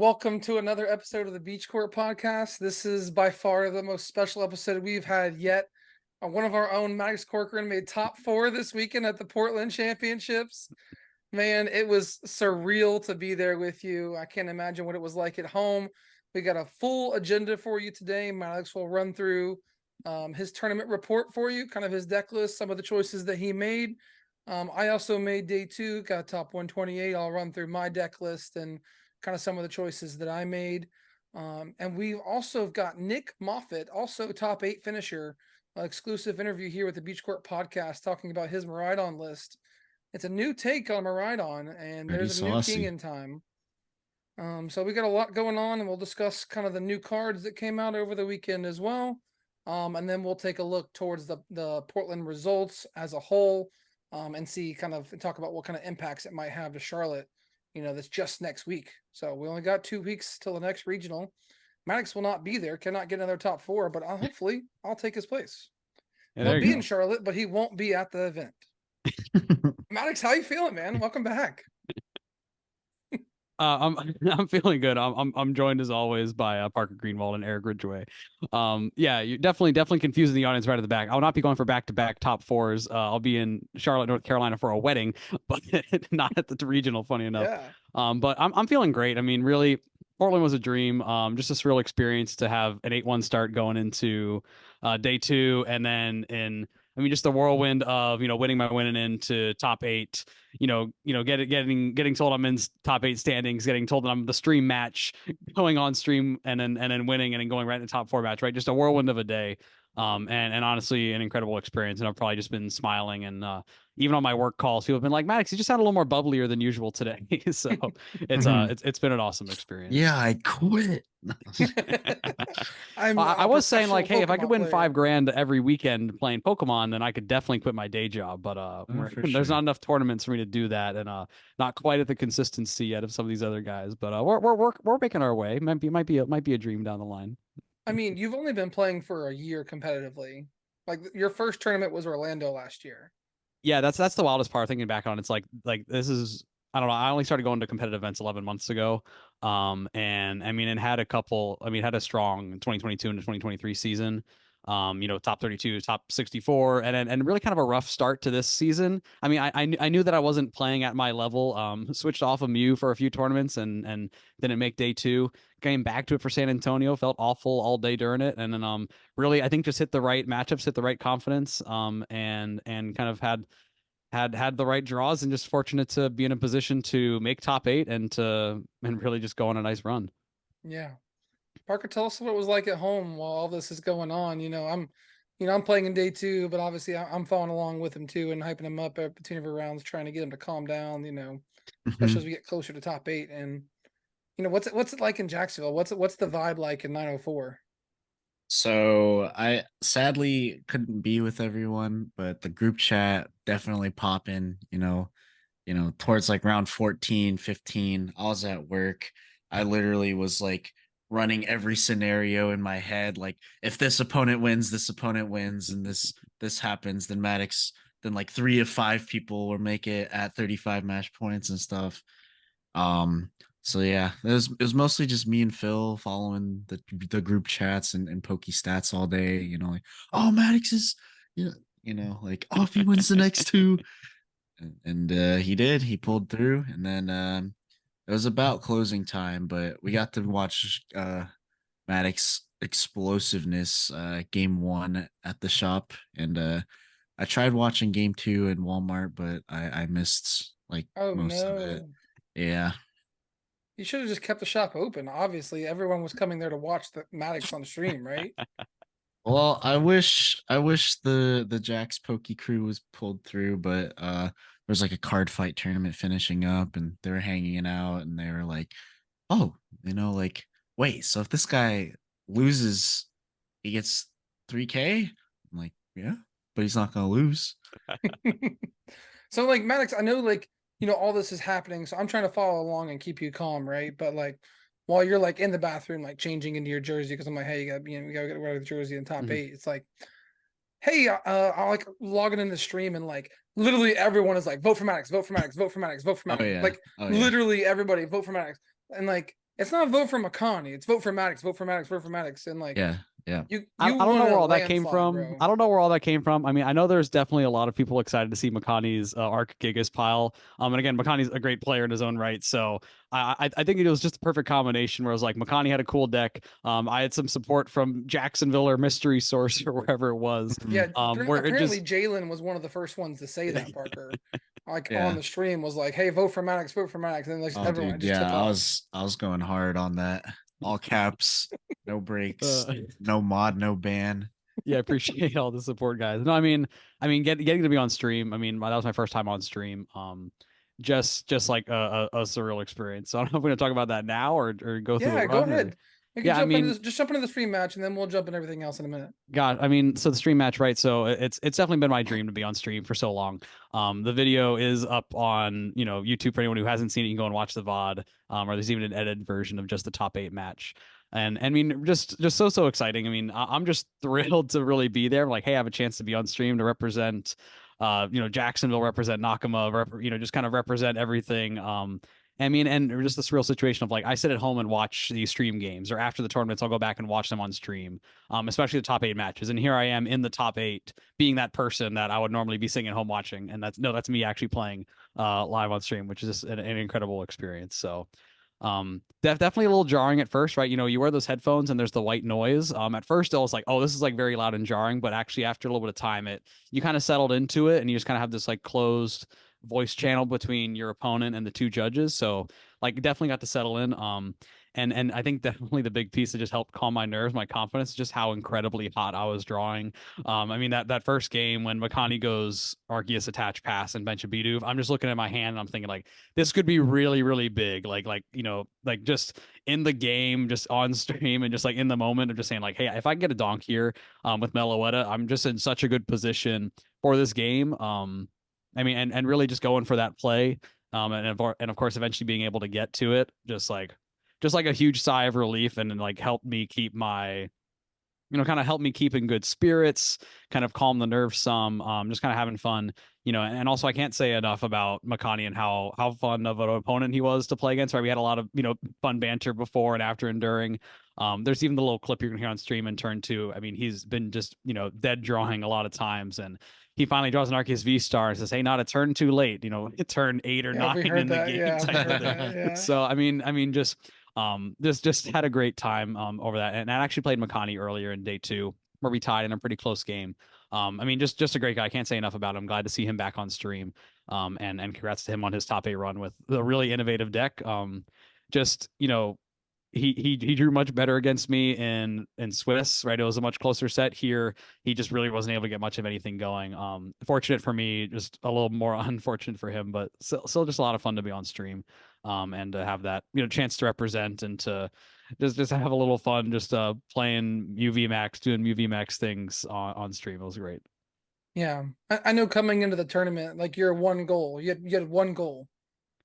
welcome to another episode of the Beach Court Podcast. This is by far the most special episode we've had yet. One of our own, Maddox Corcoran, made top 4 this weekend at the Portland Championships. Man, it was surreal to be there with you. I can't imagine what it was like at home. We got a full agenda for you today. Maddox will run through his tournament report for you, kind of his deck list, some of the choices that he made. I also made day 2, got top 128. I'll run through my deck list and kind of some of the choices that I made. And we've also got Nick Moffett, also top 8 finisher, exclusive interview here with the Beach Court Podcast, talking about his Maridon list. It's a new take on Maridon, and there's a new king in time. So we got a lot going on, and we'll discuss kind of the new cards that came out over the weekend as well. And then we'll take a look towards the Portland results as a whole, and see talk about what kind of impacts it might have to Charlotte. That's just next week. So we only got 2 weeks till the next regional. Maddox will not be there, cannot get another top 4, but hopefully I'll take his place. He'll be in Charlotte, but he won't be at the event. Maddox, how you feeling, man? Welcome back. I'm feeling good. I'm joined as always by Parker Greenwald and Eric Ridgway. Yeah, you're definitely confusing the audience right at the back. I'll not be going for back-to-back top 4s. I'll be in Charlotte, North Carolina for a wedding, but not at the regional. Funny enough. Yeah. But I'm feeling great. I mean, really, Portland was a dream. Just a surreal experience to have an 8-1 start going into day 2, and then just the whirlwind of, winning my winning into top 8, getting told I'm in top 8 standings, getting told that I'm the stream match, going on stream and then winning and then going right in the top 4 match, right? Just a whirlwind of a day. And honestly, an incredible experience. And I've probably just been smiling, and even on my work calls, people have been like, Maddox, you just sound a little more bubblier than usual today. So it's been an awesome experience. Yeah, I quit. I was saying, like, hey, if I could win $5,000 every weekend playing Pokemon, then I could definitely quit my day job. But there's not enough tournaments for me to do that, and not quite at the consistency yet of some of these other guys. But we're making our way. Might be a dream down the line. I mean, you've only been playing for a year competitively. Like, your first tournament was Orlando last year. Yeah, that's the wildest part. Thinking back on it, it's like this is, I don't know. I only started going to competitive events 11 months ago. And I mean, and had a strong 2022 into 2023 season. Top 32, top 64, and really kind of a rough start to this season. I mean, I knew that I wasn't playing at my level. Switched off of Mew for a few tournaments and didn't make day 2. Came back to it for San Antonio, felt awful all day during it, and then really I think just hit the right matchups, hit the right confidence, and kind of had the right draws, and just fortunate to be in a position to make top 8 and really just go on a nice run. Yeah. Parker, tell us what it was like at home while all this is going on. I'm playing in day 2, but obviously I'm following along with him too and hyping him up between every rounds, trying to get him to calm down, especially as we get closer to top 8. And what's it like in Jacksonville? What's the vibe like in 904? So I sadly couldn't be with everyone, but the group chat definitely popping, towards like round 14, 15. I was at work. I literally was like running every scenario in my head. Like, if this opponent wins, and this happens, then Maddox, then like 3 of 5 people will make it at 35 match points and stuff. So yeah, it was mostly just me and Phil following the group chats and Poke Stats all day. Like, oh, Maddox is, like, oh, if he wins the next 2, and he did. He pulled through, and then it was about closing time, but we got to watch Maddox explosiveness game 1 at the shop, and I tried watching game 2 in Walmart, but I missed most of it. Yeah. You should have just kept the shop open. Obviously, everyone was coming there to watch the Maddox on stream, right? Well, I wish the Jax Poke crew was pulled through, but there was like a card fight tournament finishing up, and they were hanging out, and they were like, oh, like, wait, so if this guy loses, he gets 3K? I'm like, yeah, but he's not gonna lose. So, like, Maddox, I know, like, all this is happening, so I'm trying to follow along and keep you calm, right? But like, while you're like in the bathroom, like changing into your jersey, because I'm like, hey, you gotta get rid of the jersey in top 8. It's like, hey, I'll like logging in the stream, and like literally everyone is like, vote for Maddox, vote for Maddox, vote for Maddox, vote for Maddox. Oh, yeah. Like, literally everybody vote for Maddox. And like, it's not vote for Makani, it's vote for Maddox, vote for Maddox, vote for Maddox, and like Yeah, yeah. you I you don't won know where a all that came landslide, from. bro. I don't know where all that came from. I mean, I know there's definitely a lot of people excited to see Makani's Arc Gigas pile. And again, Makani's a great player in his own right. So I think it was just a perfect combination where it was like Makani had a cool deck. I had some support from Jacksonville or Mystery Source or wherever it was. Yeah, Where it apparently just Jalen was one of the first ones to say that, Parker. Like on Yeah. the stream was like, "Hey, vote for Maddox, vote for Maddox," and like Oh, everyone dude, just took yeah, off. I was going hard on that. All caps, no breaks, uh, no mod, no ban. yeah, I appreciate all the support, guys. No, getting to be on stream. I mean, that was my first time on stream. Just like a surreal experience. So I don't know if we're gonna talk about that now or go through the Yeah, go run. Or, ahead. We can yeah, I jump into mean, this. Just jump into the stream match, and then we'll jump into everything else in a minute. God, I mean, so the stream match, right? So it's definitely been my dream to be on stream for so long. The video is up on YouTube for anyone who hasn't seen it. You can go and watch the VOD. Or there's even an edited version of just the top 8 match. And I mean, just so exciting. I mean, I'm just thrilled to really be there. Like, hey, I have a chance to be on stream to represent, Jacksonville, represent Nakama, just kind of represent everything. I mean, and just this real situation of like, I sit at home and watch these stream games, or after the tournaments, I'll go back and watch them on stream, especially the top 8 matches. And here I am in the top 8, being that person that I would normally be sitting at home watching. And that's me actually playing live on stream, which is just an incredible experience. So definitely a little jarring at first, right? You wear those headphones and there's the white noise. At first I was like, oh, this is like very loud and jarring, but actually after a little bit of time, you kind of settled into it, and you just kind of have this like closed voice channel between your opponent and the two judges. So like definitely got to settle in. And I think definitely the big piece that just helped calm my nerves, my confidence, is just how incredibly hot I was drawing. I mean that first game when Makani goes Arceus attach pass and bench a Bidoof, I'm just looking at my hand and I'm thinking like, this could be really, really big. Like just in the game, just on stream, and just like in the moment of just saying like, hey, if I can get a donk here with Meloetta, I'm just in such a good position for this game. I mean, and really just going for that play. And of course eventually being able to get to it, just like a huge sigh of relief, and then like helped me keep my, kind of help me keep in good spirits, kind of calm the nerves some, just kind of having fun, and also I can't say enough about Makani and how fun of an opponent he was to play against, right? We had a lot of, fun banter before and after and during. There's even the little clip you can hear on stream in turn 2. I mean, he's been just, dead drawing a lot of times, and he finally draws an Arceus V-Star and says, hey, not a turn too late, it turned 8 or Yeah, we 9 heard in the that. game. Yeah, we type of heard thing. that. Yeah. So I mean just just had a great time over that. And I actually played Makani earlier in day 2 where we tied in a pretty close game. I mean, just a great guy. I can't say enough about him. Glad to see him back on stream. And congrats to him on his top 8 run with a really innovative deck. Just, he drew much better against me in Swiss, right? It was a much closer set. Here he just really wasn't able to get much of anything going. Fortunate for me, just a little more unfortunate for him, but still just a lot of fun to be on stream, and to have that chance to represent, and to just have a little fun, just playing UV Max, doing UV Max things on stream. It was great. Yeah, I know coming into the tournament, like your one goal, you had one goal,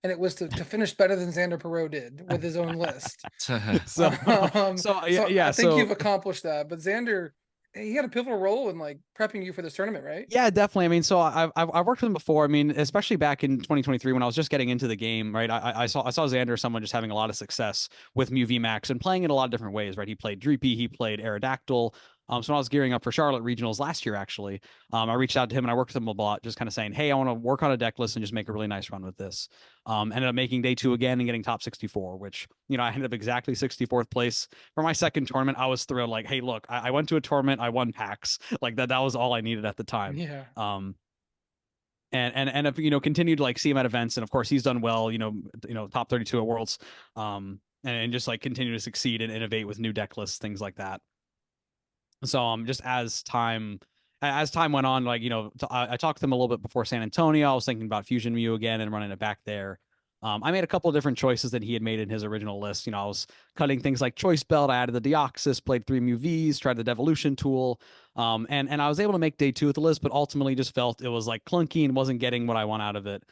and it was to finish better than Xander Perot did with his own list. So I think so you've accomplished that. But Xander, he had a pivotal role in like prepping you for this tournament, right? yeah, definitely. I mean, so I've worked with him before. I mean, especially back in 2023 when I was just getting into the game, right? I saw Xander, someone just having a lot of success with Mew VMAX and playing it a lot of different ways, right? He played Dreepy, he played Aerodactyl. So when I was gearing up for Charlotte regionals last year, actually, I reached out to him and I worked with him a lot, just kind of saying, hey, I want to work on a deck list and just make a really nice run with this. Ended up making day 2 again and getting top 64, which, I ended up exactly 64th place for my second tournament. I was thrilled. Like, hey, look, I went to a tournament, I won PAX. Like that was all I needed at the time. Yeah. And if continued to like see him at events, and of course he's done well, top 32 at Worlds, and just like continue to succeed and innovate with new deck lists, things like that. So just as time went on, like I talked to them a little bit before San Antonio. I was thinking about Fusion Mew again and running it back there. I made a couple of different choices that he had made in his original list. I was cutting things like Choice Belt. I added the Deoxys, played 3 Mew Vs, tried the Devolution tool, and I was able to make day 2 with the list, but ultimately just felt it was like clunky and wasn't getting what I want out of it.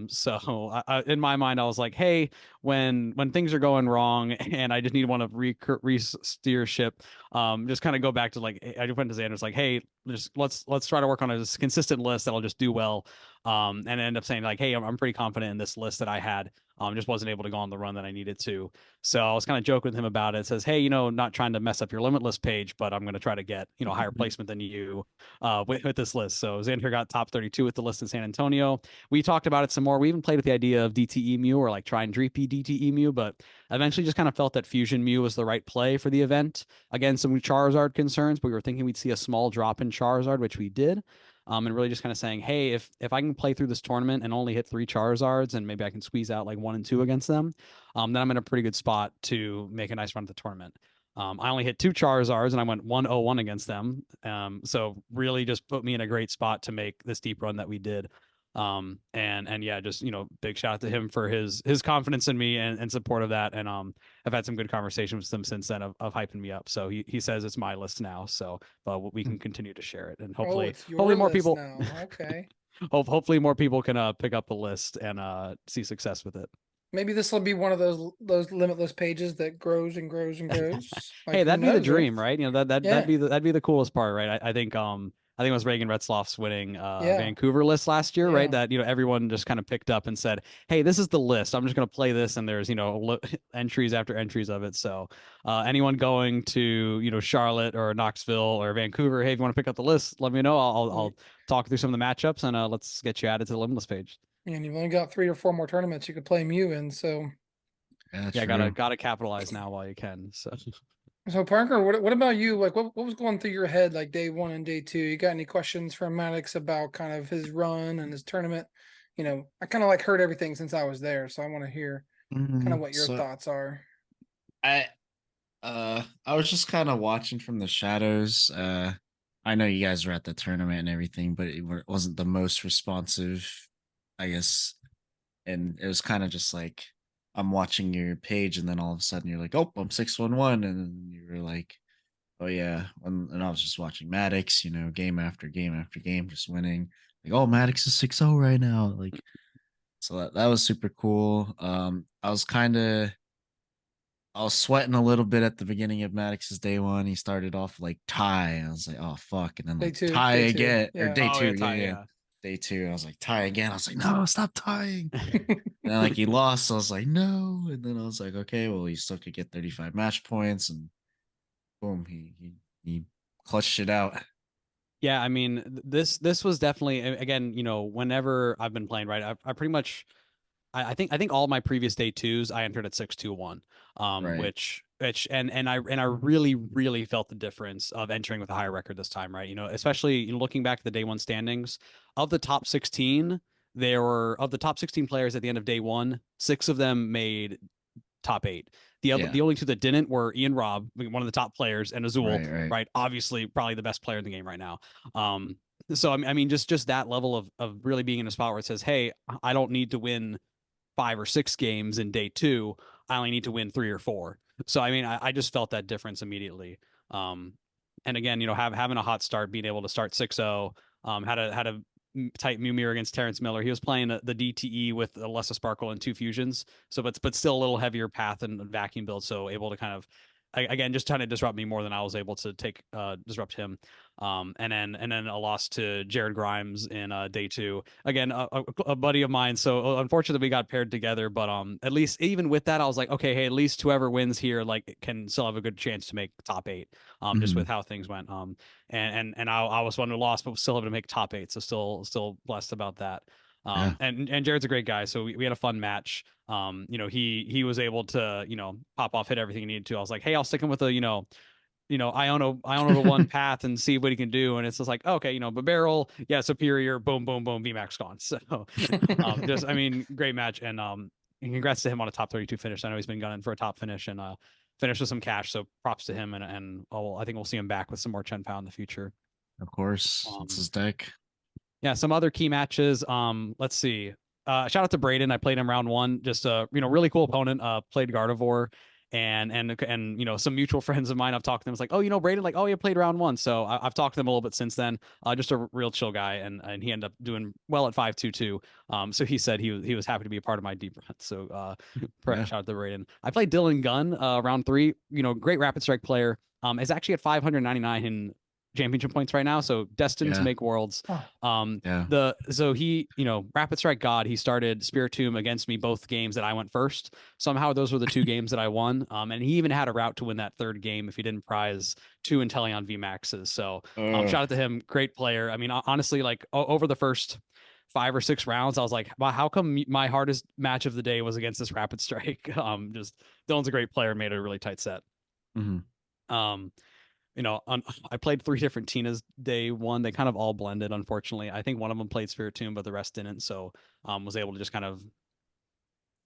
So in my mind, I was like, hey, when things are going wrong and I just need one of re-steer ship, just kind of go back to like, I just went to Xander's like, hey, just let's try to work on a consistent list that'll just do well. And end up saying like, hey, I'm pretty confident in this list that I had. Just wasn't able to go on the run that I needed to. So I was kind of joking with him about it. It says, hey, not trying to mess up your limitless page, but I'm going to try to get, higher placement than you with this list. So Xander got top 32 with the list in San Antonio. We talked about it some more. We even played with the idea of DTE Mew or like try and dreepy DTE Mew, but eventually just kind of felt that Fusion Mew was the right play for the event. Again, some Charizard concerns, but we were thinking we'd see a small drop in Charizard, which we did. And really just kind of saying, hey, if I can play through this tournament and only hit 3 Charizards and maybe I can squeeze out like 1 and 2 against them, then I'm in a pretty good spot to make a nice run at the tournament. I only hit 2 Charizards and I went 1-0-1 against them. So really just put me in a great spot to make this deep run that we did. And yeah, just big shout out to him for his confidence in me and support of that. And I've had some good conversations with him since then of hyping me up. So he says it's my list now, so we can continue to share it, and hopefully it's your hopefully more list people now. Okay. hopefully more people can pick up the list and see success with it. Maybe this will be one of those limitless pages that grows and grows and grows. Like, Hey, who that'd be the knows, right? dream, right? That'd Yeah. be the coolest part, right? I think it was Reagan Retzloff's winning Yeah. Vancouver list last year, Yeah. right? That everyone just kind of picked up and said, "Hey, this is the list. I'm just going to play this," and there's entries after entries of it. So anyone going to Charlotte or Knoxville or Vancouver, hey, if you want to pick up the list, let me know. I'll talk through some of the matchups and let's get you added to the limitless page. And you've only got 3 or 4 more tournaments you could play Mew in, so. Yeah, gotta capitalize now while you can. So Parker, what about you? Like, what was going through your head like day 1 and day 2? You got any questions from Maddox about kind of his run and his tournament? I kind of like heard everything since I was there, so I want to hear kind of what your thoughts are. I was just kind of watching from the shadows. I know you guys were at the tournament and everything, but it wasn't the most responsive, I guess. And it was kind of just like I'm watching your page, and then all of a sudden you're like, "Oh, I'm 611," and then you were like, "Oh yeah," and I was just watching Maddox, game after game after game, just winning. Like, "Oh, Maddox is 6-0 right now." Like, so that was super cool. I was sweating a little bit at the beginning of Maddox's day 1. He started off like tie. I was like, "Oh fuck," and then Day like 2, tie day 2, again or yeah. day Oh, 2, yeah, tie, yeah. Day 2, I was like tie again. I was like, "No, stop tying." And then like he lost, I was like, "No," and then I was like, "Okay, well he still could get 35 match points," and boom, he clutched it out. Yeah, I mean, this was definitely again, whenever I've been playing, right, I pretty much I think all my previous day 2s I entered at 6-2-1, Right. which and I really felt the difference of entering with a higher record this time, right? Especially looking back at the day 1 standings of the top 16, of the top 16 players at the end of day 1, 6 of them made top 8. The only 2 that didn't were Ian Robb, one of the top players, and Azul, right? Obviously, probably the best player in the game right now. So I mean, just that level of really being in a spot where it says, hey, I don't need to win 5 or 6 games in day 2. I only need to win 3 or 4. So I mean, I just felt that difference immediately. And again, having a hot start, being able to start 6-0, had a tight Mew mirror against Terrence Miller. He was playing the DTE with Alessa Sparkle and 2 fusions, so but still a little heavier path and vacuum build, so able to kind of again just trying to disrupt me more than I was able to disrupt him. And then a loss to Jared Grimes in day 2. Again, a buddy of mine. So unfortunately we got paired together, but at least even with that, I was like, okay, hey, at least whoever wins here like can still have a good chance to make top 8. Just with how things went. And I was one who lost, but still able to make top 8. So still blessed about that. And Jared's a great guy. So we had a fun match. He was able to, pop off, hit everything he needed to. I was like, hey, I'll stick him with a, Iono to 1 path and see what he can do. And it's just like, okay, but barrel, yeah, superior, boom, boom, boom, VMAX gone. So I mean, great match. And congrats to him on a top 32 finish. I know he's been gunning for a top finish and finished with some cash. So props to him. And I think we'll see him back with some more Chen Pao in the future. Of course. It's his deck. Yeah, some other key matches. Let's see. Shout out to Braden. I played him round 1. Just a really cool opponent. Played Gardevoir, and some mutual friends of mine. I've talked to them. It's like, oh, Braden, like, oh, you played round 1. So I've talked to them a little bit since then. Just a real chill guy, and he ended up doing well at 5-2-2. So he said he was happy to be a part of my deep run. So shout out to Braden. I played Dylan Gunn round 3. Great rapid strike player. Is actually at 599 in championship points right now, so destined to Yeah. make worlds. Yeah. So he, Rapid Strike God, he started Spiritomb against me both games that I went first. Somehow those were the 2 games that I won. And he even had a route to win that 3rd game if he didn't prize 2 Inteleon VMAXs. So shout out to him, great player. I mean, honestly, like over the first 5 or 6 rounds, I was like, wow, how come my hardest match of the day was against this Rapid Strike? Just Dylan's a great player, made it a really tight set. Um, I played 3 different Tinas day 1. They kind of all blended, unfortunately. I think one of them played Spiritomb, but the rest didn't. So was able to just kind of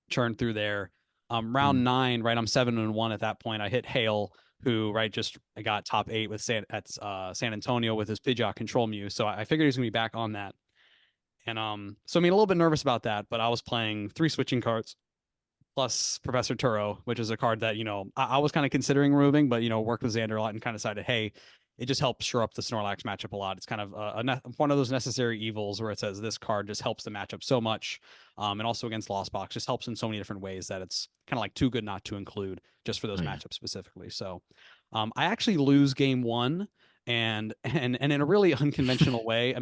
churn through there. Round 9, right? I'm 7-1 at that point. I hit Hale, who I got top 8 with San Antonio with his Pidgeot Control Mew. So I figured he was gonna be back on that. And so I mean, a little bit nervous about that, but I was playing 3 switching cards plus Professor Turo, which is a card that, I was kind of considering removing, but, worked with Xander a lot and kind of decided, hey, it just helps shore up the Snorlax matchup a lot. It's kind of one of those necessary evils where it says this card just helps the matchup so much. And also against Lost Box, just helps in so many different ways that it's kind of like too good not to include just for those matchups specifically. So I actually lose game 1. And in a really unconventional way. I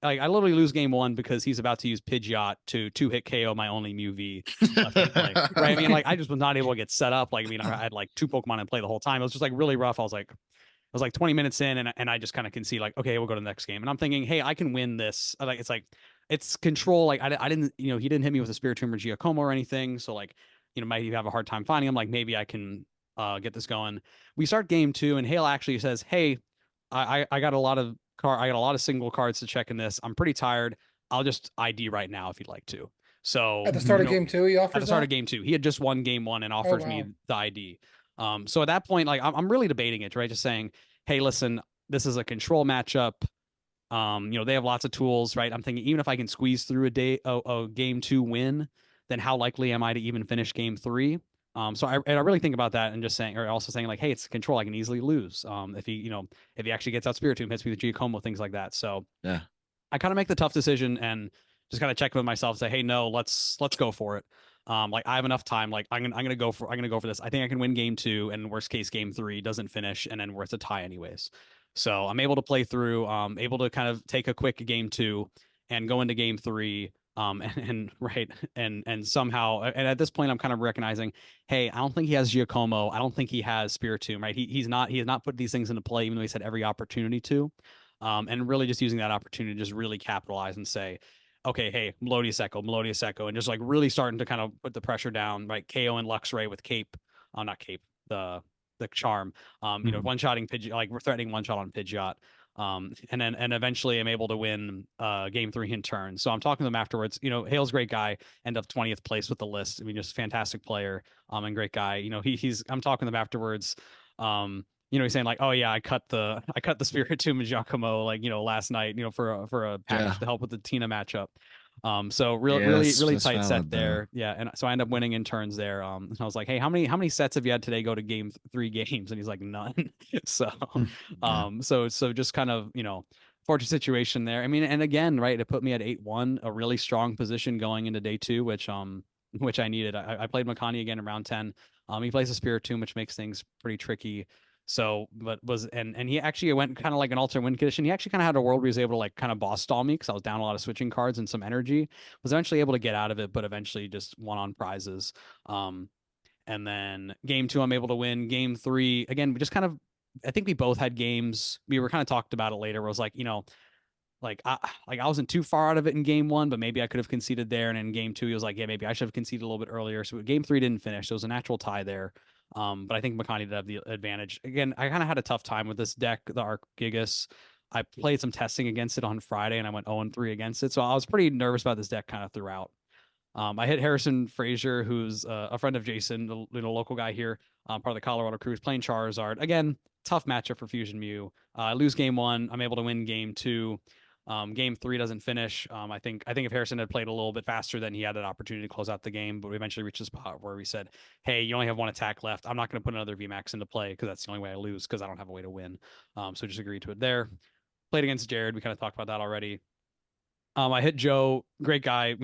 I literally lose game 1 because he's about to use Pidgeot to 2-hit KO my only Mew V left in play. Right? I mean, like I just was not able to get set up. Like, I mean, I had like 2 Pokemon in play the whole time. It was just like really rough. I was like 20 minutes in, and I just kind of can see like, okay, we'll go to the next game. And I'm thinking, hey, I can win this. It's control. Like I didn't, he didn't hit me with a Spiritomb or Giacomo or anything. So like, might have a hard time finding him. Like maybe I can get this going. We start game 2, and Hale actually says, hey, I got a lot of single cards to check in this. I'm pretty tired. I'll just ID right now if you'd like to. So at the start of game 2, he offers at the start of game 2, he had just won game 1 and offers me the ID. So at that point, like I'm really debating it, right? Just saying, hey, listen, this is a control matchup. They have lots of tools, right? I'm thinking even if I can squeeze through a game 2 win, then how likely am I to even finish game 3? So I really think about that and just saying, or also saying like, hey, it's control. I can easily lose. If he actually gets out Spiritomb, hits me with Giacomo, things like that. So yeah, I kind of make the tough decision and just kind of check with myself, say, hey, no, let's go for it. Like I have enough time. Like I'm gonna go for this. I think I can win game 2, and worst case game 3 doesn't finish, and then it's a tie anyways. So I'm able to play through, able to kind of take a quick game 2 and go into game 3. And somehow, and at this point, I'm kind of recognizing, hey, I don't think he has Giacomo. I don't think he has Spiritomb, right? He has not put these things into play, even though he's had every opportunity to. And really just using that opportunity to just really capitalize and say, okay, hey, Melodious Echo, and just like really starting to kind of put the pressure down, right? KO and Luxray with Cape, not Cape, the Charm, one-shotting Pidgeot, like we're threatening one-shot on Pidgeot. And eventually I'm able to win game 3 in turn. So I'm talking to them afterwards. Hale's a great guy, end up 20th place with the list. I mean, just fantastic player, and great guy. I'm talking to them afterwards. He's saying like, oh yeah, I cut the Spiritomb and Giacomo like, last night, for a package to help with the Tina matchup. So really tight set there. Yeah. And so I end up winning in turns there. And I was like, hey, how many sets have you had today go to game 3 games? And he's like, none. So, so just kind of, fortunate situation there. I mean, and again, right, it put me at 8-1, a really strong position going into day 2, which I needed. I played Makani again in round 10. He plays a Spiritomb, which makes things pretty tricky. So, and he actually went kind of like an alternate win condition. He actually kind of had a world where he was able to like kind of boss stall me because I was down a lot of switching cards and some energy. Was eventually able to get out of it, but eventually just won on prizes. And then game 2, I'm able to win. Game 3, again, we just kind of, I think we both had games. We were kind of talked about it later. Where it was like, I wasn't too far out of it in game 1, but maybe I could have conceded there. And in game 2, he was like, yeah, maybe I should have conceded a little bit earlier. So game 3 didn't finish. So it was a natural tie there. But I think Makani did have the advantage. Again, I kind of had a tough time with this deck, the Arc Gigas. I played some testing against it on Friday, and I went 0-3 against it. So I was pretty nervous about this deck kind of throughout. I hit Harrison Frazier, who's a friend of Jason, the local guy here, part of the Colorado crew, playing Charizard. Again, tough matchup for Fusion Mew. I lose game 1. I'm able to win game 2. Game 3 doesn't finish. I think if Harrison had played a little bit faster, then he had an opportunity to close out the game. But we eventually reached a spot where we said, "Hey, you only have 1 attack left. I'm not going to put another VMAX into play because that's the only way I lose because I don't have a way to win." So just agreed to it there. Played against Jared. We kind of talked about that already. I hit Joe, great guy.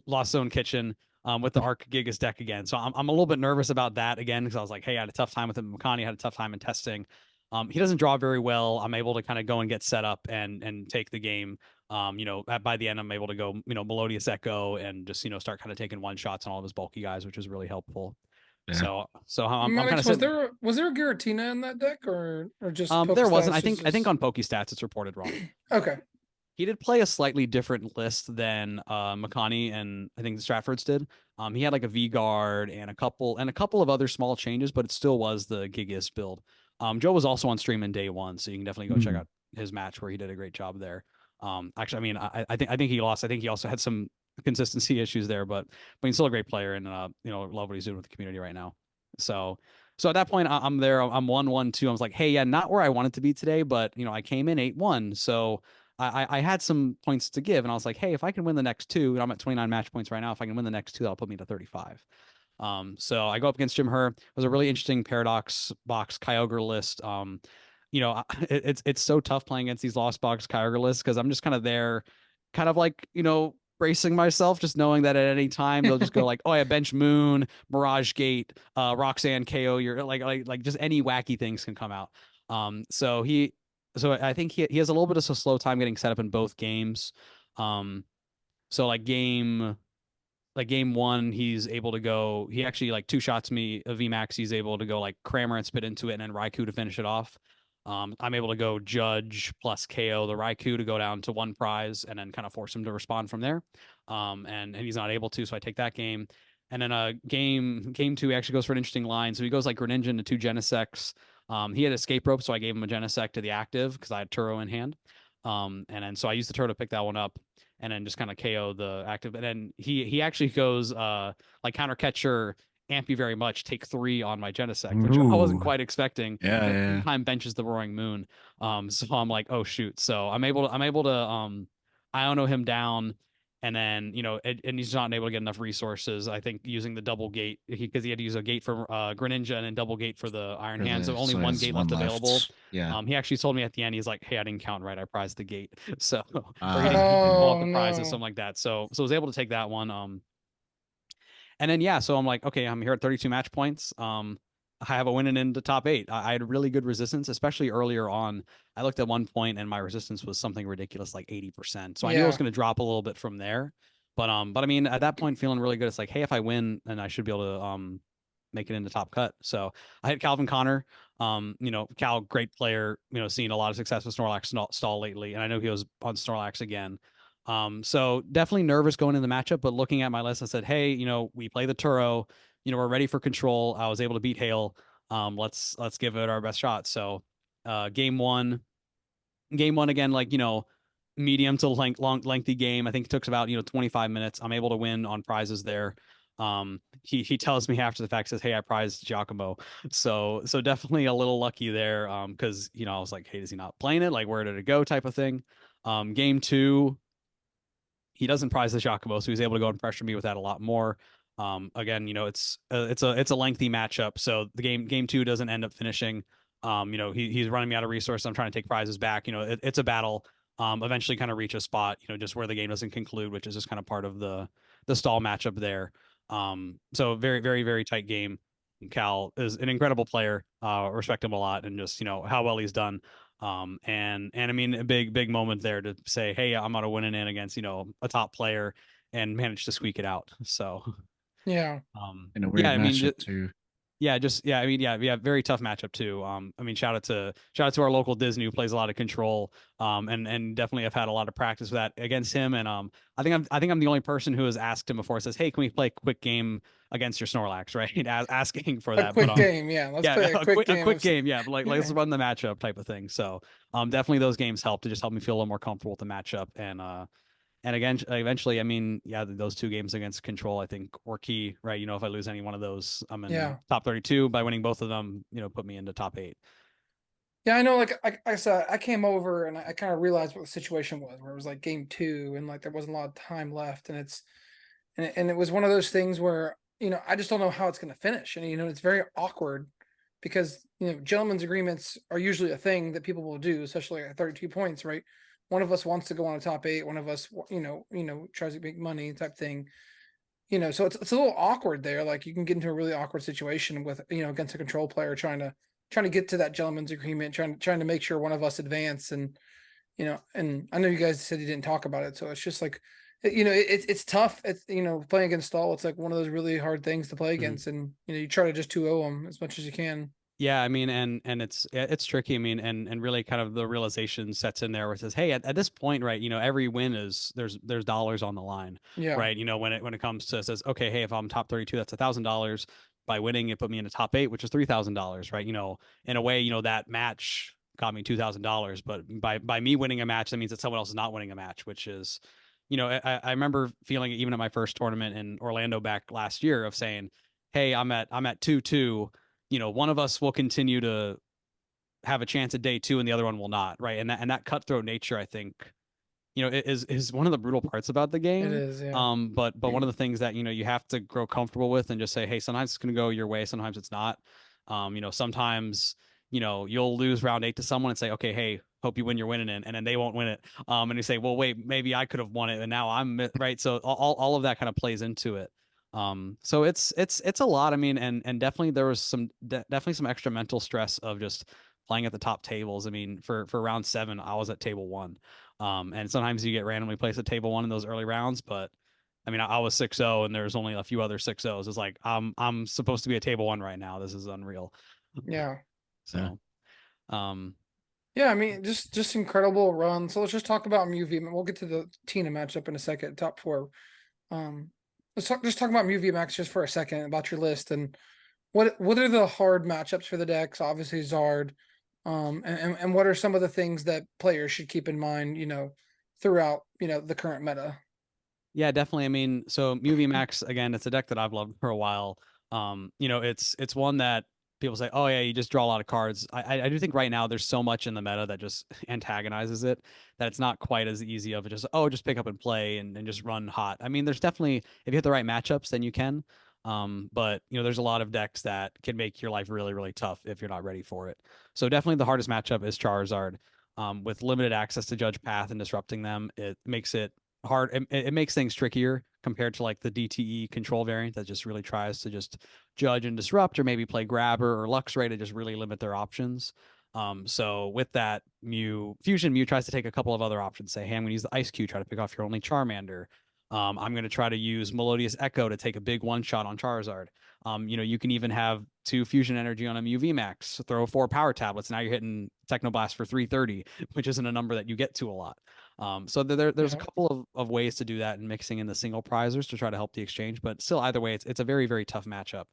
Lost Zone Kitchen. With the Arc Gigas deck again. So I'm a little bit nervous about that again because I was like, hey, I had a tough time with him. Makani had a tough time in testing. He doesn't draw very well. I'm able to kind of go and get set up and take the game. By the end, I'm able to go, Melodious Echo and just, start kind of taking one shots on all of his bulky guys, which is really helpful. Yeah. So I'm kind Maddox, of sitting. was there a Giratina in that deck or just There wasn't. Pokestats I think just... on PokeStats it's reported wrong. Okay. He did play a slightly different list than Makani and I think the Stratfords did. He had like a V guard and a couple of other small changes, but it still was the Gigas build. Joe was also on stream in day one, so you can definitely go check out his match where he did a great job there. Actually, I mean, I think he lost. I think he also had some consistency issues there, but he's still a great player and love what he's doing with the community right now. So at that point, I'm there. I'm 1-1-2. I was like, hey, yeah, not where I wanted to be today, but I came in 8-1, so I had some points to give, and I was like, hey, if I can win the next two, and I'm at 29 match points right now. If I can win the next two, that'll put me to 35. So I go up against Jim Herr. It was a really interesting Paradox box Kyogre list. It's so tough playing against these Lost Box Kyogre lists because I'm just kind of there, kind of like, bracing myself, just knowing that at any time they'll just go like, oh, I have Bench Moon, Mirage Gate, Roxanne KO. You're like just any wacky things can come out. So I think he has a little bit of a slow time getting set up in both games. So like game one, he's able to go. He actually like two shots me a VMAX. He's able to go like Kramer and spit into it, and then Raikou to finish it off. I'm able to go Judge plus KO the Raikou to go down to one prize, and then kind of force him to respond from there. And he's not able to, so I take that game. And then game two actually goes for an interesting line. So he goes like Greninja into two Genesects. He had Escape Rope, so I gave him a Genesect to the active because I had Turo in hand. And then so I used the Turo to pick that one up and then just kind of KO the active. And then he actually goes like Counter Catcher, Amp you very much, take 3 on my Genesect, which I wasn't quite expecting. Yeah. Time benches the Roaring Moon. So I'm like, oh shoot. So I'm able to Iono him down. And then, and he's not able to get enough resources. I think using the double gate because he had to use a gate for Greninja and then double gate for the Iron Hand. So only one gate left available. Yeah. He actually told me at the end, he's like, hey, I didn't count right. I prized the gate. So or he didn't pull up the prize or no. something like that. So I was able to take that one. And then so I'm like, okay, I'm here at 32 match points. I have a win and into top 8. I had really good resistance, especially earlier on. I looked at one point and my resistance was something ridiculous, like 80%. So I knew I was going to drop a little bit from there. But I mean, at that point, feeling really good. It's like, hey, if I win, then I should be able to make it into top cut. So I hit Calvin Connor. Cal, great player. Seeing a lot of success with Snorlax stall lately, and I know he was on Snorlax again. So definitely nervous going into the matchup, but looking at my list, I said, hey, we play the Turo. We're ready for control. I was able to beat Hale. Let's give it our best shot. So game one again, like, medium to lengthy game. I think it took about 25 minutes. I'm able to win on prizes there. He tells me after the fact, says, hey, I prized Giacomo. So definitely a little lucky there. Because I was like, hey, is he not playing it? Like, where did it go? Type of thing. Game 2, he doesn't prize the Giacomo, so he's able to go and pressure me with that a lot more. Again, it's a lengthy matchup, so the game 2 doesn't end up finishing. He's running me out of resources. I'm trying to take prizes back. It's a battle. Eventually kind of reach a spot, just where the game doesn't conclude, which is just kind of part of the stall matchup there. So very, very, very tight game. Cal is an incredible player. Respect him a lot, and just how well he's done. And I mean, a big moment there to say, hey, I'm gonna win in against a top player and manage to squeak it out. So yeah. In a weird matchup too. Very tough matchup too. I mean, shout out to our local Disney who plays a lot of control. And definitely have had a lot of practice with that against him. And I think I'm the only person who has asked him before, says, hey, can we play a quick game against your Snorlax, right? Asking for that. A quick game, yeah. Let's play a quick game. Yeah, but let's run the matchup type of thing. So definitely those games help to just help me feel a little more comfortable with the matchup. And again, eventually, I mean, those 2 games against Control, I think, were key, right? If I lose any one of those, I'm in top 32. By winning both of them, put me into top 8. Yeah, I know. Like I said, I came over and I kind of realized what the situation was, where it was like game 2 and like there wasn't a lot of time left, and it was one of those things where I just don't know how it's going to finish, and it's very awkward because gentlemen's agreements are usually a thing that people will do, especially at 32 points, right? One of us wants to go on a top 8. One of us, tries to make money type thing. So it's a little awkward there. Like you can get into a really awkward situation with, against a control player trying to trying to get to that gentleman's agreement, trying to make sure one of us advance. And and I know you guys said you didn't talk about it, so it's just like, it's tough. It's playing against Stahl. It's like one of those really hard things to play against, and you try to just 2-0 them as much as you can. Yeah, I mean, and it's tricky. I mean, and really kind of the realization sets in there where it says, hey, at this point, right, every win is there's dollars on the line, Yeah. right? When it comes to, it says, okay, hey, if I'm top 32, that's $1,000. By winning, it put me in the top 8, which is $3,000, right? In a way, that match got me $2,000, but by me winning a match, that means that someone else is not winning a match, which is, I remember feeling it even at my first tournament in Orlando back last year of saying, hey, I'm at 2-2. One of us will continue to have a chance at day 2 and the other one will not, right? And that cutthroat nature, I think, is one of the brutal parts about the game. It is, yeah. But one of the things that you have to grow comfortable with and just say, hey, sometimes it's going to go your way, sometimes it's not. Sometimes you'll lose round 8 to someone and say, okay, hey, hope you win your winning in, and then they won't win it. And you say, well, wait, maybe I could have won it, and now I'm right. So all of that kind of plays into it. So it's a lot. I mean, and definitely there was definitely some extra mental stress of just playing at the top tables. I mean, for round 7, I was at table 1. And sometimes you get randomly placed at table 1 in those early rounds, but I mean, I was 6-0 and there's only a few other 6-0s. It's like I'm supposed to be at table 1 right now. This is unreal. Yeah. So, yeah, I mean, just incredible run. So let's just talk about MUV. We'll get to the Tina matchup in a second, top 4. Just talk about MUV Max just for a second about your list and what are the hard matchups for the decks? Obviously Zard. And what are some of the things that players should keep in mind, throughout, the current meta? Yeah, definitely. I mean, so MUV Max, again, it's a deck that I've loved for a while. It's one that people say, oh yeah, you just draw a lot of cards. I do think right now there's so much in the meta that just antagonizes it that it's not quite as easy of just pick up and play and just run hot. I mean, there's definitely, if you hit the right matchups, then you can. But there's a lot of decks that can make your life really, really tough if you're not ready for it. So definitely the hardest matchup is Charizard. With limited access to Judge Path and disrupting them, it makes it hard. It makes things trickier compared to like the DTE control variant that just really tries to just judge and disrupt, or maybe play grabber or Luxray to just really limit their options. So with that, Fusion Mew tries to take a couple of other options. Say, hey, I'm going to use the Ice Cube, try to pick off your only Charmander. I'm going to try to use Melodious Echo to take a big one shot on Charizard. You can even have 2 Fusion Energy on a MUV Max, throw 4 Power Tablets. Now you're hitting Technoblast for 330, which isn't a number that you get to a lot. So there's a couple of ways to do that and mixing in the single prizers to try to help the exchange, but still either way, it's a very, very tough matchup.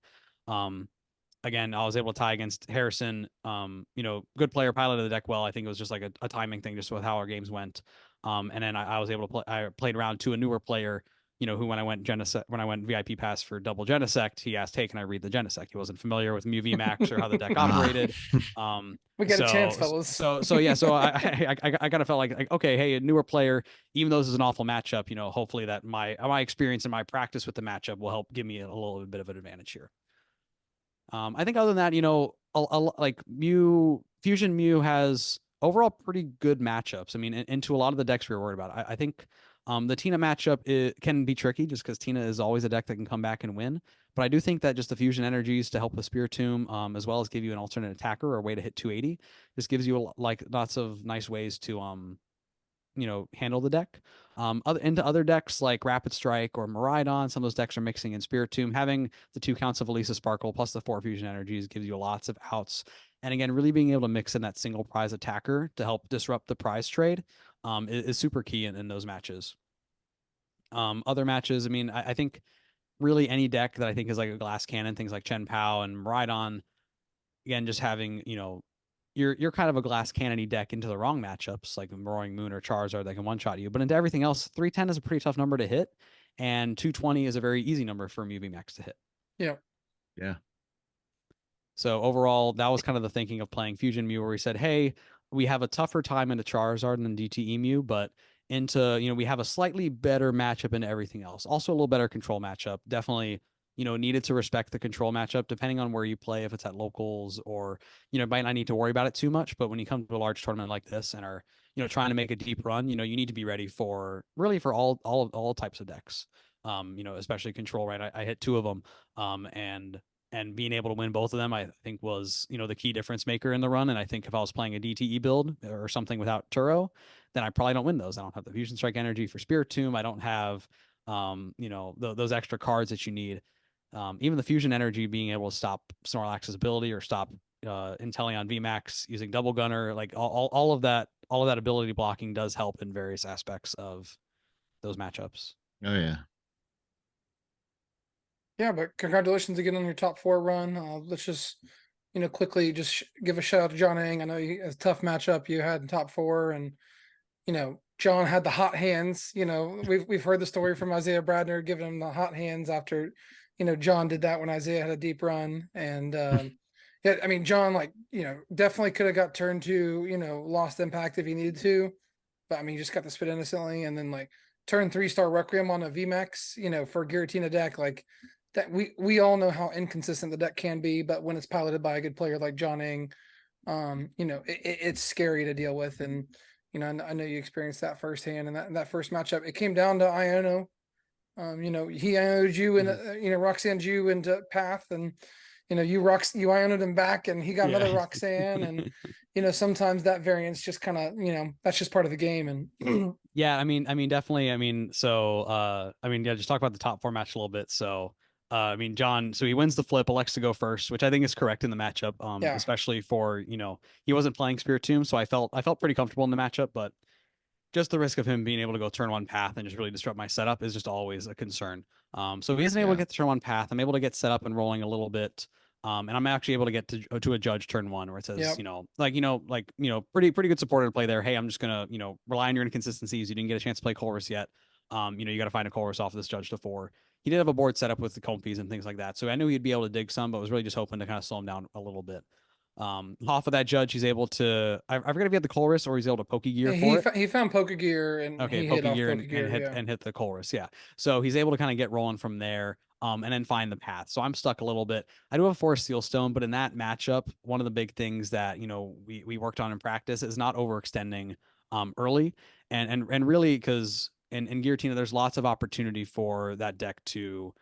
Again, I was able to tie against Harrison, good player, piloted the deck well. I think it was just like a timing thing, just with how our games went. And then I was able to play, I played round 2, a newer player, who when I went VIP pass for double Genesect, he asked, hey, can I read the Genesect? He wasn't familiar with MUV Max or how the deck operated. We got a chance, fellas. So yeah, so I kind of felt like, okay, hey, a newer player, even though this is an awful matchup, hopefully that my experience and my practice with the matchup will help give me a little bit of an advantage here. I think other than that, like Fusion Mew has overall pretty good matchups. I mean, into a lot of the decks we were worried about. I think the Tina matchup can be tricky just because Tina is always a deck that can come back and win. But I do think that just the Fusion Energies to help with Spiritomb, as well as give you an alternate attacker or a way to hit 280, just gives you like lots of nice ways to handle the deck. Into other decks like Rapid Strike or Miraidon, some of those decks are mixing in Spiritomb. Having the 2 counts of Elisa Sparkle plus the 4 Fusion Energies gives you lots of outs. And again, really being able to mix in that single prize attacker to help disrupt the prize trade is super key in those matches. Other matches, I mean, I think really any deck that I think is like a glass cannon, things like Chen Pao and Miraidon, again, just having, you're kind of a glass cannony deck into the wrong matchups, like Roaring Moon or Charizard that can one-shot you. But into everything else, 310 is a pretty tough number to hit, and 220 is a very easy number for MUV Max to hit. Yeah. Yeah. So overall, that was kind of the thinking of playing Fusion Mew, where we said, hey, we have a tougher time into Charizard than DTE Mew, but into, we have a slightly better matchup into everything else. Also a little better control matchup. Definitely, needed to respect the control matchup depending on where you play, if it's at locals or, might not need to worry about it too much. But when you come to a large tournament like this and are, trying to make a deep run, you need to be ready for all types of decks. Especially control, right? I hit 2 of them. And and being able to win both of them, I think was, you know, the key difference maker in the run. And I think if I was playing a DTE build or something without Turo, then I probably don't win those. I don't have the Fusion Strike energy for Spirit Tomb. I don't have, you know, those extra cards that you need. Even the Fusion energy being able to stop Snorlax's ability or stop Inteleon VMAX using Double Gunner, like all of that ability blocking does help in various aspects of those matchups. Oh yeah. Yeah, but congratulations again on your top 4 run. Let's just, quickly just give a shout out to John Ang. I know a tough matchup you had in top 4, and John had the hot hands. We've heard the story from Isaiah Bradner giving him the hot hands after, John did that when Isaiah had a deep run, and yeah, I mean John, like, definitely could have got turned to, lost impact if he needed to, but I mean, he just got the spit innocently, and then like turn 3-star Requiem on a VMAX, for Giratina deck, like that. We all know how inconsistent the deck can be, but when it's piloted by a good player like John Ing, it's scary to deal with. And I know you experienced that firsthand. And that first matchup, it came down to Iono. He Iono'd you, and Roxanne you into Path, and you Iono'd him back, and he got another Roxanne, and sometimes that variance just kind of, that's just part of the game. And Yeah, I mean, definitely. Yeah, just talk about the top 4 match a little bit. So, I mean, John, so he wins the flip, elects to go first, which I think is correct in the matchup. Yeah. Especially for, he wasn't playing Spirit Tomb, so I felt pretty comfortable in the matchup, but just the risk of him being able to go turn 1 path and just really disrupt my setup is just always a concern. So he isn't able to get to turn 1 path. I'm able to get set up and rolling a little bit. And I'm actually able to get to a judge turn 1 where it says, pretty good supported play there. Hey, I'm just gonna, rely on your inconsistencies. You didn't get a chance to play Colress yet. You got to find a Colress off of this judge to 4. He did have a board set up with the comfies and things like that, so I knew he'd be able to dig some, but was really just hoping to kind of slow him down a little bit. Off of that judge, he's able to. I forget if he had the Colress or he's able to Pokegear for it. He found Pokegear, and Okay, he hit off Pokegear Pokegear, and hit the Colress. Yeah, so he's able to kind of get rolling from there. And then find the path. So I'm stuck a little bit. I do have Forest Seal Stone, but in that matchup, one of the big things that we worked on in practice is not overextending early, and really, because in Giratina there's lots of opportunity for that deck to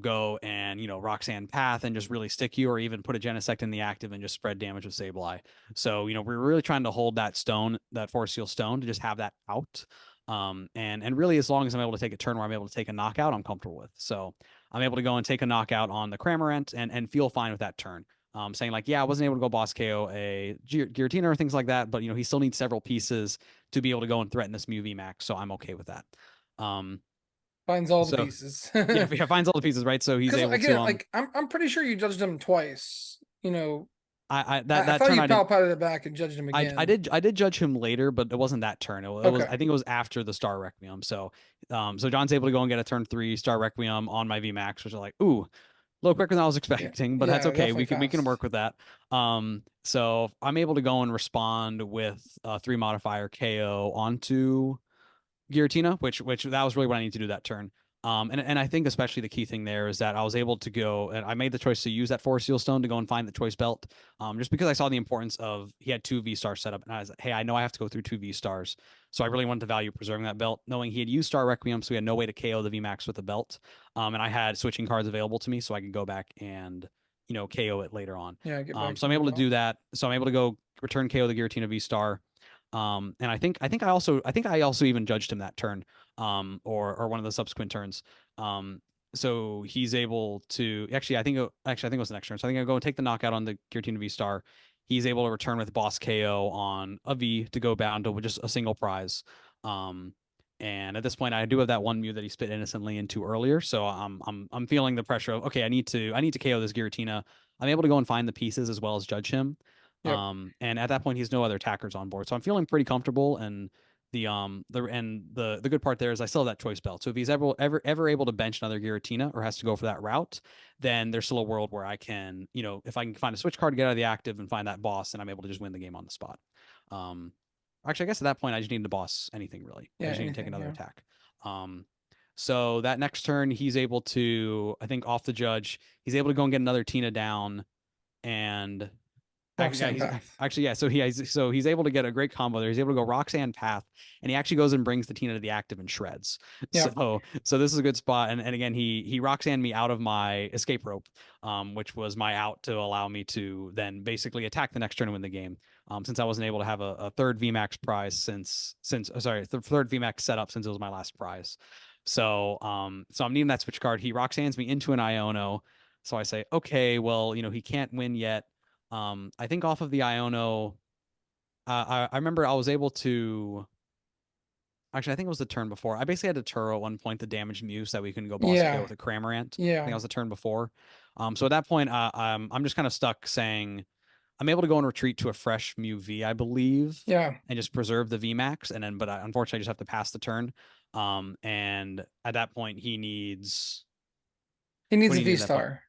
go and Roxanne Path and just really stick you, or even put a Genesect in the active and just spread damage with Sableye. So we're really trying to hold that Forest Seal Stone to just have that out. And really, as long as I'm able to take a turn where I'm able to take a knockout, I'm comfortable with. So I'm able to go and take a knockout on the Cramorant and feel fine with that turn. Saying like, yeah, I wasn't able to go boss KO a Giratina or things like that, but he still needs several pieces to be able to go and threaten this Mew VMAX, so I'm okay with that. finds all the pieces. Yeah, finds all the pieces, right? So he's able again, to. Like I'm pretty sure you judged him twice. I thought turn you I did, palpated it back and judged him again. I did judge him later, but it wasn't that turn. It was, I think it was after the Star Requiem. So John's able to go and get a turn 3 Star Requiem on my VMAX, which is like, ooh, a little quicker than I was expecting, but that's okay. We can work with that. So I'm able to go and respond with 3 modifier KO onto Giratina, which that was really what I need to do that turn. And I think especially the key thing there is that I was able to go, and I made the choice to use that Forest Seal Stone to go and find the choice belt. Just because I saw the importance of, he had 2 V stars set up, and I was like, hey, I know I have to go through 2 V stars, so I really wanted to value preserving that belt, knowing he had used Star Requiem, so we had no way to KO the VMAX with the belt. And I had switching cards available to me, so I could go back and KO it later on. Yeah, get back so I'm able to do that. So I'm able to go return KO the Giratina V Star. And I think I also even judged him that turn, or one of the subsequent turns. So he's able to I think it was the next turn. So I think I go and take the knockout on the Giratina V Star. He's able to return with boss KO on a V to go down to just a single prize. And at this point, I do have that one Mew that he spit innocently into earlier, so I'm feeling the pressure of, okay, I need to KO this Giratina. I'm able to go and find the pieces as well as judge him. Yep. And at that point, he's no other attackers on board, so I'm feeling pretty comfortable. And the good part there is I still have that choice belt. So if he's ever able to bench another Giratina or has to go for that route, then there's still a world where I can, if I can find a switch card to get out of the active and find that boss, then I'm able to just win the game on the spot. Actually, I guess at that point I just need to boss anything really. Yeah, I just need to take another attack. So that next turn he's able to, I think off the judge, he's able to go and get another Tina down, and Roxanne Path. Actually, yeah. So he's able to get a great combo there. He's able to go Roxanne Path, and he actually goes and brings the Tina to the active and shreds. Yeah. So this is a good spot. And again, he Roxanne me out of my escape rope, which was my out to allow me to then basically attack the next turn and win the game. Since I wasn't able to have a third VMAX prize since the third VMAX setup since it was my last prize. So I'm needing that switch card. He Roxanne's me into an Iono. So I say, okay, well, he can't win yet. I think off of the Iono, I remember I was able to. Actually, I think it was the turn before. I basically had to Turo at one point the damaged Mew so that we couldn't go boss KO Yeah. with a Cramorant. I think Yeah. that was the turn before. So at that point, I'm just kind of stuck saying I'm able to go and retreat to a fresh Mew V, I believe, Yeah. and just preserve the VMAX, and then but unfortunately I just have to pass the turn. And at that point he needs He needs what a do you need V at that point? star.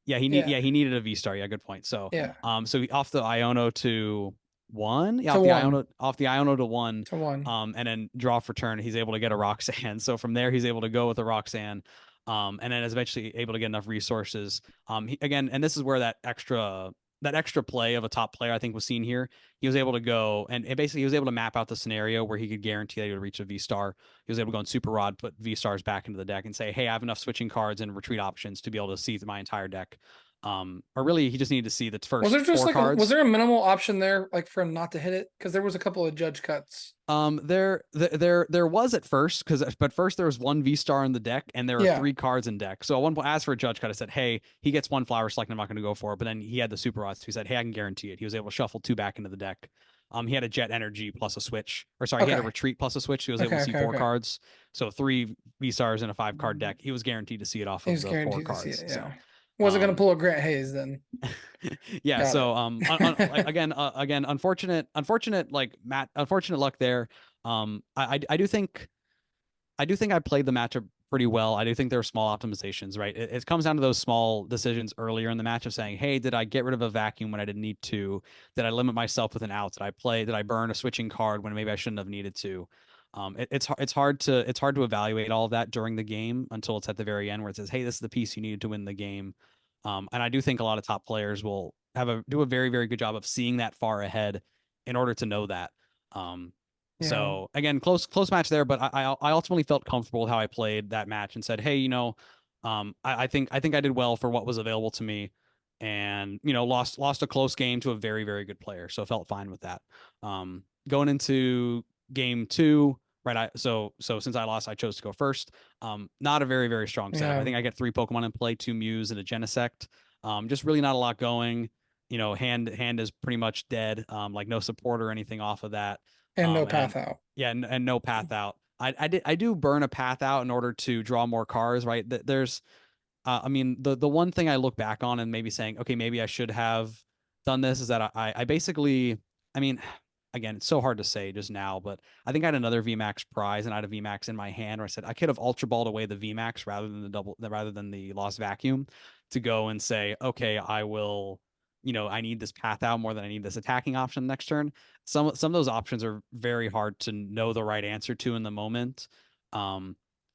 Yeah, he needed a V star. Yeah, good point. So Yeah. so he off the Iono to one, yeah, To one. off the Iono to one, To one. and then draw for turn. He's able to get a Roxanne. So from there, he's able to go with a Roxanne, and then is eventually able to get enough resources. Again, and this is where that extra play of a top player I think was seen here. He was able to go and basically he was able to map out the scenario where he could guarantee that he would reach a V star. He was able to go in Super Rod, put V stars back into the deck, and say, "Hey, I have enough switching cards and retreat options to be able to see my entire deck." Or really, he just needed to see the first Was there just four like cards. was there a minimal option there, like for him not to hit it? Because there was a couple of judge cuts. There was at first but first there was one V star in the deck and there were Yeah. 3 cards in deck. So at one point, as for a judge cut, I said, "Hey, he gets one flower select. I'm not going to go for it." But then he had the super odds. So he said, "Hey, I can guarantee it." He was able to shuffle 2 back into the deck. He had a jet energy plus a switch, or sorry, he had a Okay. retreat plus a switch. He was able Okay, to see okay, 4 okay. cards. So 3 V stars in a 5 card deck. He was guaranteed to see it off He of was the 4 guaranteed to see cards. it. So, Yeah. Wasn't gonna um, pull a Grant Hayes then. yeah. Got So it. again, unfortunate like unfortunate luck there. I do think I played the matchup pretty well. I do think there are small optimizations, right? It comes down to those small decisions earlier in the match of saying, "Hey, did I get rid of a vacuum when I didn't need to? Did I limit myself with an out? Did I burn a switching card when maybe I shouldn't have needed to?" It's hard to evaluate all of that during the game until it's at the very end where it says, "Hey, this is the piece you needed to win the game." And I do think a lot of top players will do a very, very good job of seeing that far ahead in order to know that. Yeah. So again, close match there, but I ultimately felt comfortable with how I played that match and said, "Hey, I think I did well for what was available to me, and lost a close game to a very, very good player, so I felt fine with that." Going into game 2, right? So since I lost, I chose to go first. Not a very, very strong setup. Yeah. I think I get 3 Pokemon in play, 2 Mews and a Genesect. Just really not a lot going. Hand is pretty much dead. Like no support or anything off of that. And no path out. Yeah, and no path out. I do burn a path out in order to draw more cards, right? There's I mean the one thing I look back on and maybe saying, okay, maybe I should have done this is that I basically, I mean, again, it's so hard to say just now, but I think I had another VMAX prize and I had a VMAX in my hand where I said I could have Ultra Balled away the VMAX rather than the Lost Vacuum to go and say, okay, I will, I need this path out more than I need this attacking option next turn. Some of those options are very hard to know the right answer to in the moment.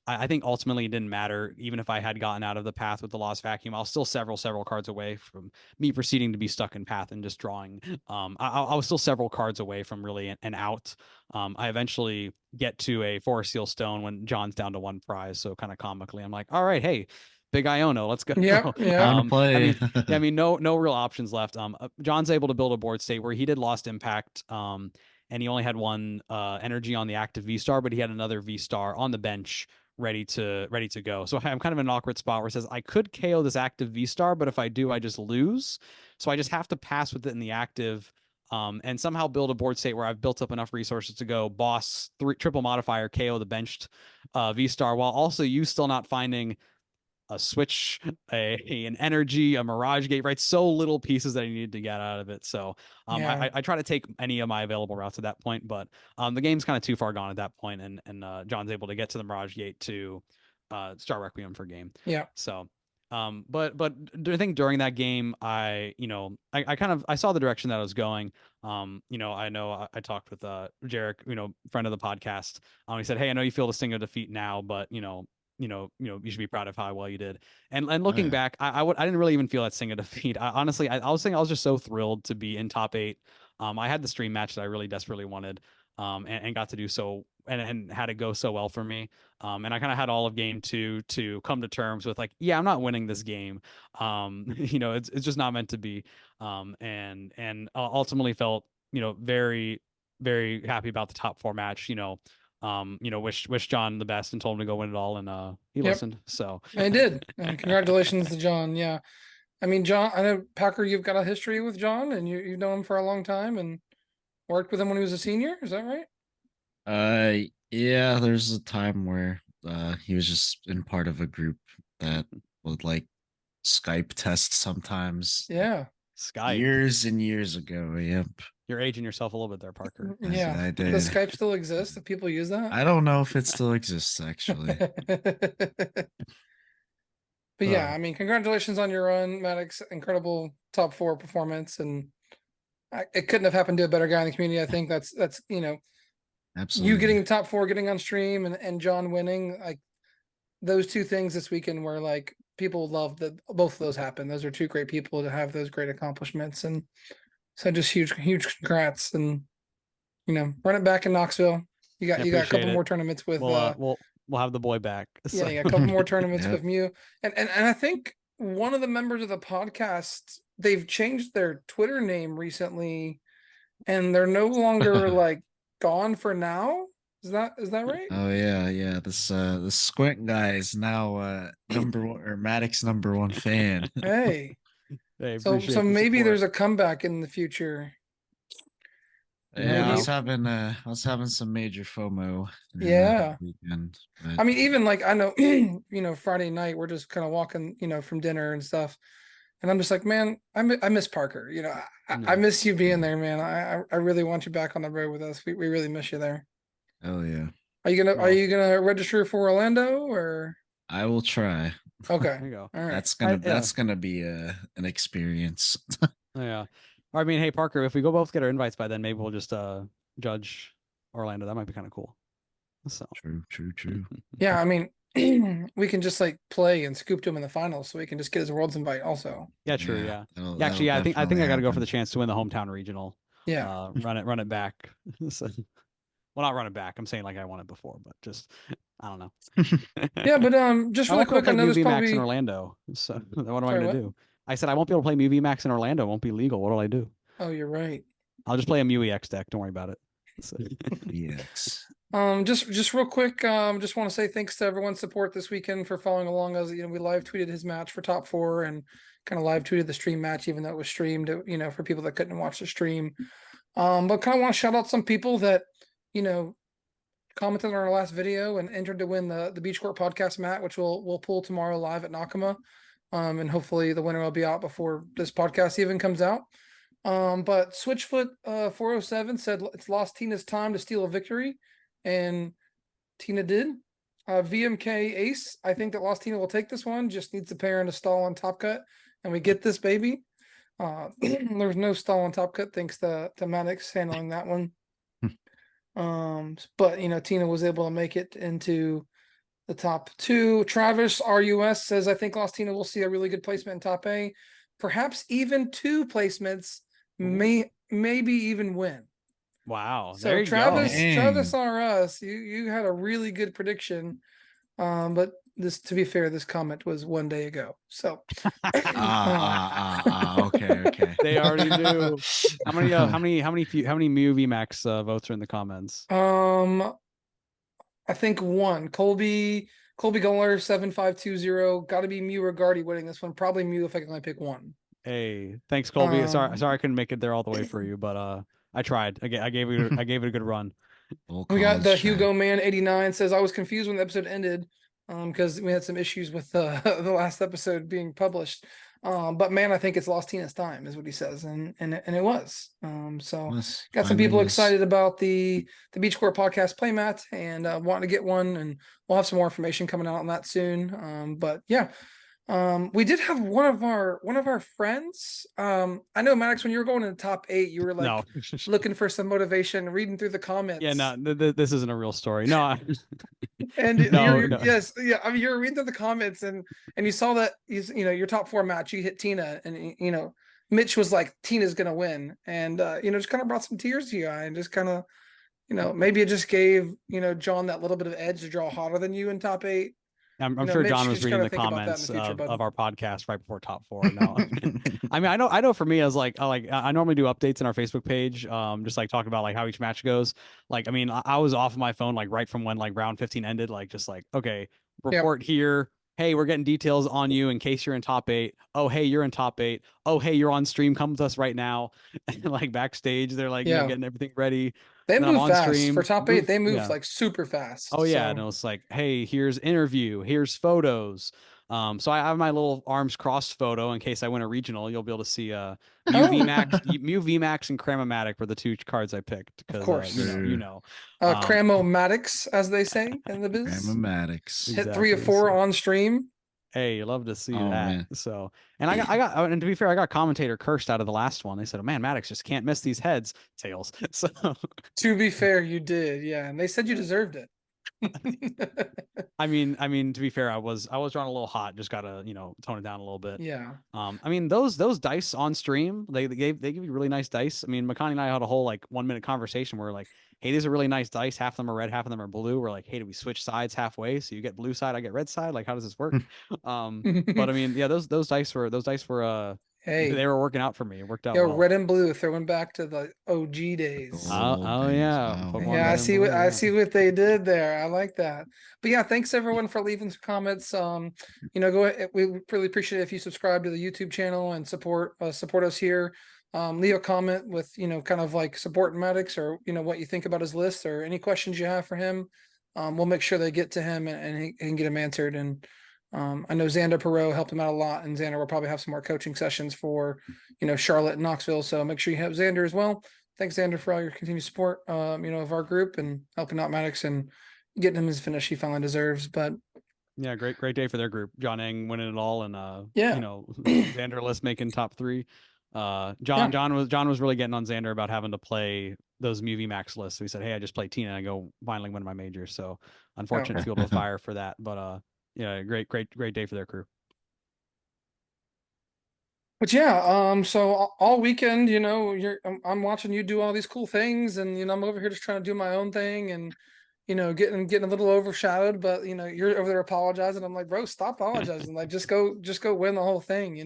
I think ultimately it didn't matter. Even if I had gotten out of the path with the Lost Vacuum, I was still several cards away from me proceeding to be stuck in path and just drawing. I was still several cards away from really an out. I eventually get to a Forest Seal Stone when John's down to 1 prize. So kind of comically, I'm like, all right, hey, big Iono, let's go. Yeah. Yeah. Time to play. I mean, no real options left. John's able to build a board state where he did Lost Impact. And he only had 1 energy on the active V star, but he had another V star on the bench ready to go. So I'm kind of in an awkward spot where it says I could KO this active V star, but if I do, I just lose. So I just have to pass with it in the active, and somehow build a board state where I've built up enough resources to go boss 3 triple modifier KO the benched V star, while also you still not finding a switch, an energy, a Mirage Gate, right? So little pieces that I needed to get out of it. So Yeah. I try to take any of my available routes at that point, but the game's kind of too far gone at that point, and John's able to get to the Mirage Gate to start Requiem for game. Yeah. So but I think during that game, I kind of I saw the direction that I was going. I know I talked with Jarek, friend of the podcast. He said, "Hey, I know you feel the sting of defeat now, but you should be proud of how well you did. And looking back, I didn't really even feel that Singa defeat. Honestly, I was saying I was just so thrilled to be in top 8. I had the stream match that I really desperately wanted, and got to do so, and had it go so well for me. And I kind of had all of game 2 to come to terms with, like, yeah, I'm not winning this game. It's just not meant to be. And ultimately felt, very, very happy about the top 4 match. Wish John the best and told him to go win it all, and he listened. So I did. And congratulations to John. Yeah. I mean, John, I know, Packer, you've got a history with John, and you've known him for a long time and worked with him when he was a senior. Is that right? Yeah, there's a time where he was just in part of a group that would like Skype test sometimes. Yeah. Skype. Years and years ago. Yep. You're aging yourself a little bit there, Parker. Yeah. I did. Does Skype still exist? Do people use that? I don't know if it still exists, actually. But yeah, I mean, congratulations on your run, Maddox. Incredible top 4 performance, and it couldn't have happened to a better guy in the community. I think that's Absolutely. you getting the top 4, getting on stream, and John winning. Like, those 2 things this weekend were like, people love that both of those happened. Those are 2 great people to have those great accomplishments, and so just huge congrats, and run it back in Knoxville. You got a couple more tournaments with we'll have the boy back. Yeah, you got a couple more tournaments with Mew. And I think one of the members of the podcast, they've changed their Twitter name recently, and they're no longer like gone for now. Is that right? Oh yeah. This Squint guy is now number 1, or Maddox number 1 fan. Hey. Hey, so maybe there's a comeback in the future. Yeah, I was having some major FOMO. Yeah. Weekend, I mean, even like, I know, Friday night, we're just kind of walking, from dinner and stuff. And I'm just like, man, I miss Parker. I miss you being there, man. I really want you back on the road with us. We really miss you there. Oh yeah. Are you gonna register for Orlando, or? I will try. Okay. There you go. All right. That's gonna be an experience. Yeah. I mean, hey, Parker, if we go both get our invites by then, maybe we'll just judge Orlando. That might be kind of cool. So True. Yeah, I mean, we can just like play and scoop to him in the finals, so we can just get his world's invite also. Yeah, true. Yeah. Actually, I think I got to go for the chance to win the hometown regional. Yeah. Run it back. So, well, not run it back. I'm saying like I won it before, but just I don't know. Yeah, but just really quick, I know there's probably in Orlando. So what am I gonna do? I said I won't be able to play Mew VMAX in Orlando. It won't be legal. What do I do? Oh, you're right. I'll just play a Mew EX deck. Don't worry about it. So. EX. Just real quick, just want to say thanks to everyone's support this weekend for following along. As we live tweeted his match for top 4 and kind of live tweeted the stream match, even though it was streamed, for people that couldn't watch the stream. But kind of want to shout out some people that, commented on our last video and entered to win the Beach Court podcast mat, which we'll pull tomorrow live at Nakama. And hopefully the winner will be out before this podcast even comes out. But Switchfoot 407 said it's lost Tina's time to steal a victory, and Tina did. VMK Ace, I think that Lost Tina will take this one. Just needs a pair and a stall on top cut, and we get this baby. There's no stall on top cut thanks to Maddox handling that one. But Tina was able to make it into the top 2. Travis RUS says, I think Lost Tina will see a really good placement in top A, perhaps even 2 placements, maybe even win. Wow. So there you Travis go. RUS, you had a really good prediction. But this, to be fair, this comment was 1 day ago. So Okay. They already knew. How many Mew VMAX votes are in the comments? I think 1. Colby Guller 7520. Got to be Mew or Guardy winning this one. Probably Mew if I can only pick 1. Hey, thanks, Colby. Sorry I couldn't make it there all the way for you, but I tried. I gave it a good run. We got the Hugo Man 89 says, I was confused when the episode ended because we had some issues with the last episode being published. But man, I think it's Lost Tina's time is what he says, and it was. So got some people excited about the Beach Court podcast playmat and wanting to get one, and we'll have some more information coming out on that soon. But yeah, We did have one of our friends. I know Maddox, when you were going in the top 8, you were like No. looking for some motivation, reading through the comments. Yeah, no, this isn't a real story. No, And no, no. yes, yeah. I mean, you were reading through the comments, and you saw that your top 4 match, you hit Tina, and Mitch was like, Tina's gonna win, and just kind of brought some tears to your eye, and just kind of maybe it just gave John that little bit of edge to draw hotter than you in top 8. I'm sure Mitch, John was just reading gotta the think about that in the comments future, bud. of our podcast right before top 4. No, I mean, I know for me, as I normally do updates in our Facebook page, just like talking about like how each match goes. Like, I mean, I was off of my phone like right from when like round 15 ended, like just like, okay, report here. Hey, we're getting details on you in case you're in top 8. Oh, hey, you're in top 8. Oh, hey, you're on stream. Come with us right now. And like backstage, they're like, getting everything ready. They and I'm move on fast stream. for top 8. They move Yeah. like super fast. Oh yeah, so. and it was like, hey, here's interview, here's photos. So I have my little arms crossed photo in case I win a regional. You'll be able to see Mew VMAX and Cramomatic were the 2 cards I picked. Of course, you know. Cramomatic, as they say in the biz. Cramomatic. Hit 3 of 4 on stream. Hey, you love to see that. Man. So, and I got, and to be fair, I got commentator cursed out of the last one. They said, "Oh man, Maddox just can't miss these heads, tails." So, to be fair, you did, yeah, and they said you deserved it. I mean, to be fair, I was drawn a little hot. Just gotta, tone it down a little bit. Yeah. I mean, those dice on stream, they give you really nice dice. I mean, Makani and I had a whole like 1-minute conversation where we're like, hey, these are really nice dice. Half of them are red, half of them are blue. We're like, hey, do we switch sides halfway? So you get blue side, I get red side. Like, how does this work? But I mean, yeah, those dice were hey, they were working out for me. It worked out yo, well. red and blue throwing back to the OG days. Oh yeah. Wow. Yeah, I see what they did there. I like that. But yeah, thanks everyone for leaving some comments. Go ahead. We really appreciate it if you subscribe to the YouTube channel and support us here. Leave a comment with kind of like support Maddox, or what you think about his list, or any questions you have for him. We'll make sure they get to him, and he can get them answered. And I know Xander Perot helped him out a lot, and Xander will probably have some more coaching sessions for Charlotte and Knoxville. So make sure you have Xander as well. Thanks, Xander, for all your continued support, of our group and helping out Maddox and getting him his finish he finally deserves. But yeah, great day for their group. John Eng winning it all, and Xander list making top 3. John was really getting on Xander about having to play those Mew VMAX lists. So he said, hey, I just played Tina and I go finally win my major. So unfortunate field with fire for that. But yeah, great day for their crew. But yeah, so all weekend, I'm watching you do all these cool things, and I'm over here just trying to do my own thing, and getting a little overshadowed. But you're over there apologizing. I'm like, bro, stop apologizing. Like, just go win the whole thing.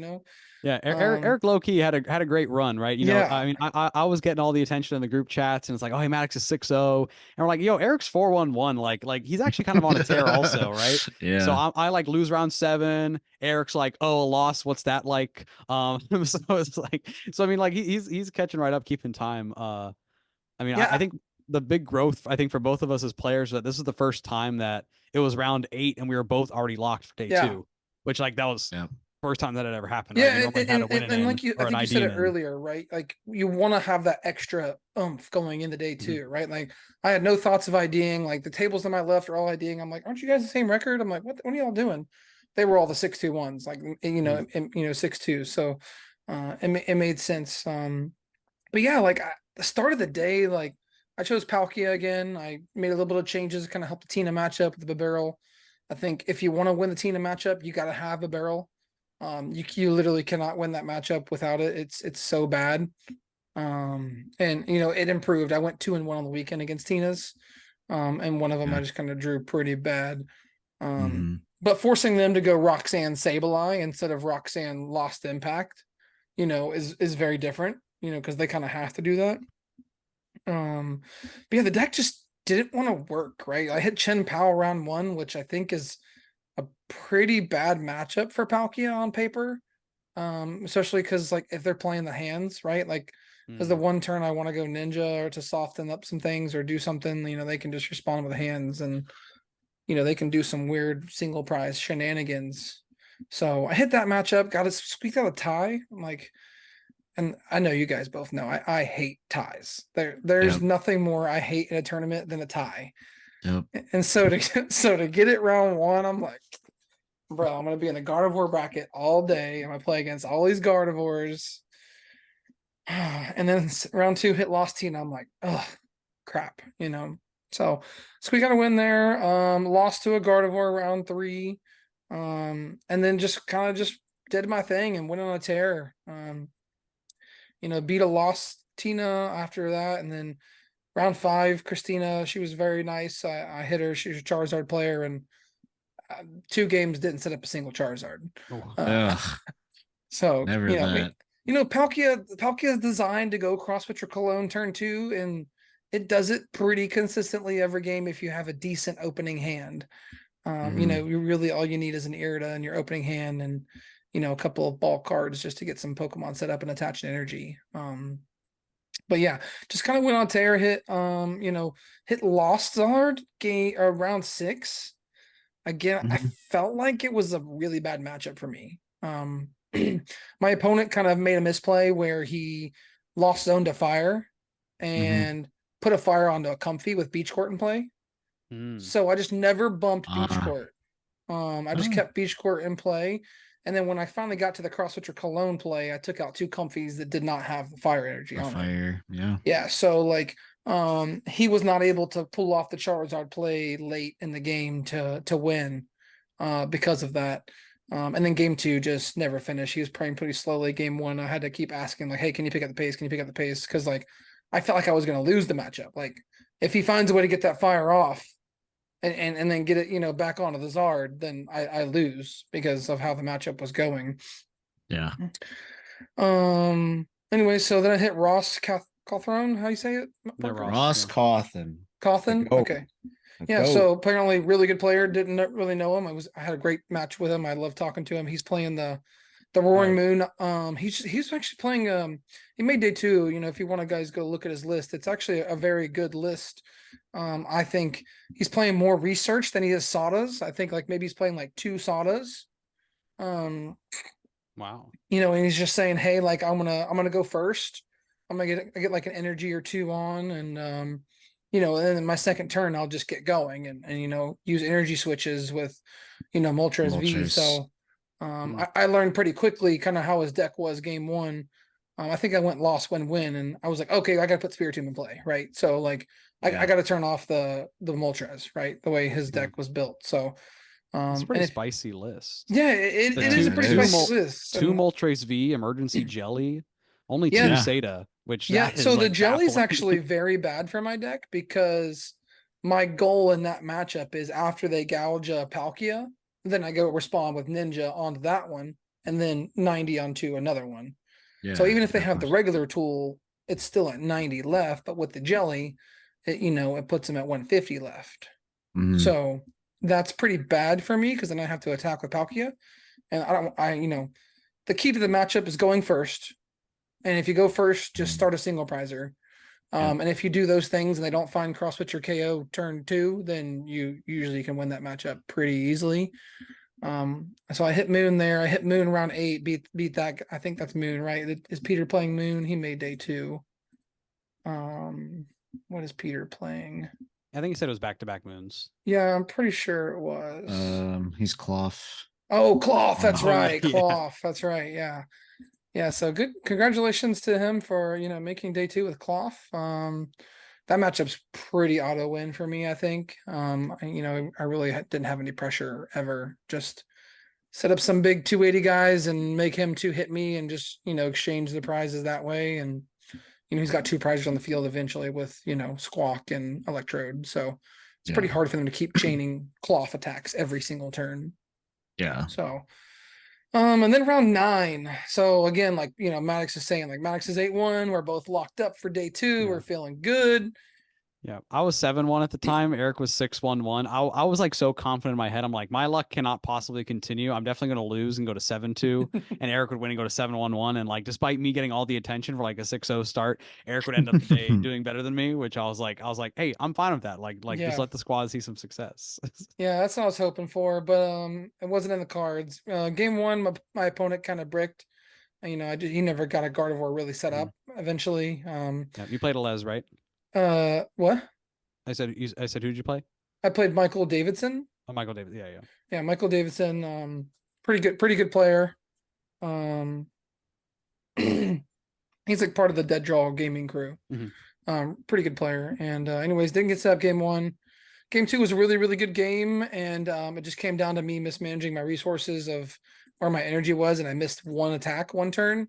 Yeah, Eric low-key had a great run, right? I mean, I was getting all the attention in the group chats, and it's like, oh, hey, Maddox is 6-0, and we're like, yo, Eric's 4-1-1, like he's actually kind of on a tear also, right? Yeah. So I like lose round 7. Eric's like, oh, a loss, what's that like? So it's like, I mean, like he's catching right up, keeping time. I mean, I think the big growth, I think, for both of us as players, that this is the first time that it was round 8 and we were both already locked for day 2, which like that was. Yeah. First time that had ever happened. Yeah, right? and like I think you said it earlier, right? Like you want to have that extra oomph going into day 2, right? Like I had no thoughts of IDing. Like the tables on my left are all IDing. I'm like, aren't you guys the same record? I'm like, what are y'all doing? They were all the 6-2 ones, like 6-2. So it made sense. But yeah, like the start of the day, like I chose Palkia again. I made a little bit of changes to kind of help the Tina matchup with the barrel. I think if you want to win the Tina matchup, you got to have a barrel. You literally cannot win that matchup without it. It's so bad. And it improved. I went 2-1 on the weekend against Tina's. And one of them I just kind of drew pretty bad. But forcing them to go Roxanne Sableye instead of Roxanne Lost Impact, is very different, because they kind of have to do that. But yeah, the deck just didn't want to work, right? I hit Chen Pao round 1, which I think is a pretty bad matchup for Palkia on paper, especially because like if they're playing the hands, right? Like because the one turn I want to go Ninja or to soften up some things or do something, they can just respond with the hands, and they can do some weird single prize shenanigans. So I hit that matchup, got to squeak out a tie. I'm like, and I know you guys both know I hate ties. There's nothing more I hate in a tournament than a tie. Yep. And so to get it round 1, I'm like, bro, I'm gonna be in the Gardevoir bracket all day. I'm gonna play against all these Gardevoirs. And then round 2 hit Lost Tina. I'm like, oh crap, you know. So we got a win there. Lost to a Gardevoir round 3. And then just kind of just did my thing and went on a tear. You know, beat a Lost Tina after that, and then round 5, Christina, she was very nice. I hit her. She was a Charizard player, and 2 games didn't set up a single Charizard. Oh. Ugh, So never you know, that. Palkia is designed to go cross with your Cologne turn 2, and it does it pretty consistently every game if you have a decent opening hand. You know, you really all you need is an Irida in your opening hand, and you know, a couple of ball cards just to get some Pokemon set up and attach an energy. But yeah, just kind of went on tear, hit you know, hit Lost Zard game round 6. Again, I felt like it was a really bad matchup for me. My opponent kind of made a misplay where he lost zone to fire and put a fire onto a comfy with beach court in play. So I just never bumped beach court. I just kept beach court in play. And then when I finally got to the cross switcher Cologne play, I took out 2 comfies that did not have the fire energy on it. Yeah. Yeah, so like he was not able to pull off the Charizard play late in the game to win because of that. And then game 2 just never finished. He was playing pretty slowly. Game 1, I had to keep asking, like, hey, can you pick up the pace? Can you pick up the pace? Because like I felt like I was gonna lose the matchup. Like if he finds a way to get that fire off and then get it, you know, back onto the Zard, then I lose because of how the matchup was going. Yeah. Anyway, so then I hit Ross Cawthron. How you say it? Ross Cawthon. Cawthon. Okay. Yeah. Go. So apparently, really good player. Didn't really know him. I had a great match with him. I love talking to him. He's playing the Roaring Moon. He's actually playing. He made day 2. You know, if you want to guys go look at his list, it's actually a very good list. I think he's playing more research than he is Sadas. I think like maybe he's playing like 2 Sadas. Wow. You know, and he's just saying, hey, like I'm gonna go first. I'm gonna get like an energy or 2 on, and you know, and then my second turn I'll just get going and you know, use energy switches with, you know, Moltres V. So I learned pretty quickly kind of how his deck was game 1. I think I went lost win, and I was like, okay, I gotta put Spiritomb in play, right? So like I gotta turn off the Moltres, right? The way his deck was built. So it's a pretty spicy list. Yeah, it is a pretty spicy list. 2 Moltres V, Emergency Jelly, only 2 Seda, which so the like jelly is baffling. actually very bad for my deck because my goal in that matchup is after they gouge a Palkia, then I go respond with Ninja onto that one and then 90 onto another one. Yeah, so even if they have the regular tool, it's still at 90 left, but with the jelly, it, you know, it puts them at 150 left. So that's pretty bad for me because then I have to attack with Palkia. And you know, the key to the matchup is going first. And if you go first, just start a single prizer. And if you do those things and they don't find cross switch or KO turn 2, then you usually can win that matchup pretty easly. So I hit Moon there. I hit Moon round 8, beat that. I think that's Moon, right? Is Peter playing Moon? He made day 2. What is Peter playing? I think he said it was back-to-back moons. Yeah, I'm pretty sure it was. He's Cloth. Oh, Cloth. That's right. Yeah. Cloth. That's right. Yeah. Yeah. So good. Congratulations to him for, you know, making day 2 with Cloth. That matchup's pretty auto win for me, I think. You know, I really didn't have any pressure ever. Just set up some big 280 guys and make him 2 hit me and just, you know, exchange the prizes that way. And you know, he's got 2 prizes on the field eventually with, you know, Squawk and Electrode. So it's pretty hard for them to keep chaining Cloth attacks every single turn. Yeah. So, and then round 9. So again, like, you know, Maddox is saying, like, Maddox is 8-1. We're both locked up for day 2. We're feeling good. Yeah, I was 7-1 at the time. Eric was 6-1-1. I was like so confident in my head. I'm like, my luck cannot possibly continue. I'm definitely going to lose and go to 7-2, and Eric would win and go to 7-1-1. And like, despite me getting all the attention for like a 6-0 start, Eric would end up the day doing better than me. Which I was like, hey, I'm fine with that. Like just let the squad see some success. Yeah, that's what I was hoping for, but it wasn't in the cards. Game 1, my opponent kind of bricked. You know, he never got a Gardevoir really set up. Eventually, yeah, you played a Les, right? What? I said who'd you play? I played Michael Davidson. Oh, Michael Davis. Yeah, yeah. Yeah, Michael Davidson, pretty good player. Um, he's like part of the Dead Draw gaming crew. Mhm. Pretty good player. And anyways, didn't get set up game one. Game two was a really good game, and it just came down to me mismanaging my resources of where my energy was, and I missed one attack one turn.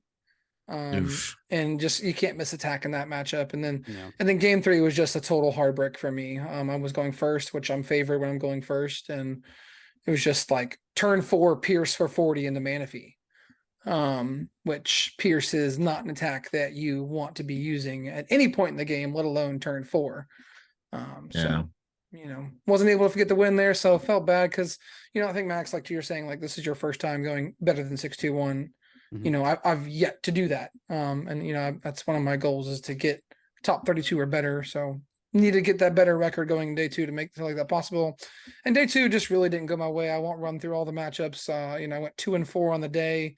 Oof. And just you can't miss attack in that matchup. Yeah. And then game three was just a total heartbreak for me. I was going first, which I'm favored when I'm going first, and it was just like turn 4 Pierce for 40 into Manaphy. Which Pierce is not an attack that you want to be using at any point in the game, let alone turn 4. Yeah. So wasn't able to get the win there, so felt bad because I think Max, like you're saying, like this is your first time going better than 6-2-1. I've yet to do that. And that's one of my goals is to get top 32 or better. So need to get that better record going in day 2 to make like that possible. And day 2 just really didn't go my way. I won't run through all the matchups. I went 2-4 on the day.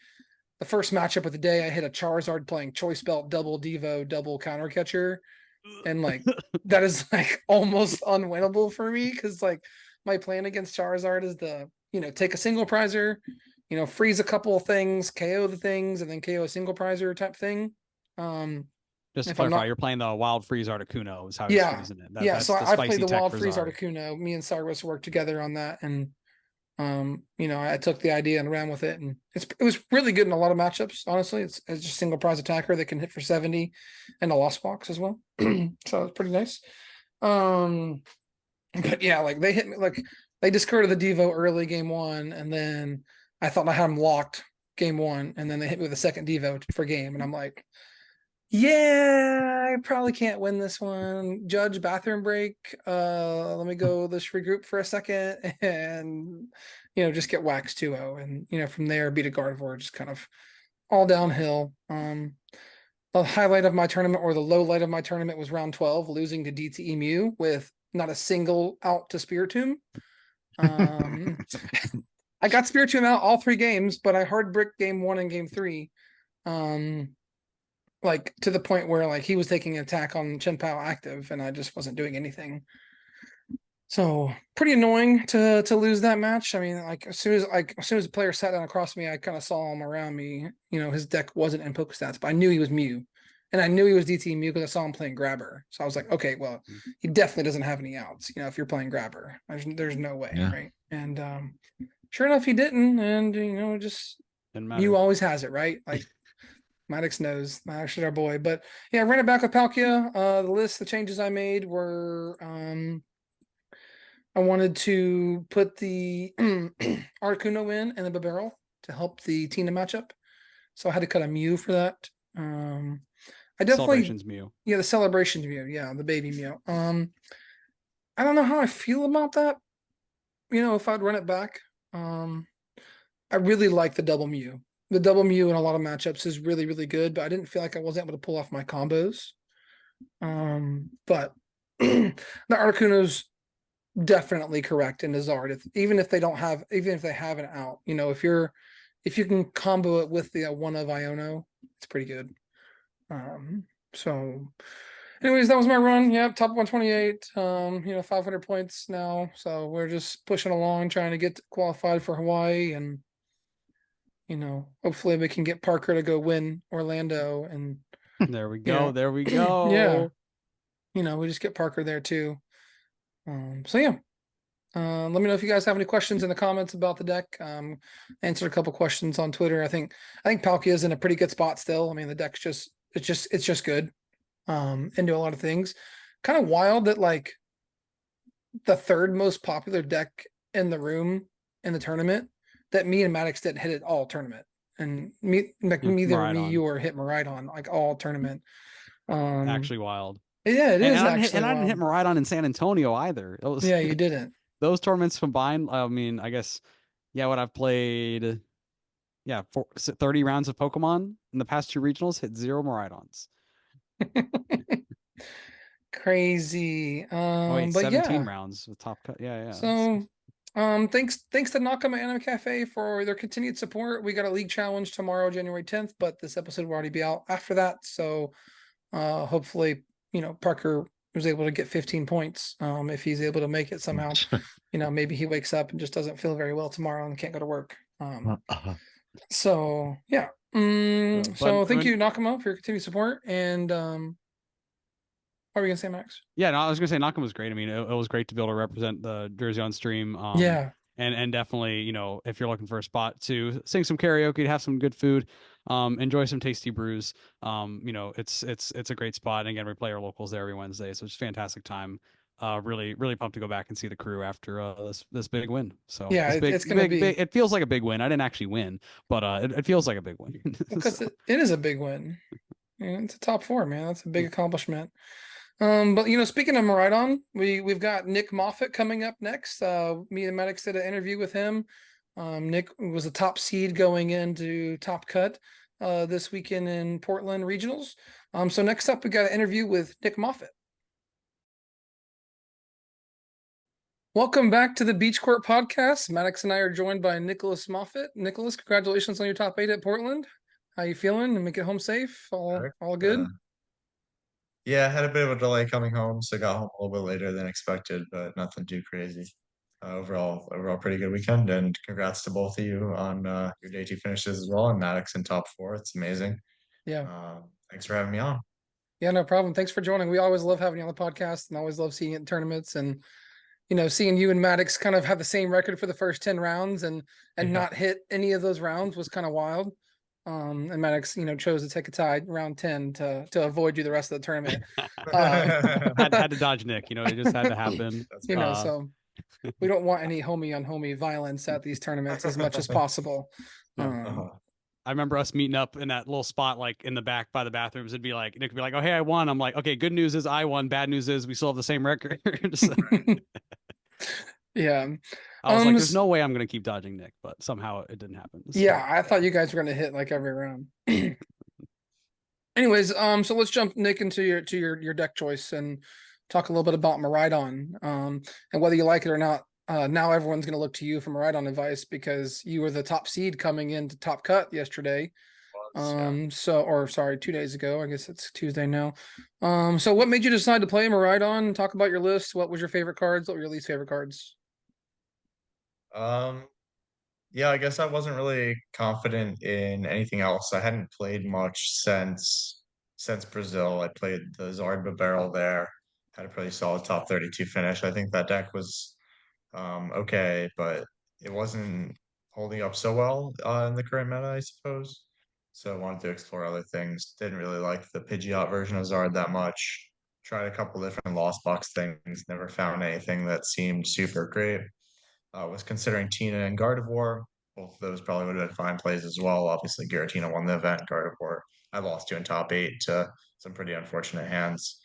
The first matchup of the day, I hit a Charizard playing Choice Belt, double Devo, double counter catcher. And like that is like almost unwinnable for me because like my plan against Charizard is to take a single prizer, freeze a couple of things, KO the things, and then KO a single prizer type thing. Just to if I'm clarify, not, you're playing the Wild Freeze Articuno is how he's yeah, freezing it. yeah. That's So the I played spicy the tech Wild for Freeze Zard. Articuno. Me and Cyrus worked together on that, and I took the idea and ran with it, and it was really good in a lot of matchups. Honestly, it's just a single prize attacker that can hit for 70 and a lost box as well. So it's pretty nice. But yeah, like they hit me, like they discarded the Devo early game 1, and then I thought I had them locked game 1, and then they hit me with a second Devo for game, and I'm like, yeah, I probably can't win this one. Judge, bathroom break. Let me go let's regroup for a second and just get waxed 2-0. And from there beat a Gardevoir, just kind of all downhill. The highlight of my tournament, or the low light of my tournament, was round 12, losing to DTE Mew with not a single out to Spiritomb. I got Spiritomb out all 3 games, but I hard bricked game 1 and game 3. Like to the point where like he was taking an attack on Chenpao active and I just wasn't doing anything. So pretty annoying to lose that match. I mean, like as soon as the player sat down across me, I kind of saw him around me. His deck wasn't in Pokestats, but I knew he was Mew. And I knew he was DT Mew because I saw him playing Grabber. So I was like, okay, well, he definitely doesn't have any outs, if you're playing Grabber. There's no way, Yeah. right? And sure enough, he didn't. And just Didn't matter. Mew always has it, right? Like Maddox knows. Maddox is our boy. But yeah, I ran it back with Palkia. The changes I made were I wanted to put the Articuno in and the Barrel to help the Tina matchup. So I had to cut a Mew for that. I definitely Celebrations Mew. Yeah, the Celebrations Mew. Yeah, the baby Mew. I don't know how I feel about that. If I'd run it back. I really like the double Mew. The double Mew in a lot of matchups is really good, but I didn't feel like I wasn't able to pull off my combos. But the Articuno's definitely correct in the Zard. Even if they have an out, if you can combo it with the one of Iono, it's pretty good. So anyways, that was my run. Yep, top 128. 500 points now. So we're just pushing along, trying to get qualified for Hawaii, and hopefully we can get Parker to go win Orlando, and There we go. There we go. yeah, we just get Parker there too. So yeah. Let me know if you guys have any questions in the comments about the deck. Answered a couple questions on Twitter. I think Palkia is in a pretty good spot still. I mean, the deck's it's just good. And do a lot of things. Kind of wild that like the third most popular deck in the room in the tournament, that me and Maddox didn't hit it all tournament. And neither me, you, or hit Maridon like all tournament. Actually wild. Yeah, it is I actually. I didn't hit Maridon in San Antonio either. Yeah, you didn't. Those tournaments combined, I mean, I guess, yeah, what I've played, 30 rounds of Pokemon in the past 2 regionals, hit 0 Maridons. Crazy. But 17 yeah. rounds with top cut. Yeah. So thanks to Nakama Anime Cafe for their continued support. We got a league challenge tomorrow, January 10th, but this episode will already be out after that. So hopefully, Parker, was able to get 15 points. If he's able to make it somehow, maybe he wakes up and just doesn't feel very well tomorrow and can't go to work. So yeah. So thank you, Nakama, for your continued support. And what were you gonna say, Max? Yeah, no, I was gonna say Nakama was great. I mean, it was great to be able to represent the Jersey on stream. Yeah. And definitely, if you're looking for a spot to sing some karaoke, to have some good food, enjoy some tasty brews, it's a great spot. And again, we play our locals there every Wednesday, so it's a fantastic time. Really, really pumped to go back and see the crew after this big win. So yeah, it's gonna be. It feels like a big win. I didn't actually win, but it feels like a big win. Because it is a big win. It's a top 4, man. That's a big accomplishment. But speaking of Maridon, we've got Nick Moffett coming up next. Me and Maddox did an interview with him. Nick was a top seed going into Top Cut this weekend in Portland Regionals. So next up, we got an interview with Nick Moffett. Welcome back to the Beach Court Podcast. Maddox and I are joined by Nicholas Moffett. Nicholas, congratulations on your top 8 at Portland. How you feeling? And make it home safe? All good? Yeah, I had a bit of a delay coming home, so got home a little bit later than expected, but nothing too crazy. Overall, pretty good weekend, and congrats to both of you on your day 2 finishes as well, and Maddox in top 4. It's amazing. Yeah. Thanks for having me on. Yeah, no problem. Thanks for joining. We always love having you on the podcast, and always love seeing you in tournaments, and seeing you and Maddox kind of have the same record for the first 10 rounds and not hit any of those rounds was kind of wild. And Maddox, chose to take a tie round 10 to avoid you the rest of the tournament. Had to dodge Nick, it just had to happen. So we don't want any homie on homie violence at these tournaments as much as possible. I remember us meeting up in that little spot, like in the back by the bathrooms. It'd be like, Nick would be like, "Oh, hey, I won." I'm like, "Okay, good news is I won. Bad news is we still have the same record." Yeah. I was like, "There's no way I'm going to keep dodging Nick," but somehow it didn't happen. So. Yeah, I thought you guys were going to hit like every round. Anyways, so let's jump, Nick, into your deck choice and talk a little bit about Maridon, and whether you like it or not. Now everyone's going to look to you for Maridon advice because you were the top seed coming into Top Cut yesterday. 2 days ago. I guess it's Tuesday now. So what made you decide to play Maridon? Talk about your list. What was your favorite cards? What were your least favorite cards? Yeah, I guess I wasn't really confident in anything else. I hadn't played much since Brazil. I played the Zardba barrel there, had a pretty solid top 32 finish. I think that deck was okay, but it wasn't holding up so well in the current meta, I suppose. So I wanted to explore other things. Didn't really like the Pidgeot version of Zard that much. Tried a couple different Lost Box things. Never found anything that seemed super great. Was considering Tina and Gardevoir. Both of those probably would have been fine plays as well. Obviously, Giratina won the event. Gardevoir, I lost to in top 8 to some pretty unfortunate hands.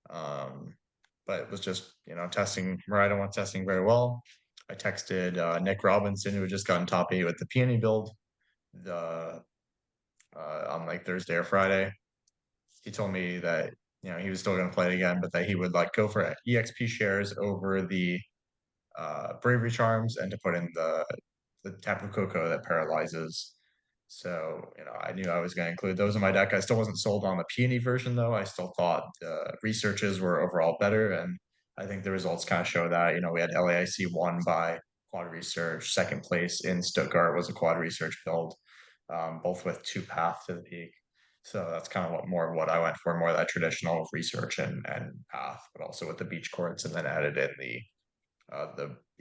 But it was just, testing. Maridon was testing very well. I texted Nick Robinson, who had just gotten top 8 with the Peony build on like Thursday or Friday. He told me that, he was still going to play it again, but that he would like go for EXP shares over the Bravery Charms and to put in the Tapu Koko that paralyzes. So, I knew I was going to include those in my deck. I still wasn't sold on the Peony version, though. I still thought the researches were overall better, and I think the results kind of show that. We had LAIC won by quad research. Second place in Stuttgart was a quad research build, both with 2 paths to the peak. So that's kind of more of what I went for, more of that traditional research and path, but also with the beach courts, and then added in the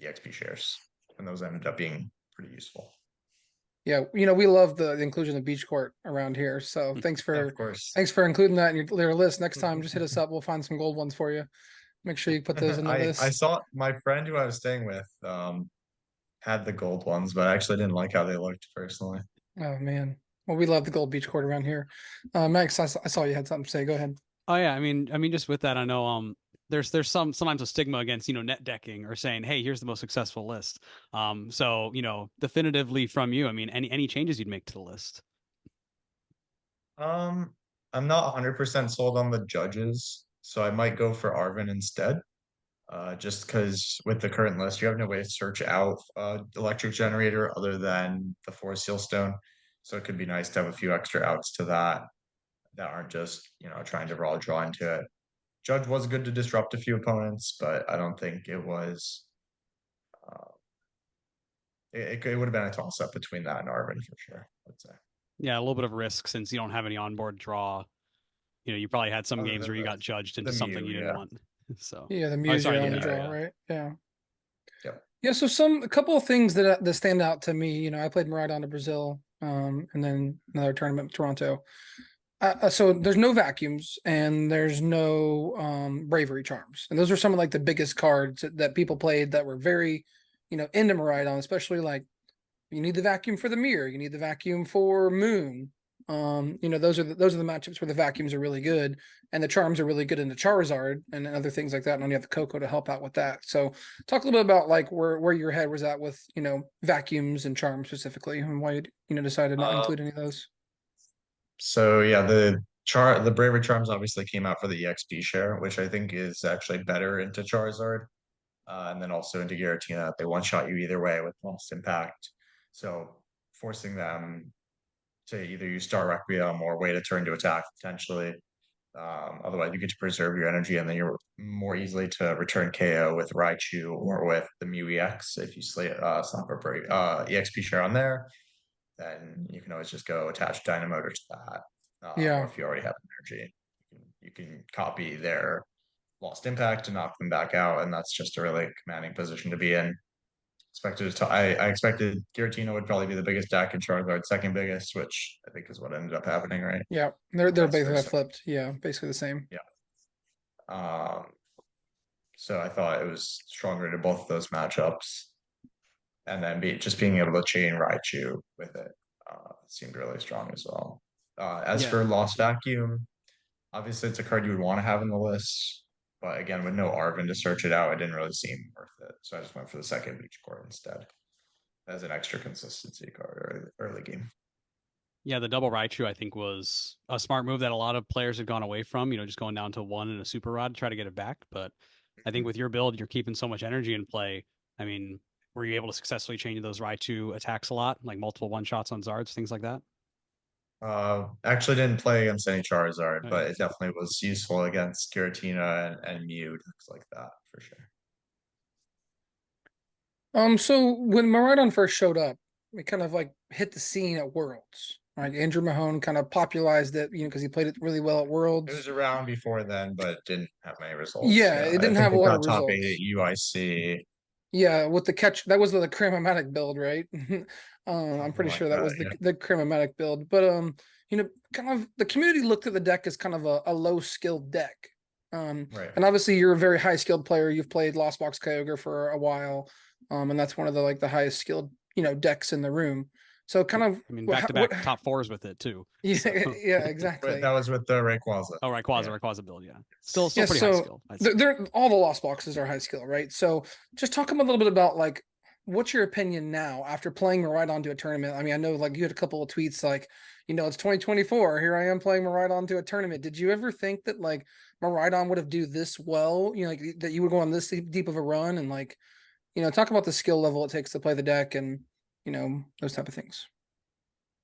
EXP shares, and those ended up being pretty useful. Yeah, we love the inclusion of beach court around here. So thanks for including that in your list. Next time, just hit us up. We'll find some gold ones for you. Make sure you put those in the list. I saw my friend who I was staying with had the gold ones, but I actually didn't like how they looked personally. Oh man. Well, we love the gold beach court around here. Max, I saw you had something to say. Go ahead. Oh yeah, I mean, just with that, I know there's sometimes a stigma against net decking or saying, hey, here's the most successful list. So definitively from you, I mean, any changes you'd make to the list? I'm not 100% sold on the judges, so I might go for Arvin instead. Just because with the current list, you have no way to search out electric generator other than the 4 seal stone. So it could be nice to have a few extra outs to that aren't just trying to draw into it. Judge was good to disrupt a few opponents, but I don't think it was. It would have been a toss up between that and Arvin for sure, I'd say. Yeah, a little bit of risk since you don't have any onboard draw. You probably had some Other games than where you got judged the into something Mew, you yeah. didn't want. So Yeah, the Oh, Muse sorry, you're the on the Mew, draw, yeah. right? Yeah. Yep. Yeah, so a couple of things that stand out to me. I played Maridon to Brazil, and then another tournament in Toronto. So there's no vacuums and there's no bravery charms, and those are some of like the biggest cards that people played that were very, into Maridon, especially like you need the vacuum for the mirror, you need the vacuum for Moon. Those are the matchups where the vacuums are really good and the charms are really good into Charizard and other things like that. And then you have the Coco to help out with that. So talk a little bit about like where your head was at with vacuums and charms specifically, and why you decided not to include any of those. So yeah, the Bravery Charms obviously came out for the EXP share, which I think is actually better into Charizard. And then also into Giratina, they one shot you either way with Lost Impact. So forcing them to either use Star Requiem or wait a turn to attack potentially. Otherwise, you get to preserve your energy, and then you're more easily to return KO with Raichu or with the Mew EX if you slap a EXP share on there. Then you can always just go attach Dynamotor to that. Yeah. Or if you already have energy, you can copy their Lost Impact to knock them back out, and that's just a really commanding position to be in. I expected Giratina would probably be the biggest deck and Charizard second biggest, which I think is what ended up happening, right? Yeah, they're Vice basically versa. flipped. Yeah, basically the same. Yeah. So I thought it was stronger to both of those matchups, and then being able to chain Raichu with it seemed really strong as well. As Yeah. for Lost Vacuum, obviously it's a card you would want to have in the list, but again, with no Arvin to search it out, it didn't really seem worth it. So I just went for the second Beach Court instead as an extra consistency card early game. Yeah, the double Raichu I think was a smart move that a lot of players had gone away from, just going down to one and a super rod to try to get it back. But I think with your build, you're keeping so much energy in play. I mean, were you able to successfully change those Raichu attacks a lot, like multiple one shots on Zards, things like that? Actually didn't play against any Charizard, Oh, but yeah. it definitely was useful against Giratina and Mew, decks like that for sure. So when Maridon first showed up, it kind of like hit the scene at Worlds, right? Andrew Mahone kind of popularized it, because he played it really well at It Worlds. was around before then, but didn't have many results. Yeah, it I didn't think have a it lot got of top results. 8 at UIC. Yeah, with the catch, that was the Cramomatic build, right? I'm pretty Like sure that was yeah. the Cramomatic build. But kind of the community looked at the deck as kind of a low skilled deck. Right. And obviously you're a very high skilled player. You've played Lost Box Kyogre for a while. And that's one of the highest skilled, decks in the room. So kind of I mean, back to back top fours with it too. Yeah, So. yeah, But exactly. that was with the Rayquaza. Oh, Rayquaza, Yeah. Rayquaza build, yeah. Still Yeah, pretty high so skill. I'd say. they're all the Lost Boxes are high skill, right? So just talk a little bit about like what's your opinion now after playing Maridon to a tournament? I mean, I know like you had a couple of tweets like, it's 2024. Here I am playing Maridon to a tournament. Did you ever think that like Maridon would have do this well? Like that you would go on this deep of a run and like, talk about the skill level it takes to play the deck and those type of things.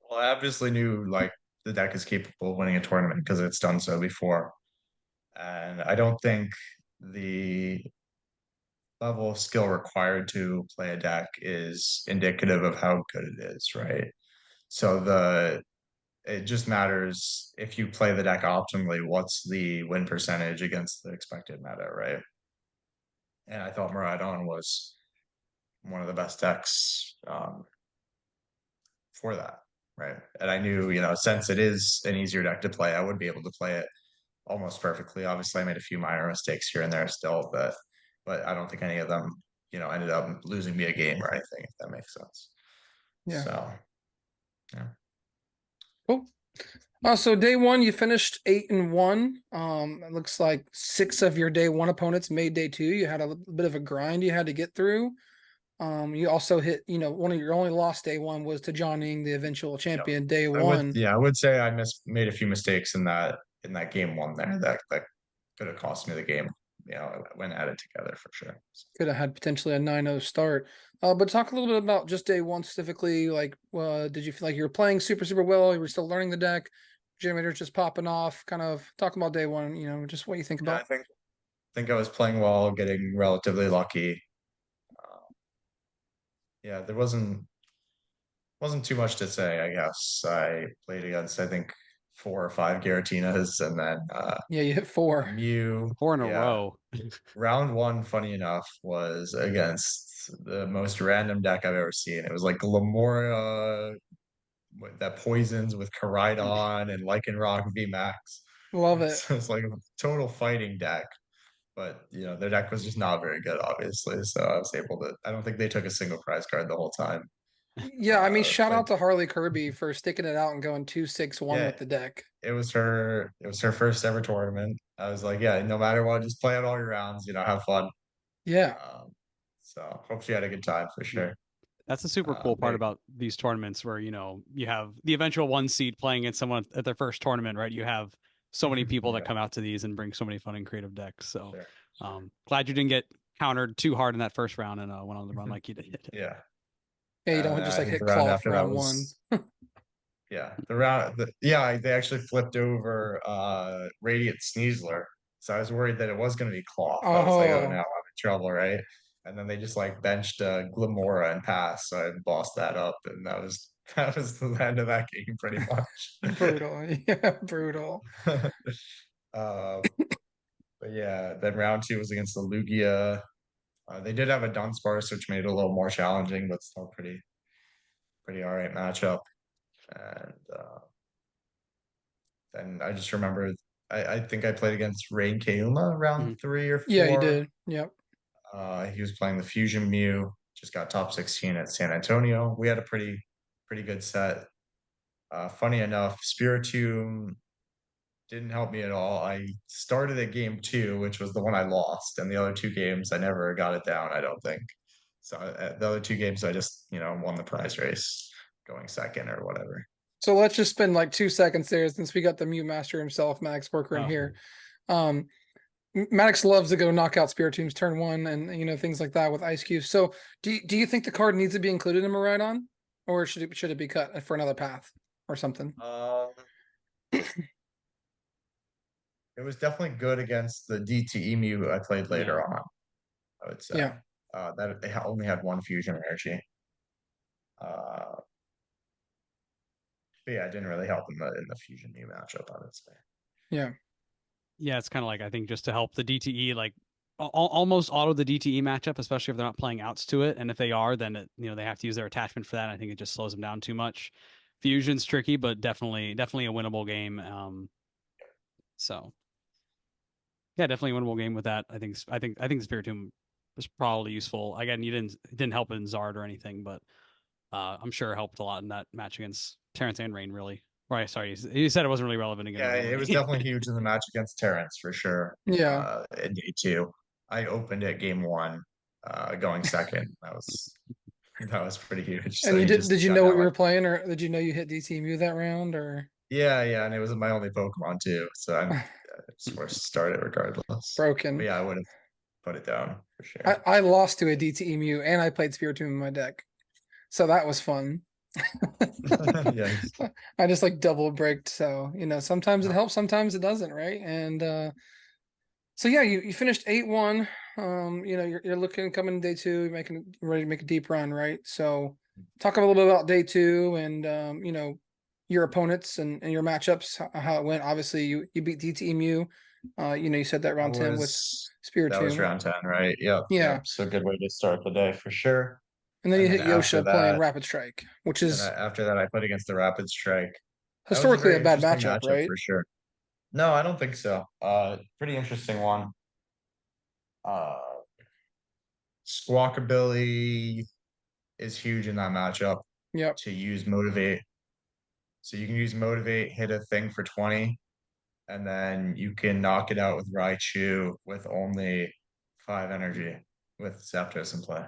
Well, I obviously knew like the deck is capable of winning a tournament because it's done so before. And I don't think the level of skill required to play a deck is indicative of how good it is, right? So it just matters if you play the deck optimally, what's the win percentage against the expected meta, right? And I thought Maridon was one of the best decks for that, right? And I knew, since it is an easier deck to play, I would be able to play it almost perfectly. Obviously, I made a few minor mistakes here and there still, but I don't think any of them, ended up losing me a game or anything, if that makes sense. Yeah. So, yeah. Cool. So day one, you finished 8-1. It looks like 6 of your day one opponents made day two. You had a bit of a grind you had to get through. You also hit, one of your only loss day one was to John Ing, the eventual champion, day one. I would say I made a few mistakes in that game one there that could have cost me the game. When added together for sure. Could have had potentially a 9-0 start. But talk a little bit about just day one specifically. Like, did you feel like you were playing super, super well? You were still learning the deck? Generators just popping off. Kind of talking about day one. Just what you think about. I think think I was playing well, getting relatively lucky. Yeah, there wasn't too much to say, I guess. I played against, I think, 4 or 5 Giratinas, and then Yeah, you hit 4. Mew. 4 in a Yeah, row. round one, funny enough, was against the most random deck I've ever seen. It was like Glamora that poisons with Koraidon and Lycanroc VMAX. Love it. So it's like a total fighting deck. But their deck was just not very good, obviously. So I was able to. I don't think they took a single prize card the whole time. Yeah, I mean, shout But out to Harley Kirby for sticking it out and going 2-6-1 yeah, with the deck. it was her first ever tournament. I was like, yeah, no matter what, just play out all your rounds, have fun. Yeah. So hope she had a good time for sure. That's the super cool part about these tournaments where, you have the eventual 1 seed playing against someone at their first tournament, right? You have so many people that come out to these and bring so many fun and creative decks. So Sure. glad you didn't get countered too hard in that first round and went on the run like you did. Yeah. Yeah, you don't just I like think hit the round cloth after that round was 1. yeah, they actually flipped over Radiant Sneasler. So I was worried that it was going to be Cloth. I was like, oh no, I'm Oh, in trouble, right? And then they just like benched Glamora and passed, so I bossed that up, and that was that was the end of that game pretty much. brutal. Yeah, brutal. But yeah, then round 2 was against the Lugia. They did have a Dunsparce, which made it a little more challenging, but still pretty all right matchup. And then I just remember I think I played against Rain Kauma round 3 or 4. Yeah, you did. Yep. He was playing the Fusion Mew, just got top 16 at San Antonio. We had a pretty good set. Funny enough, Spiritomb didn't help me at all. I started at game 2, which was the one I lost, and the other 2 games I never got it down, I don't think. So the other 2 games I just, won the prize race going second or whatever. So let's just spend like 2 seconds there since we got the Mew Master himself, Maddox Corcoran here. Maddox loves to go knock out Spiritombs turn 1 and things like that with Ice Cubes. So do you think the card needs to be included in Miraidon, or should it be cut for another path or something? It was definitely good against the DTE Mew I played later on, I would say. Yeah. That they only had 1 fusion energy. But yeah, it didn't really help in the fusion Mew matchup, I would say. Yeah. Yeah, it's kind of like, I think, just to help the DTE, like almost auto the DTE matchup, especially if they're not playing outs to it. And if they are, then they have to use their attachment for that. I think it just slows them down too much. Fusion's tricky, but definitely a winnable game. So yeah, definitely a winnable game with that. I think Spiritomb was probably useful. Again, it didn't help in Zard or anything, but I'm sure it helped a lot in that match against Terrence and Rain, really. Right, sorry, you said it wasn't really relevant again. Yeah, it was definitely huge in the match against Terrence for sure. Yeah. In day 2, I opened at game 1, going second. That was pretty huge. And So you did you know what you were like, playing, or did you know you hit DTMU that round, or? Yeah, and it was my only Pokemon too, so I'm forced to start it regardless. Broken. But yeah, I would have put it down for sure. I lost to a DTEMU and I played Spiritomb in my deck, so that was fun. Yeah. I just like double bricked. So sometimes it helps, sometimes it doesn't, right? And so yeah, you finished 8-1. You're looking coming day 2, you're ready to make a deep run, right? So talk a little bit about day 2 and your opponents and your matchups, how it went. Obviously you beat DTEMU. You said that round 10 with That was Spiritomb. round 10, right? Yep. Yeah. Yep. So good way to start the day for sure. And then you hit after Yosha playing that, Rapid Strike, which is after that I played against the Rapid Strike. historically a bad Interesting matchup, right? for sure. No, I don't think so. Pretty interesting one. Squawkabilly is huge in that matchup. Yep. To use Motivate. So you can use Motivate, hit a thing for 20, and then you can knock it out with Raichu with only 5 energy with Zapdos in play.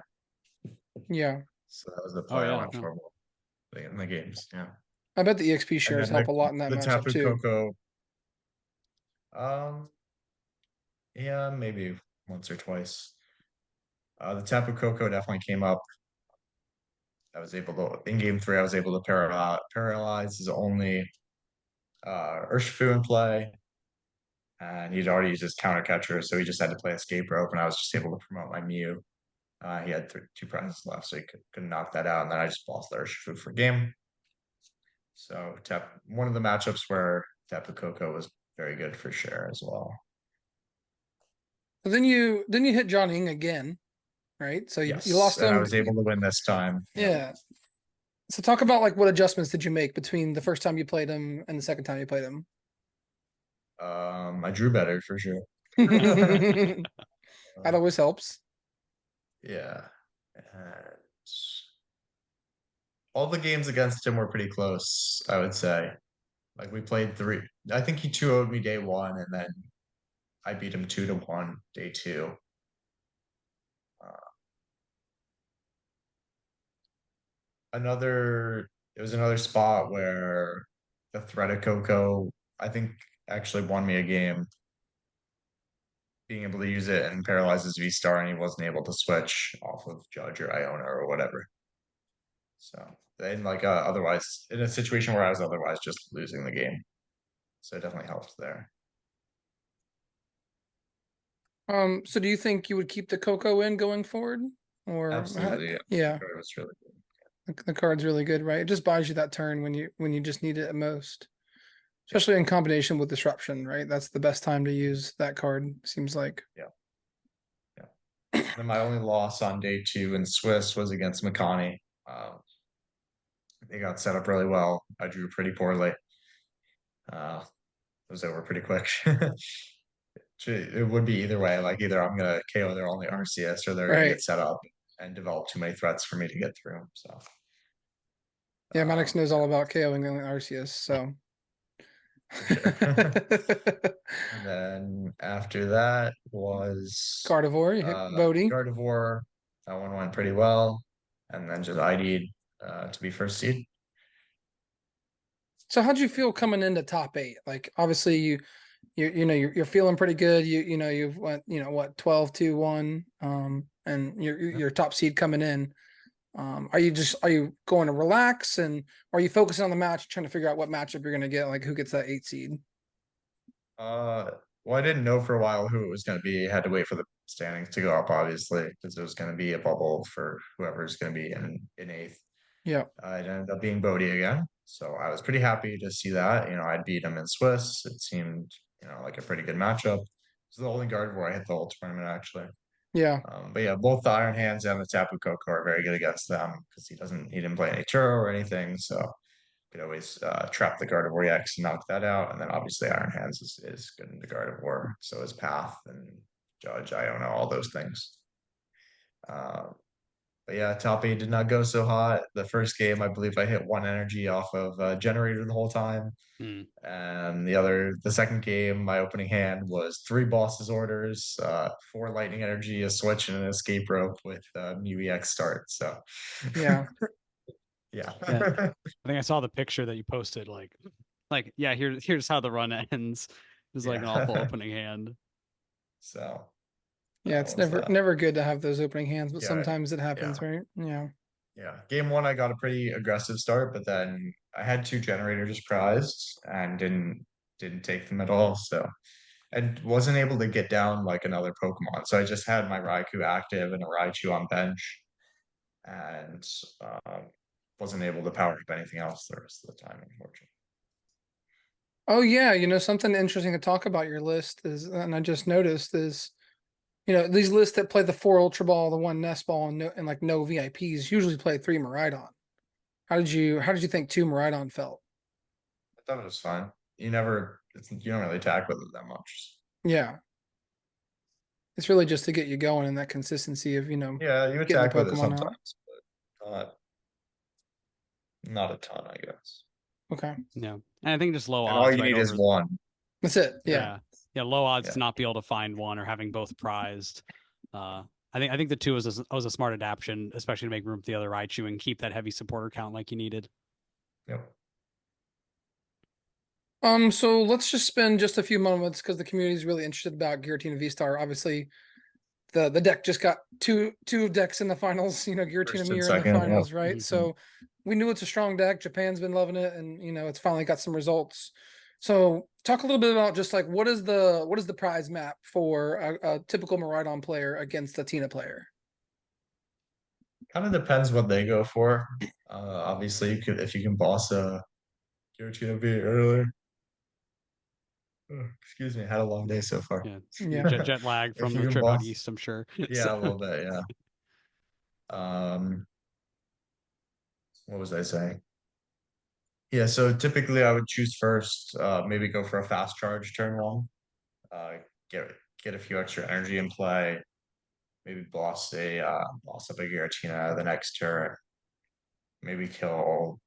Yeah. So that was the play I went for in the games. Yeah. I bet the EXP shares help a lot in that matchup Tapu too. Koko. Yeah, maybe once or twice. The Tapu Koko definitely came up. I was able to, in game 3, I was able to paralyze his only Urshifu in play. and he'd already used his counter catcher, so he just had to play escape rope, and I was just able to promote my Mew. He had two prizes left, so he couldn't knock that out, and then I just lost the Urshifu for game. So one of the matchups where Tapu Koko was very good for sure as well. But then you hit John Ing again, right? So you Yes, lost and I him. was able to win this time. Yeah. So talk about like what adjustments did you make between the first time you played him and the second time you played him? I drew better for sure. That always helps. Yeah. And all the games against him were pretty close, I would say. Like we played three. I think he 2-0'd me day one, and then I beat him 2-1 day two. It was another spot where the threat of Coco, I think, actually won me a game. Being able to use it and paralyze his V Star, and he wasn't able to switch off of Judge or Iona or whatever. So then, like, otherwise, in a situation where I was otherwise just losing the game, so it definitely helped there. So do you think you would keep the Coco in going forward? Or Absolutely, yeah, it was really good. the card's really good, right? It just buys you that turn when you just need it at most. Especially in combination with disruption, right? That's the best time to use that card, seems like. Then my only loss on day two in Swiss was against Makani. They got set up really well. I drew pretty poorly. It was over pretty quick. It would be either way. Like either I'm gonna KO their only RCS, or they're gonna Right. get set up and develop too many threats for me to get through. So Yeah, Maddox knows all about KOing the Arceus, so. and then after that was Gardevoir, you hit Bodhi. Gardevoir. That one went pretty well, and then just ID'd to be first seed. So how'd you feel coming into top 8? Like obviously you're feeling pretty good. You've went, what, 12-2-1, and your top seed coming in. Are you going to relax, and are you focusing on the match, trying to figure out what matchup you're gonna get, like who gets that 8 seed? Well, I didn't know for a while who it was going to be. I had to wait for the standings to go up, obviously, because it was going to be a bubble for whoever's going to be in eighth. Yeah. It ended up being Bodhi again, so I was pretty happy to see that. I'd beat him in Swiss. It seemed, like a pretty good matchup. It's the only Gardevoir I hit the whole tournament, actually. Yeah. But yeah, both the Iron Hands and the Tapu Koko are very good against them because he didn't play any Churro or anything, so could always trap the Gardevoir EX and knock that out. And then obviously Iron Hands is good in the Gardevoir. So is Path and Judge, Iona, all those things. But yeah, top 8 did not go so hot. The first game, I believe I hit 1 energy off of Generator the whole time. And the second game, my opening hand was 3 Boss's Orders, 4 Lightning Energy, a Switch, and an Escape Rope with Mew EX start. So Yeah. yeah. I think I saw the picture that you posted. Like yeah, here's how the run ends. It's like an awful opening hand. So yeah, it's never good to have those opening hands, but Yeah, sometimes it happens, right? Yeah. Yeah. Game 1, I got a pretty aggressive start, but then I had 2 generators prized and didn't take them at all. So I wasn't able to get down like another Pokemon. So I just had my Raikou active and a Raichu on bench, and wasn't able to power up anything else the rest of the time, unfortunately. Oh yeah, something interesting to talk about your list is, and I just noticed is, these lists that play the 4 Ultra Ball, the 1 Nest Ball, and like no VIPs usually play 3 Miraidon. How did you think 2 Miraidon felt? I thought it was fine. You don't really attack with it that much. Yeah. It's really just to get you going and that consistency of, Yeah, you getting the attack with it Pokemon out. sometimes, but not a ton, I guess. Okay. Yeah, and I think just low And odds. all you need is 1. That's it. Yeah. Yeah, low odds Yeah. to not be able to find one or having both prized. I think the 2 was a smart adaptation, especially to make room for the other Raichu and keep that heavy supporter count like you needed. Yep. So let's just spend just a few moments because the community is really interested about Giratina V-Star. Obviously, the deck just got two decks in the finals, Giratina First and Mirror in the second, yeah. finals, right? Mhm. So we knew it's a strong deck. Japan's been loving it, and it's finally got some results. So talk a little bit about just like what is the prize map for a typical Maridon player against a Tina player? Kind of depends what they go for. Obviously, you could if you can boss a Giratina V earlier. Excuse me, I had a long day so far. Yeah, Yeah. jet lag If from you the can trip out boss, east, I'm sure. yeah, a little bit, yeah. What was I saying? Yeah, so typically I would choose first, maybe go for a fast charge turn one, uh, get get a few extra energy in play, maybe boss up a Giratina the next turn, maybe kill,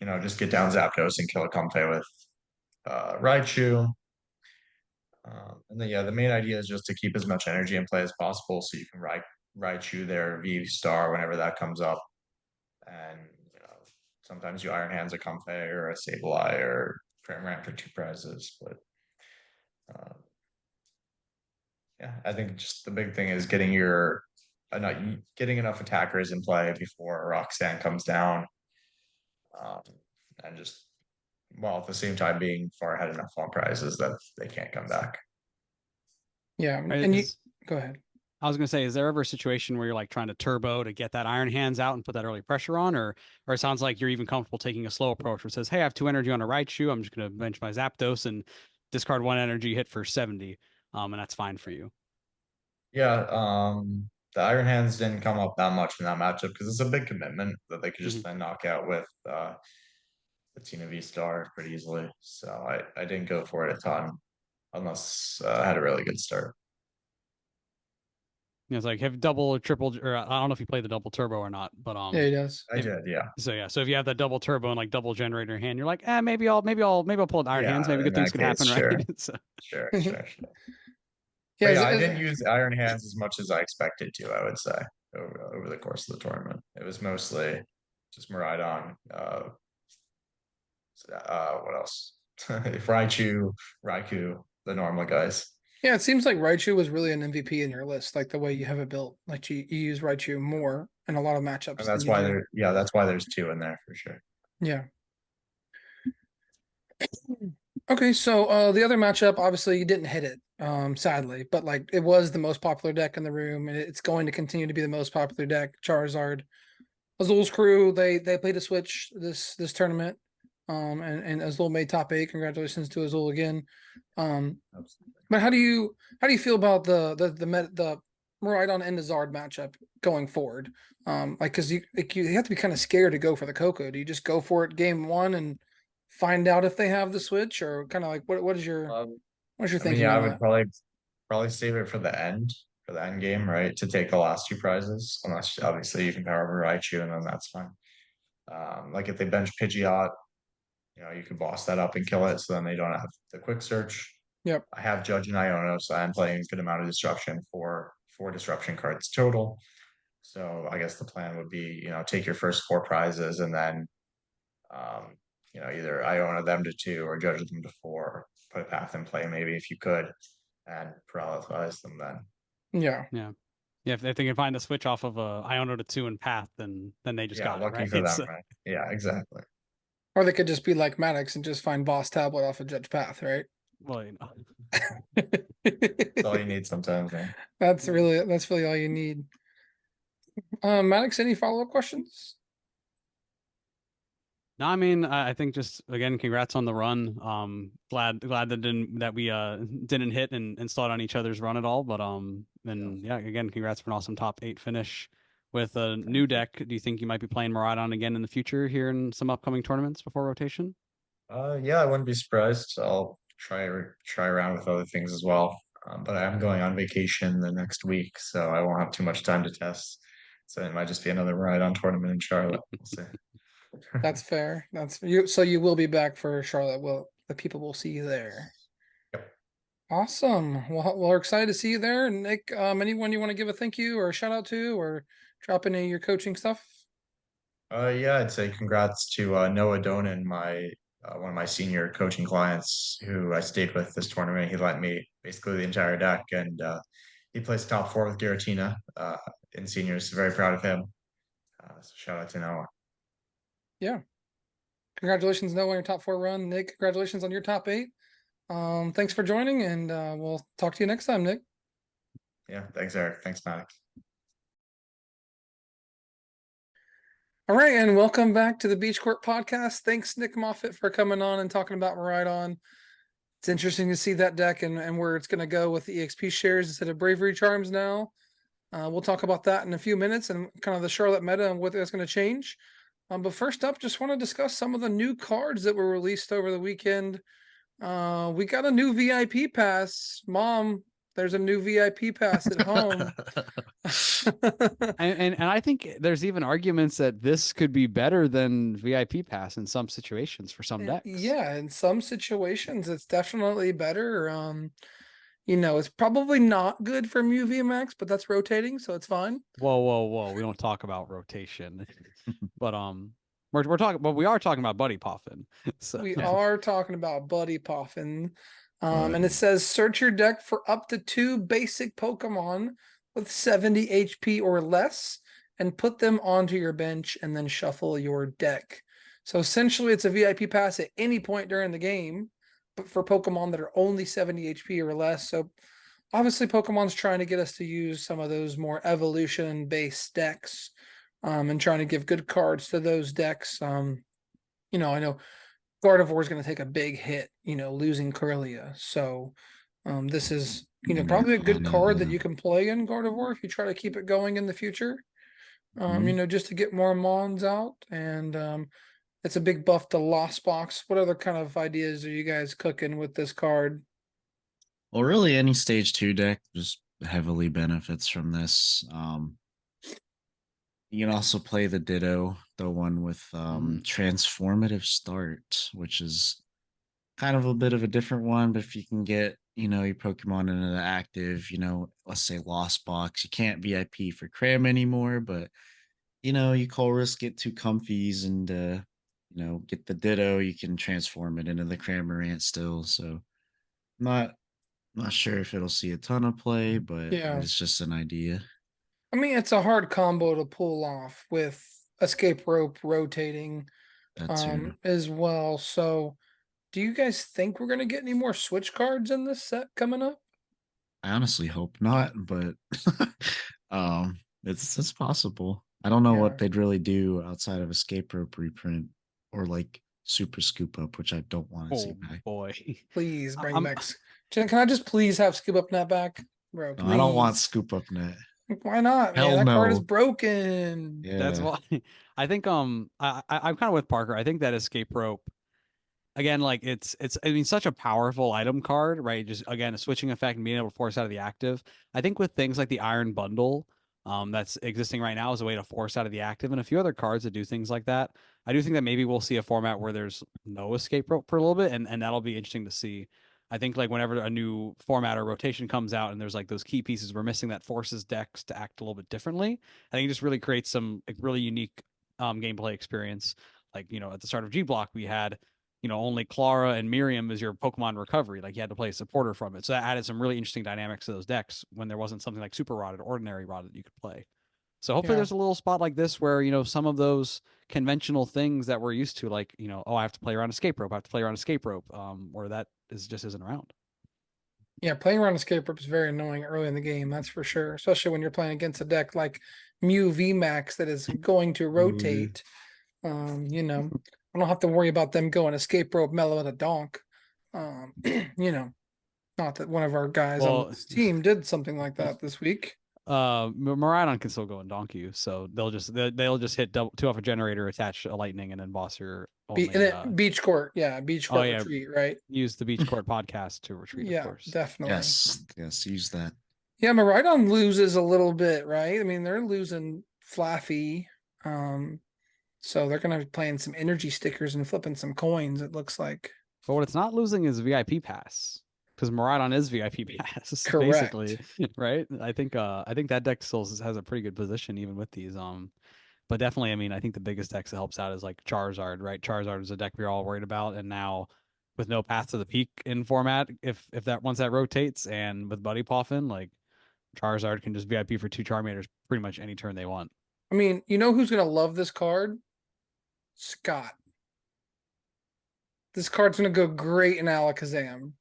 just get down Zapdos and kill a Comfey with Raichu. And then yeah, the main idea is just to keep as much energy in play as possible so you can Raichu their V star whenever that comes up. And sometimes you Iron Hands a Comfey or a Sableye or Cramorant for 2 prizes. But yeah, I think just the big thing is not getting enough attackers in play before Roxanne comes down, um, and just while at the same time being far ahead enough on prizes that they can't come back. Yeah, Right, and you go ahead. I was gonna say, is there ever a situation where you're like trying to turbo to get that Iron Hands out and put that early pressure on, or it sounds like you're even comfortable taking a slow approach, where it says, "Hey, I have 2 energy on a Raichu. I'm just gonna bench my Zapdos and discard 1 energy, hit for 70, and that's fine for you." Yeah, the Iron Hands didn't come up that much in that matchup because it's a big commitment that they could just Mhm. then knock out with the Tina V Star pretty easily. So I didn't go for it a ton unless I had a really good start. It's like have double or triple, or I don't know if you play the double turbo or not, but Yeah, he does. I did, yeah. so yeah, so if you have that double turbo and like double generator in hand, you're like, maybe I'll pull out Iron Hands. Yeah, Maybe in good things that could case, happen, right? sure, So, sure, Yeah, sure, sure. But yeah, I didn't use Iron Hands as much as I expected to, I would say, over the course of the tournament. It was mostly just Miraidon, what else? Raikou, the normal guys. yeah, it seems like Raichu was really an MVP in your list, like the way you have it built. Like you use Raichu more in a lot of And matchups than that's you why do. that's why there's two in there for sure. Yeah. Okay, so the other matchup, obviously you didn't hit it, sadly, but like it was the most popular deck in the room, and it's going to continue to be the most popular deck. Charizard, Azul's crew, they played a switch this tournament, and Azul made top 8. Congratulations to Azul again. Absolutely. But how do you feel about the Miraidon and the Zard matchup going forward? Like because you have to be kind of scared to go for the Coco. Do you just go for it game one and find out if they have the switch, or kind of like what is your Um, what's your I mean, thinking yeah, I on would that? probably save it for the end game, right? To take the last 2 prizes, unless obviously you can power over Raichu, and then that's fine. Like if they bench Pidgeot, you can boss that up and kill it, so then they don't have the quick search. Yep. I have Judge and Iono, so I'm playing a good amount of disruption for 4 disruption cards total. So I guess the plan would be, take your first 4 prizes and then, um, either Iona them to 2 or Judge them to 4, put a path in play maybe if you could, and paralyze them then. Yeah. yeah, yeah. If they can find the switch off of a Iono to 2 and Path, then they just Yeah, got it, lucky right? for them, So, right? Yeah, exactly. Or they could just be like Maddox and just find boss tablet off of Judge Path, right? well, That's all you need sometimes, man. That's really all you need. Maddox, any follow-up questions? No, I mean, I think just again, congrats on the run. Glad that we didn't hit and stalled on each other's run at all. But and yeah, again, congrats for an awesome top 8 finish with a new deck. Do you think you might be playing Miraidon again in the future here in some upcoming tournaments before rotation? Yeah, I wouldn't be surprised. I'll try around with other things as well. But I am going on vacation the next week, so I won't have too much time to test. So it might just be another ride on tournament in Charlotte. We'll see. That's fair. That's you. So you will be back for Charlotte. Well, the people will see you there. Yep. Awesome. Well, we're excited to see you there. Nick, anyone you want to give a thank you or a shout out to, or drop any of your coaching stuff? Yeah, I'd say congrats to Noah Donan, my one of my senior coaching clients who I stayed with this tournament. He lent me basically the entire deck, and he placed top 4 with Giratina in seniors. Very proud of him. So shout out to Noah. Yeah. Congratulations, Noah, on your top 4 run. Nick, congratulations on your top 8. Thanks for joining, and we'll talk to you next time, Nick. Yeah, thanks, Eric. Thanks, Maddox. All right, and welcome back to the Beach Court Podcast. Thanks, Nick Moffett, for coming on and talking about Maridon. It's interesting to see that deck and where it's going to go with the EXP shares instead of Bravery Charms now. We'll talk about that in a few minutes and kind of the Charlotte meta and what that's going to change. But first up, just want to discuss some of the new cards that were released over the weekend. We got a new VIP pass. Mom, there's a new VIP pass at home. And I think there's even arguments that this could be better than VIP pass in some situations for some decks. Yeah, in some situations, it's definitely better. It's probably not good for Mew VMAX, but that's rotating, so it's fine. Whoa. We don't talk about rotation. But we're talking, but we are talking about Buddy Poffin. So We are talking about Buddy Poffin. And it says search your deck for up to 2 basic Pokemon with 70 HP or less and put them onto your bench and then shuffle your deck. So essentially it's a VIP pass at any point during the game, but for Pokemon that are only 70 HP or less. So obviously Pokemon's trying to get us to use some of those more evolution based decks, and trying to give good cards to those decks. I know Gardevoir is going to take a big hit, losing Corellia. So this is, probably a good card that you can play in Gardevoir if you try to keep it going in the future. Just to get more Mons out. And it's a big buff to Lost Box. What other kind of ideas are you guys cooking with this card? Well, really, any stage 2 deck just heavily benefits from this. You can also play the Ditto, the one with transformative start, which is kind of a bit of a different one. But if you can get, your Pokemon into the active, let's say Lost Box, you can't VIP for Cram anymore, but you call risk, get 2 Comfies and get the Ditto, you can transform it into the Cramorant still. So not sure if it'll see a ton of play, but Yeah. it's just an idea. I mean, it's a hard combo to pull off with Escape Rope rotating That too. as well. So do you guys think we're going to get any more Switch cards in this set coming up? I honestly hope not, but it's possible. I don't know what Yeah. they'd really do outside of Escape Rope reprint or like Super Scoop Up, which I don't want to see oh back. boy. Please bring I'm- back. Can I just please have Scoop Up Net back? Bro, No, I don't want please. Scoop Up Net. Why not, man? Hell That card is no. broken. Yeah. That's why I think I'm kind of with Parker. I think that Escape Rope, again, like it's such a powerful item card, right? Just again a switching effect and being able to force out of the active. I think with things like the Iron Bundle, that's existing right now as a way to force out of the active, and a few other cards that do things like that. I do think that maybe we'll see a format where there's no Escape Rope for a little bit, and that'll be interesting to see. I think like whenever a new format or rotation comes out and there's like those key pieces we're missing that forces decks to act a little bit differently, I think it just really creates some like, really unique gameplay experience. Like, at the start of G Block, we had, only Clara and Miriam as your Pokemon recovery. Like you had to play a supporter from it. So that added some really interesting dynamics to those decks when there wasn't something like Super Rod or Ordinary Rod that you could play. So hopefully Yeah. there's a little spot like this where, some of those conventional things that we're used to, like, oh, I have to play around Escape Rope. I have to play around Escape Rope, where that just isn't around. Yeah, playing around Escape Rope is very annoying early in the game, that's for sure. Especially when you're playing against a deck like Mew VMAX that is going to rotate. I don't have to worry about them going Escape Rope Mellow with a donk. Not that one of our guys Well, on this team did something like that this week. Maridon can still go and donk you, so they'll just hit 2 off a generator, attach a lightning, and then boss your only. And then Beach Court, Beach Court retreat, right? Use the Beach Court podcast to retreat, of Yeah, course. definitely. Yes, use that. Yeah, Maridon loses a little bit, right? I mean, they're losing Flaffy. So they're gonna be playing some energy stickers and flipping some coins, it looks like. But what it's not losing is VIP pass, because Maridon is VIP pass, Correct. basically, right? I think that deck still has a pretty good position even with these. But definitely, I mean, I think the biggest deck that helps out is like Charizard, right? Charizard is a deck we're all worried about, and now with no path to the peak in format, if that once that rotates, and with Buddy Poffin, like Charizard can just VIP for 2 Charmanders pretty much any turn they want. I mean, you know who's gonna love this card? Scott. This card's gonna go great in Alakazam.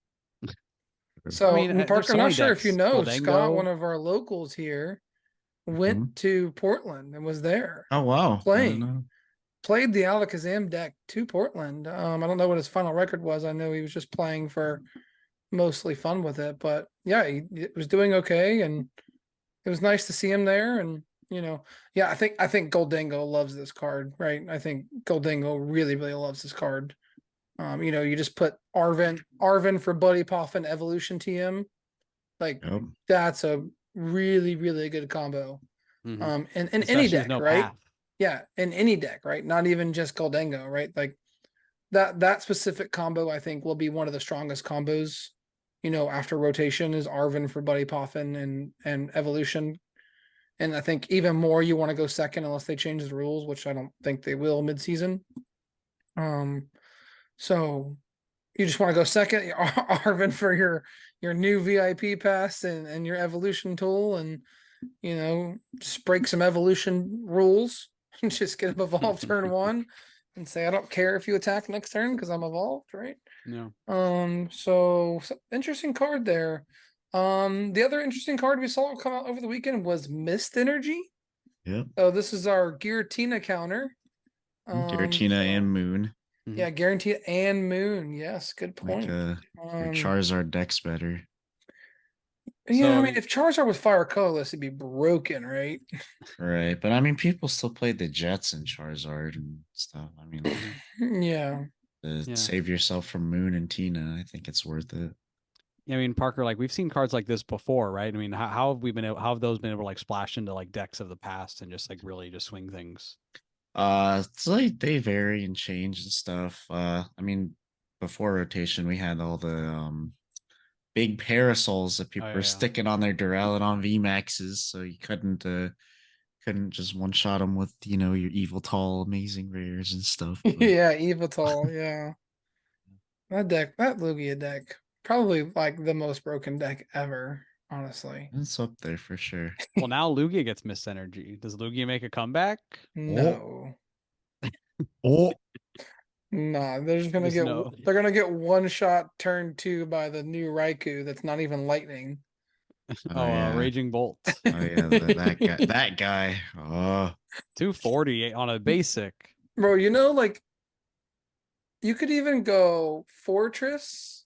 So, mean, there's Parker, so I'm not many sure if you decks. know, Scott, Goldango. one of our locals here, went Mhm. to Portland and was there Oh wow. I didn't playing. know. Played the Alakazam deck to Portland. I don't know what his final record was. I know he was just playing for mostly fun with it, but yeah, he was doing okay, and it was nice to see him there. And yeah, I think Goldango loves this card, right? I think Goldango really, really loves this card. You just put Arvin for Buddy Poffin Evolution TM. Like Yep. that's a really, really good combo. Mhm. In any Especially with deck, no right? path. Yeah, in any deck, right? Not even just Goldango, right? Like that specific combo, I think, will be one of the strongest combos. After rotation is Arvin for Buddy Poffin and Evolution. And I think even more you want to go second unless they change the rules, which I don't think they will mid-season. So you just want to go second, Arvin for your new VIP pass and your evolution tool, and just break some evolution rules. Just get him evolved turn one and say, I don't care if you attack next turn because I'm evolved, right? No. So interesting card there. The other interesting card we saw come out over the weekend was Mist Energy. Yep. So this is our Giratina counter. Giratina and Moon. Yeah, Guaranteed and Moon. Yes, good Like point. your Charizard deck's better. Yeah, I So- mean, if Charizard was fire colorless, it'd be broken, right? Right. But I mean people still played the Jets and Charizard and stuff. I mean Yeah. to Yeah. save yourself from Moon and Tina, I think it's worth it. I mean, Parker, like we've seen cards like this before, right? I mean, how have we been able, how have those been able to like splash into like decks of the past and just like really just swing things? It's like they vary and change and stuff. I mean, before rotation, we had all the big parasols that people were yeah. sticking on their Duraludon VMAXs, so you couldn't just one shot them with your evil tall amazing rares and stuff. But Yeah, Evital, yeah. That Lugia deck, probably like the most broken deck ever, honestly. it's up there for sure. Well, now Lugia gets Mist Energy. Does Lugia make a comeback? No. Oh, Nah, they're just gonna Just get no. they're gonna get one shot turn two by the new Raikou that's not even lightning. yeah. Raging Bolt. Oh yeah, that guy. Oh, 240 on a basic. Bro, like you could even go Fortress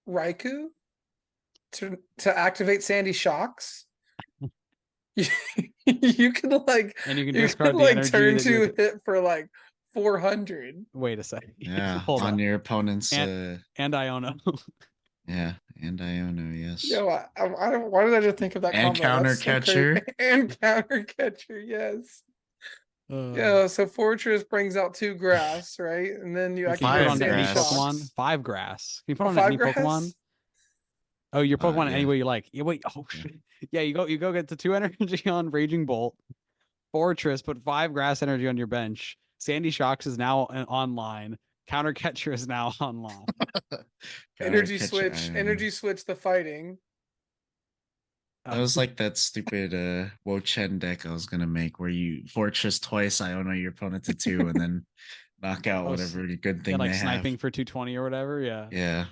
Raikou to activate Sandy Shocks. You could like And you can you discard could the like energy turn that you're- two hit for like 400. Wait a second. yeah. Hold on on. your opponent's And Iono. yeah, and Iono, yes. Yo, why did I just think of that And combo? counter That's so catcher. crazy. And counter catcher, yes. Uh, Yeah, so Fortress brings out 2 grass, right? And then you Can you put activate it on any grass. Sandy Pokemon? Shocks. 5 grass. Can you put it on 5 any grass? Pokemon? Oh, your Pokemon any yeah. way you like. Yeah, wait. Oh Yeah. shit. Yeah, you go get the 2 energy on Raging Bolt. Fortress, put 5 grass energy on your bench. Sandy Shocks is now online. Counter Catcher is now online. Energy Catcher switch, Iono. energy switch the fighting. That was like that stupid Wo Chen deck I was gonna make where you Fortress twice, Iono your opponent to 2, and then knock out Oh, whatever good yeah, thing like they sniping have. for 220 or whatever. Yeah. Yeah.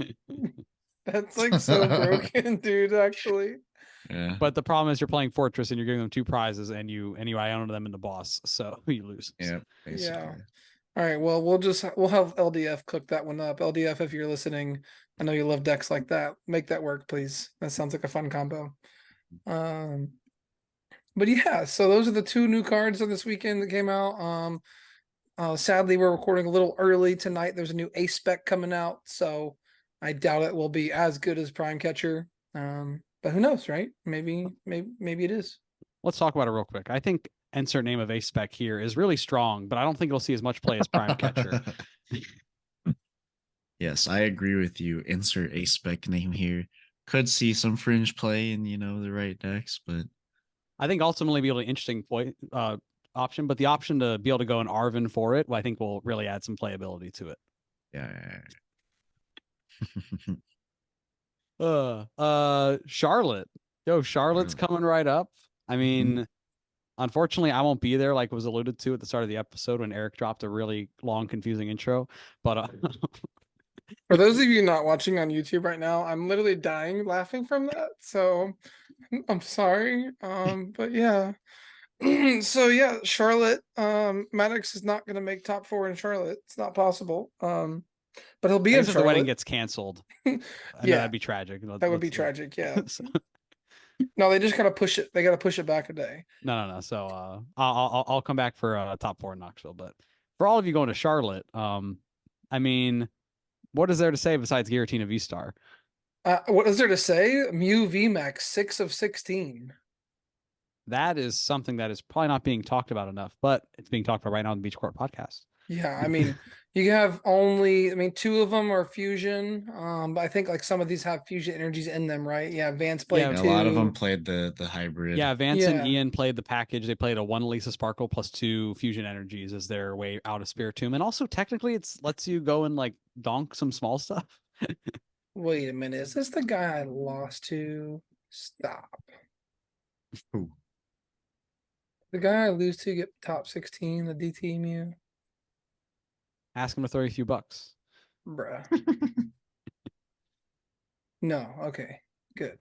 That's like so broken, dude, actually. Yeah. But the problem is you're playing Fortress and you're giving them 2 prizes and you Iono them in the boss, so you lose. Yeah, basically. All right, well, we'll have LDF cook that one up. LDF, if you're listening, I know you love decks like that. Make that work, please. That sounds like a fun combo. But yeah, so those are the 2 new cards of this weekend that came out. Sadly, we're recording a little early tonight. There's a new Ace spec coming out, so I doubt it will be as good as Prime Catcher. But who knows, right? Maybe it is. Let's talk about it real quick. I think insert name of Ace spec here is really strong, but I don't think it'll see as much play as Prime Catcher. Yes, I agree with you. Insert a spec name here. Could see some fringe play in the right decks, but I think ultimately be able to interesting option, but the option to be able to go an Arvin for it, I think will really add some playability to it. yeah. Charlotte. Yo, Charlotte's Charlotte. coming right up. I mean, unfortunately, I won't be there, like was alluded to at the start of the episode when Eric dropped a really long, confusing intro. But For those of you not watching on YouTube right now, I'm literally dying laughing from that. So I'm sorry. But yeah. So yeah, Charlotte, Maddox is not gonna make top 4 in Charlotte. It's not possible. But he'll be I in guess if the wedding Charlotte. gets canceled, I know Yeah, that'd be tragic. that would be tragic. Yeah. No, they just gotta push it. They gotta push it back a day. No. So I'll come back for top 4 in Knoxville. But for all of you going to Charlotte, I mean, what is there to say besides Giratina V-Star? What is there to say? Mew VMAX 6 of 16. That is something that is probably not being talked about enough, but it's being talked about right now on the Beach Court podcast. Yeah, I mean, you have only, I mean, 2 of them are fusion. But I think like some of these have fusion energies in them, right? Yeah, Vance played Yeah, A 2. lot of them played the hybrid. Yeah, Vance and Yeah. Ian played the package. They played a 1 Lisa Sparkle plus 2 fusion energies as their way out of Spiritomb. And also technically it's lets you go and like donk some small stuff. Wait a minute, is this the guy I lost to? Stop. Ooh. The guy I lose to get top 16, the DT Mew. Ask him to throw you a few bucks. Bruh. No, okay, good.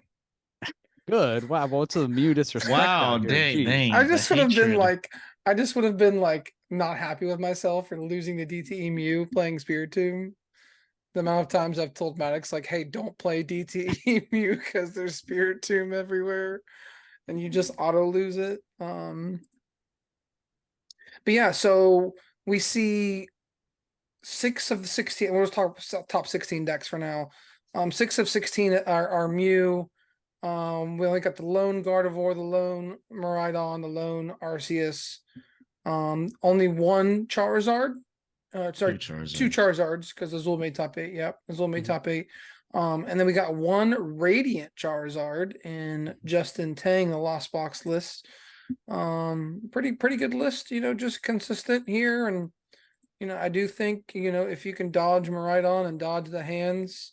Good. Wow, well, what's a Mew disrespect? Wow, out here? dang, Jeez. dang. I the just would have been hatred. like, I just would have been like not happy with myself for losing the DTE Mew playing Spiritomb. The amount of times I've told Maddox like, hey, don't play DTE Mew because there's Spiritomb everywhere and you just auto lose it. But yeah, so we see 6 of the 16. We'll just talk top 16 decks for now. 6 of 16 are Mew. We only got the lone Gardevoir, the lone Miraidon, the lone Arceus. Only 1 Charizard. Sorry, 2 Charizards because Azul made top 8. Yep, Azul made top 8. And then we got 1 Radiant Charizard in Justin Tang, the Lost Box list. Pretty good list, just consistent here. And I do think, if you can dodge Miraidon and dodge the hands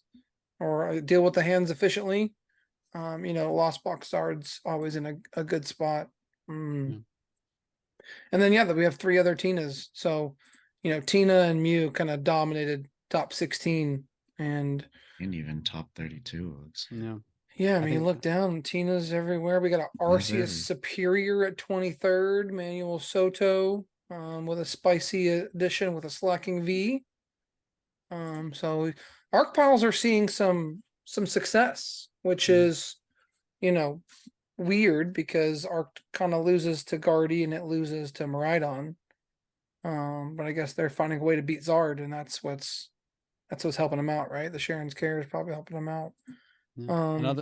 or deal with the hands efficiently, Lost Box Zard's always in a good spot. And then yeah, we have 3 other Tinas. So, Tina and Mew kind of dominated top 16 and even top 32 looks. Yeah. yeah, I I mean, think- look down, Tina's everywhere. We got an Tina's Arceus everywhere. Superior at 23rd, Manuel Soto, with a spicy addition with a slacking V. So Arc Piles are seeing some success, which is, weird because Arc kind of loses to Guardy and it loses to Miraidon. But I guess they're finding a way to beat Zard, and that's what's helping them out, right? The Sharon's Care is probably helping them out.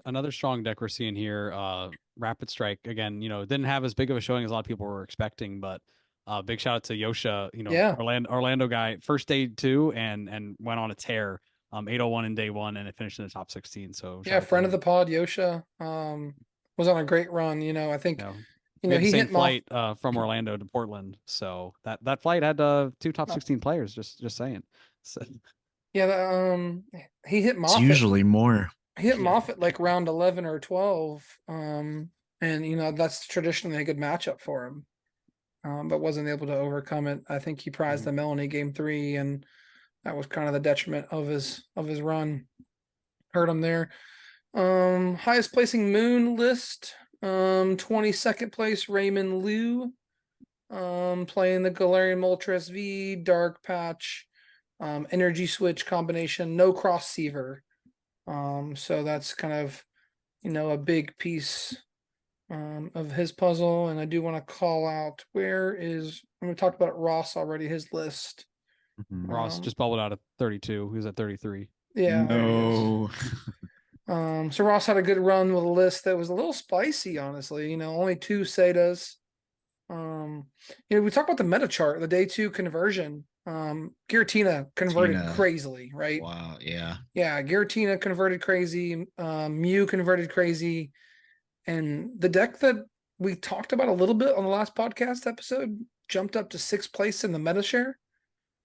Another strong deck we're seeing here. Rapid Strike again. Didn't have as big of a showing as a lot of people were expecting, but big shout out to Yosha. Yeah. Orlando guy, first day 2 and went on a tear. 801 in day 1 and it finished in the top 16. So Yeah, friend of the pod, Yosha, was on a great run. I think we had the he same hit flight from Orlando to Portland, so that flight had 2 top 16 players. Just saying. So, yeah, he hit It's Moffit. usually more. He hit Moffit like round 11 or 12. And that's traditionally a good matchup for him. But wasn't able to overcome it. I think he prized the Melanie game 3, and that was kind of the detriment of his run. Hurt him there. Highest placing Moon list. 22nd place Raymond Liu. Playing the Galarian Moltres V, Dark Patch, Energy Switch combination, no cross Seaver. So that's kind of, a big piece of his puzzle. And I do want to call out we talked about Ross already, his list. Ross just bubbled out of 32. He was at 33. Yeah. No. So Ross had a good run with a list that was a little spicy, honestly. Only 2 Setas. We talked about the meta chart, the day 2 conversion. Giratina converted crazily, right? Wow, yeah. Yeah, Giratina converted crazy, Mew converted crazy. And the deck that we talked about a little bit on the last podcast episode jumped up to 6th place in the meta share.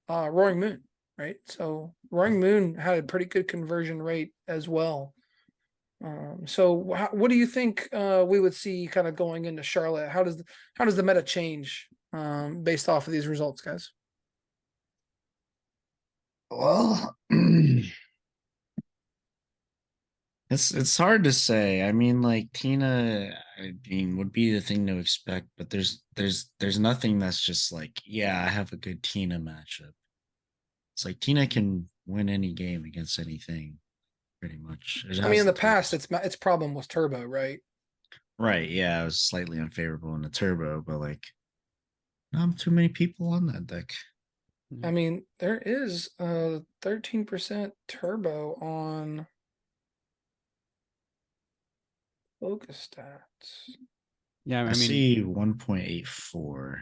Roaring Moon, right? So Roaring Moon had a pretty good conversion rate as well. So what do you think we would see kind of going into Charlotte? How does the meta change based off of these results, guys? Well, it's hard to say. I mean, like Tina, I mean, would be the thing to expect, but there's nothing that's just like, yeah, I have a good Tina matchup. It's like Tina can win any game against anything, pretty much. It I mean, has in the the past, tools. its problem was turbo, right? Right, yeah, it was slightly unfavorable in the turbo, but like not too many people on that deck. I mean, there is 13% turbo on focus stats. Yeah, I I mean, see 1.84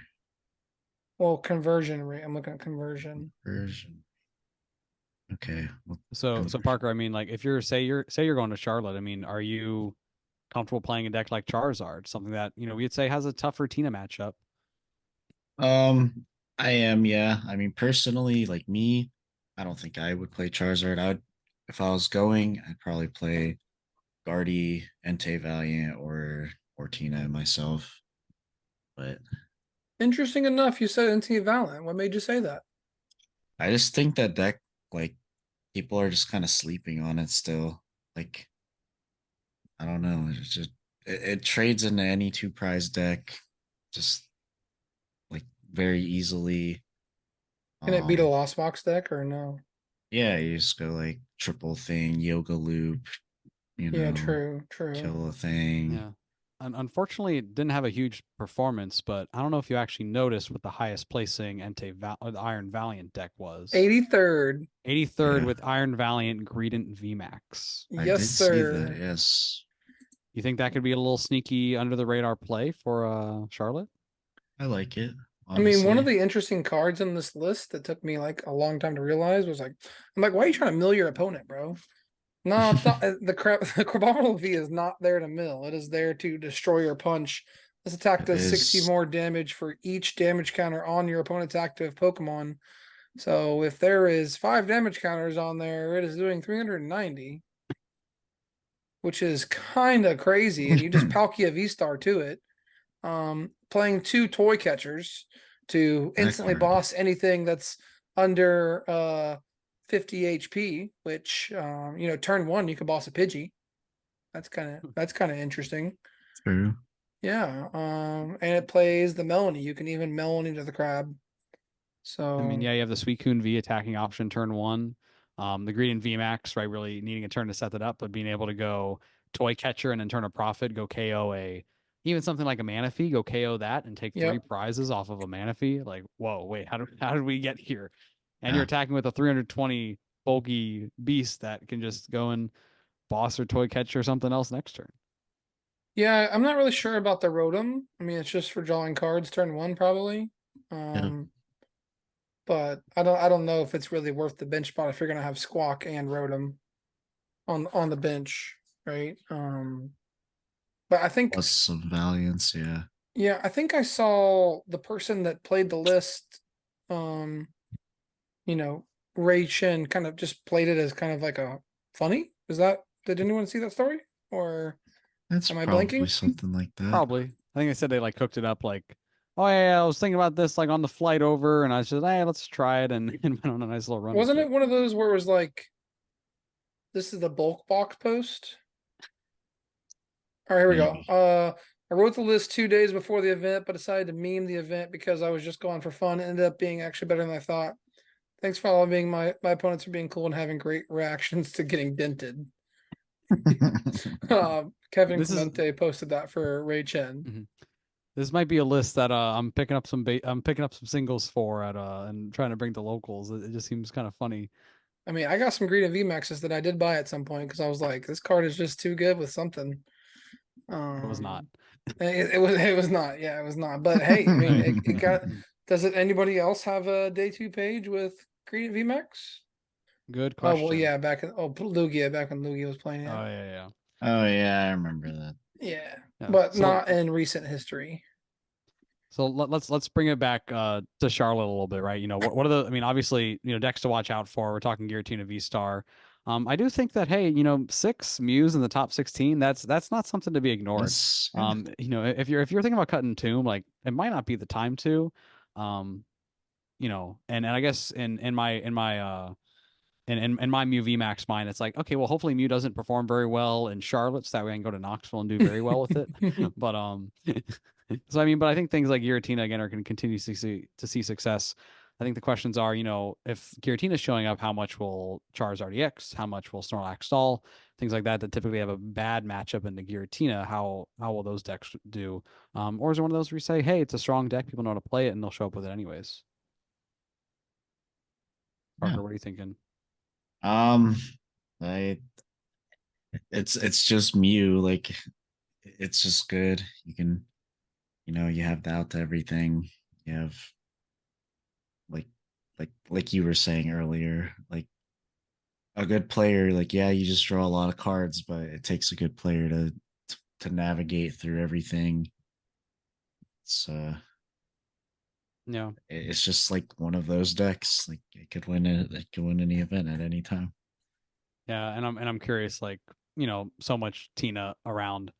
Well, conversion rate. I'm looking at conversion. version. Okay. Well, so conversion. Parker, I mean, like if you're going to Charlotte, I mean, are you comfortable playing a deck like Charizard, something that we'd say has a tougher Tina matchup? I am, yeah. I mean, personally, like me, I don't think I would play Charizard. If I was going, I'd probably play Guardy, Entei Valiant, or Tina myself. But Interesting enough, you said NT Valent. What made you say that? I just think that deck, like, people are just kind of sleeping on it still. Like, I don't know. It's just it trades into any two prize deck, just like very easily. Can it beat a Um, Lost Box deck or no? yeah, you just go like triple thing, yoga loop, Yeah, true, true. kill a thing. Yeah. Unfortunately, it didn't have a huge performance, but I don't know if you actually noticed what the highest placing the Iron Valiant deck was. 83rd. 83rd Yeah, with Iron Valiant, Greedent VMAX. I Yes, did see that. sir. Yes, You think that could be a little sneaky under the radar play for Charlotte? I like it. I mean, one of Honestly, the interesting cards in this list that took me like a long time to realize was like, I'm like, why are you trying to mill your opponent, bro? No, it's not the crap. The Crabominal V is not there to mill. It is there to destroy your punch. This attack it does 60 is more damage for each damage counter on your opponent's active Pokemon. So if there is 5 damage counters on there, it is doing 390, which is kind of crazy. And you just Palkia V-Star to it. Playing 2 toy catchers to that instantly card. boss anything that's under 50 HP, which turn 1 you can boss a Pidgey. That's kind of interesting. True. Yeah. And it plays the Melanie. You can even Melanie to the crab. So I mean, yeah, you have the Suicune V attacking option turn 1. The Greedent VMAX, right? Really needing a turn to set that up, but being able to go Toy Catcher and then turn a Profit, go KO even something like a Manaphy, go KO that and take 3 yep. prizes off of a Manaphy. Like, whoa, wait, how did we get here? And you're Yeah. attacking with a 320 bulky beast that can just go and boss or Toy Catcher or something else next turn. Yeah, I'm not really sure about the Rotom. I mean, it's just for drawing cards turn 1 probably. Yep. But I don't know if it's really worth the bench spot if you're gonna have Squawk and Rotom on the bench, right? But I think Plus some valiance. Yeah. yeah, I think I saw the person that played the list, um, you know, Ray Shin kind of just played it as kind of like a funny. Did anyone see that story? Or That's am I probably blanking? something like that. Probably. I think they said they like cooked it up like, oh yeah, I was thinking about this like on the flight over, and I said, hey, let's try it, and, and went on a nice little run Wasn't with it one of those where it was like, this is the bulk box post? All right, here we go. Maybe. I wrote the list 2 days before the event, but decided to meme the event because I was just going for fun. It ended up being actually better than I thought. Thanks for all being my opponents for being cool and having great reactions to getting dented. Kevin This is Clemente posted that for Ray Chen. Mhm. This might be a list that I'm picking up I'm picking up some singles for at and trying to bring to locals. It just seems kind of funny. I mean, I got some Green and VMAXs that I did buy at some point because I was like, this card is just too good with something. It was not. It was not. Yeah, it was not. But hey, I mean, it got. Does it? Anybody else have a day 2 page with Green VMAX? Good Oh well, question. yeah. Lugia back when Lugia was playing it. Oh yeah. Oh yeah, I remember that. Yeah, Yeah. but So not in recent history. let's bring it back to Charlotte a little bit, right? What are the I mean, obviously, decks to watch out for. We're talking Giratina V-Star. I do think that hey, 6 Mews in the top 16, that's not something to be ignored. Yeah. If you're thinking about cutting Tomb, like it might not be the time to. And I guess in my in my Mew VMAX mind, it's like, okay, well, hopefully Mew doesn't perform very well in Charlotte, so that way I can go to Knoxville and do very well with it. But so I mean, but I think things like Giratina again are going to continue to see success. I think the questions are, if Giratina is showing up, how much will Charizard EX, how much will Snorlax stall, things like that typically have a bad matchup into Giratina. How will those decks do? Or is it one of those where you say, hey, it's a strong deck, people know how to play it, and they'll show up with it anyways? Parker, what are you thinking? I it's just Mew, like it's just good. You can, you have the out to everything. You have like like you were saying earlier, like a good player, like yeah, you just draw a lot of cards, but it takes a good player to navigate through everything. It's Yeah. it's just like one of those decks. Like it could win any event at any time. Yeah, and I'm curious, like, so much Tina around.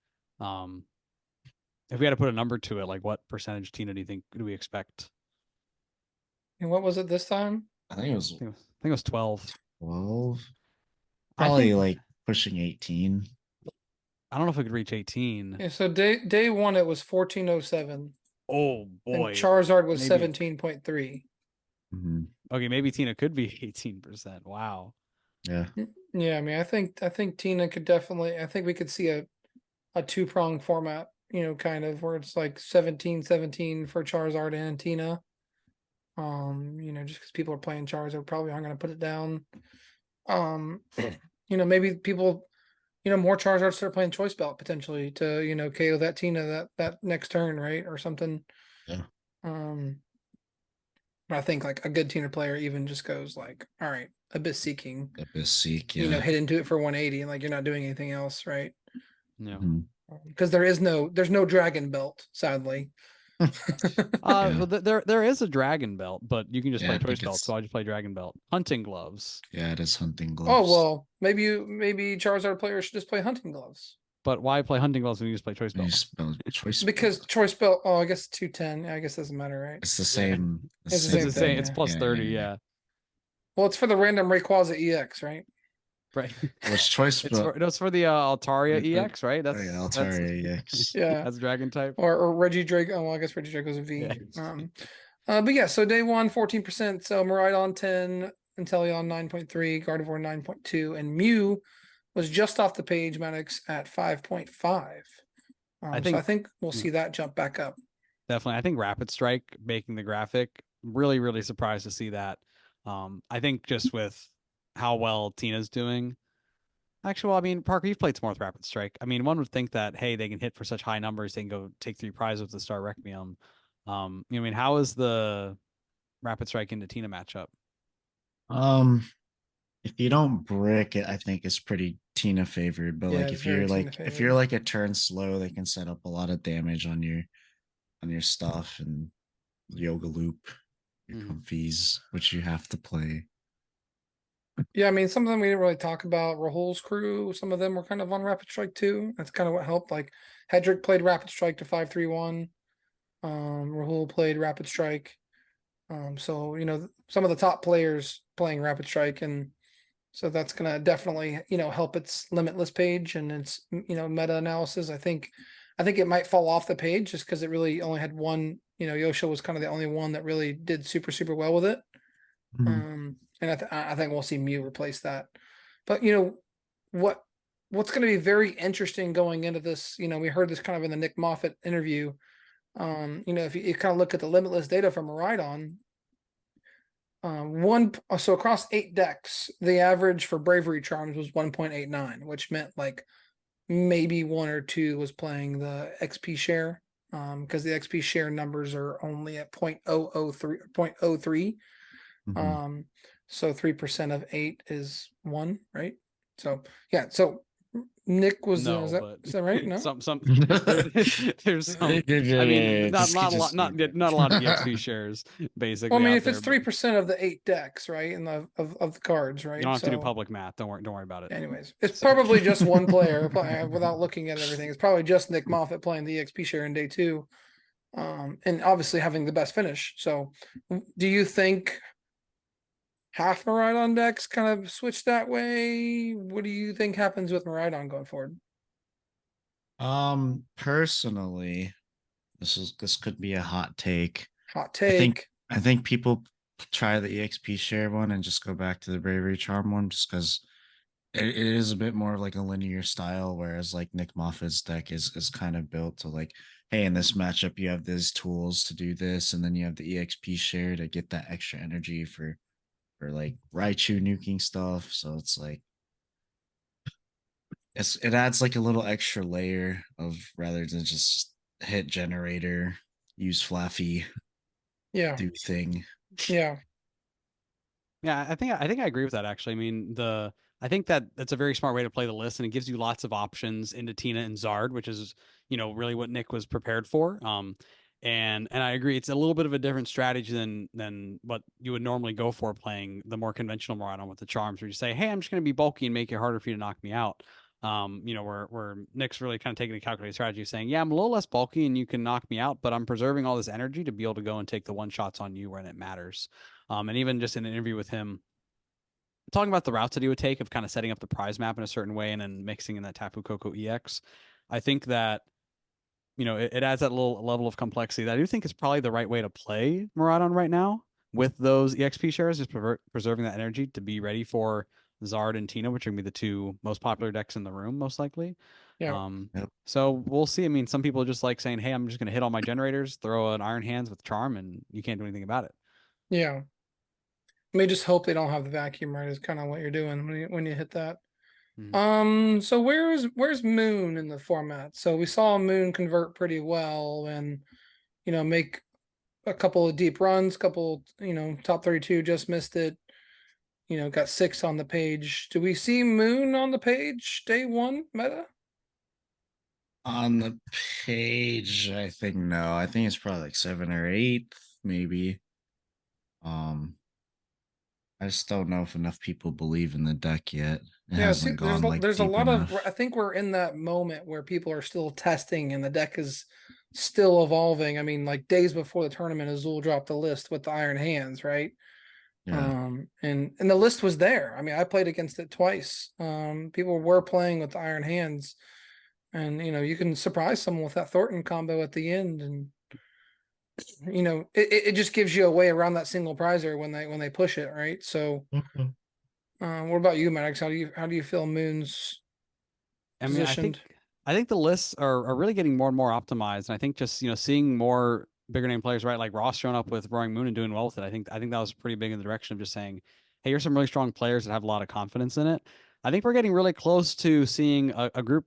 If we had to put a number to it, like what percentage Tina do we expect? And what was it this time? I think it was I think it was 12. 12. I Probably think like pushing 18. I don't know if we could reach 18. Yeah, so day one it was 1407. Oh And boy. Charizard was maybe 17.3. Mm-hmm. Okay, maybe Tina could be 18%. Wow. Yeah. Yeah, I mean, I think Tina could definitely. I think we could see a two-pronged format, kind of where it's like 17-17 for Charizard and Tina. Just because people are playing Charizard, probably aren't going to put it down. Maybe people, more Charizard start playing Choice Belt potentially to KO that Tina that next turn, right, or something. Yeah. I think like a good Tina player even just goes like, all right, Abyss Seeking, Abyss Seek, yeah. hit into it for 180 and like you're not doing anything else, right? Yeah. Because there's no Dragon Belt, sadly. Well, there is a Dragon Belt, but you can just Yeah, I play Choice think Belt, it's- so I just play Dragon Belt. Hunting Gloves. Yeah, it is hunting Oh gloves. well, maybe Charizard players should just play Hunting Gloves. But why play Hunting Gloves when you just play Choice You Belt? spell choice Because belt. Choice Belt, oh, I guess 210. I guess doesn't matter, right? It's the same. It's the It's same the same. thing, It's yeah. plus 30. Yeah. Well, it's for the random Rayquaza EX, right? Right. What's choice It's belt? for the Altaria EX, right? Oh, yeah, Altaria EX. Yeah. That's Dragon type. Or Reggie Drake. Oh, well, I guess Reggie Draco's a V. Yeah. But yeah, so day one, 14%. So Miraidon 10, Inteleon 9.3, Gardevoir 9.2, and Mew was just off the page, Maddox at 5.5. I So I think- think we'll see that jump back up. Definitely. I think Rapid Strike making the graphic, really, really surprised to see that. I think just with how well Tina's doing. Actually, well, I mean, Parker, you've played some more with Rapid Strike. I mean, one would think that, hey, they can hit for such high numbers, they can go take 3 prizes with the Star Requiem. I mean, how is the Rapid Strike into Tina matchup? If you don't brick it, I think it's pretty Tina favored. But Yeah, like it's if you're very like Tina if favored. you're like a turn slow, they can set up a lot of damage on your stuff and yoga loop, your comfies, which you have to play. Yeah, I mean, some of them we didn't really talk about. Rahul's crew, some of them were kind of on Rapid Strike too. That's kind of what helped. Like Hedrick played Rapid Strike to 5-3-1. Rahul played Rapid Strike. So some of the top players playing Rapid Strike, and so that's gonna definitely help its limitless page and its meta analysis. I think it might fall off the page just because it really only had one. Yosha was kind of the only one that really did super well with it. And I think we'll see Mew replace that. But what's going to be very interesting going into this, we heard this kind of in the Nick Moffett interview. If you kind of look at the limitless data from Miraidon, so across 8 decks, the average for Bravery Charms was 1.89, which meant like maybe 1 or 2 was playing the XP share. Because the XP share numbers are only at 0.003. So 3% of 8 is 1, right? So yeah, so Nick was No, is but that right? No, there's some. I mean, not a lot, not a lot of EXP shares basically. well, I mean, out if there, it's but 3% of the 8 decks, right, and of the cards, right? you don't have to do So, public math. Don't worry about it. anyways, it's probably just one player without looking at everything. It's probably just Nick Moffett playing the EXP share in day 2, and obviously having the best finish. So, do you think half Miraidon decks kind of switch that way? What do you think happens with Miraidon going forward? Personally, this could be a hot take. Hot I think take. I think people try the EXP share one and just go back to the Bravery Charm one just because it is a bit more of like a linear style, whereas like Nick Moffett's deck is kind of built to like, hey, in this matchup you have these tools to do this, and then you have the EXP share to get that extra energy for like Raichu nuking stuff. So it's like it adds like a little extra layer of rather than just hit generator, use Flaffy, Yeah. do thing. Yeah. Yeah, I think I agree with that actually. I mean, I think that that's a very smart way to play the list, and it gives you lots of options into Tina and Zard, which is, really what Nick was prepared for. And I agree, it's a little bit of a different strategy than what you would normally go for playing the more conventional Maraudon with the charms, where you say, hey, I'm just going to be bulky and make it harder for you to knock me out. Where Nick's really kind of taking a calculated strategy, saying, yeah, I'm a little less bulky and you can knock me out, but I'm preserving all this energy to be able to go and take the one shots on you when it matters. And even just in an interview with him, talking about the routes that he would take of kind of setting up the prize map in a certain way and then mixing in that Tapu Koko EX, I think that it adds that little level of complexity that I do think is probably the right way to play Miraidon right now with those EXP shares, just preserving that energy to be ready for Zard and Tina, which are going to be the two most popular decks in the room, most likely. Yeah. Yep. So we'll see. I mean, some people just like saying, hey, I'm just going to hit all my generators, throw an Iron Hands with Charm, and you can't do anything about it. Yeah. Let me just hope they don't have the vacuum right is kind of what you're doing when you hit that. So where's Moon in the format? So we saw Moon convert pretty well and make a couple of deep runs, couple, top 32 just missed it. Got 6 on the page. Do we see Moon on the page day 1 meta? On the page, I think no. I think it's probably like 7 or 8, maybe. I just don't know if enough people believe in the deck yet. It Yeah, see, hasn't gone like there's a deep lot of enough. I think we're in that moment where people are still testing and the deck is still evolving. I mean, like days before the tournament, Azul dropped the list with the Iron Hands, right? Yeah. And the list was there. I mean, I played against it twice. People were playing with the Iron Hands, and you can surprise someone with that Thornton combo at the end, and it just gives you a way around that single prizer when they push it, right? So, what about you, Maddox? How do you feel Moon's I mean, positioned? I think the lists are really getting more and more optimized, and I think just seeing more bigger name players, right, like Ross showing up with Roaring Moon and doing well with it. I think that was pretty big in the direction of just saying, hey, here's some really strong players that have a lot of confidence in it. I think we're getting really close to seeing a group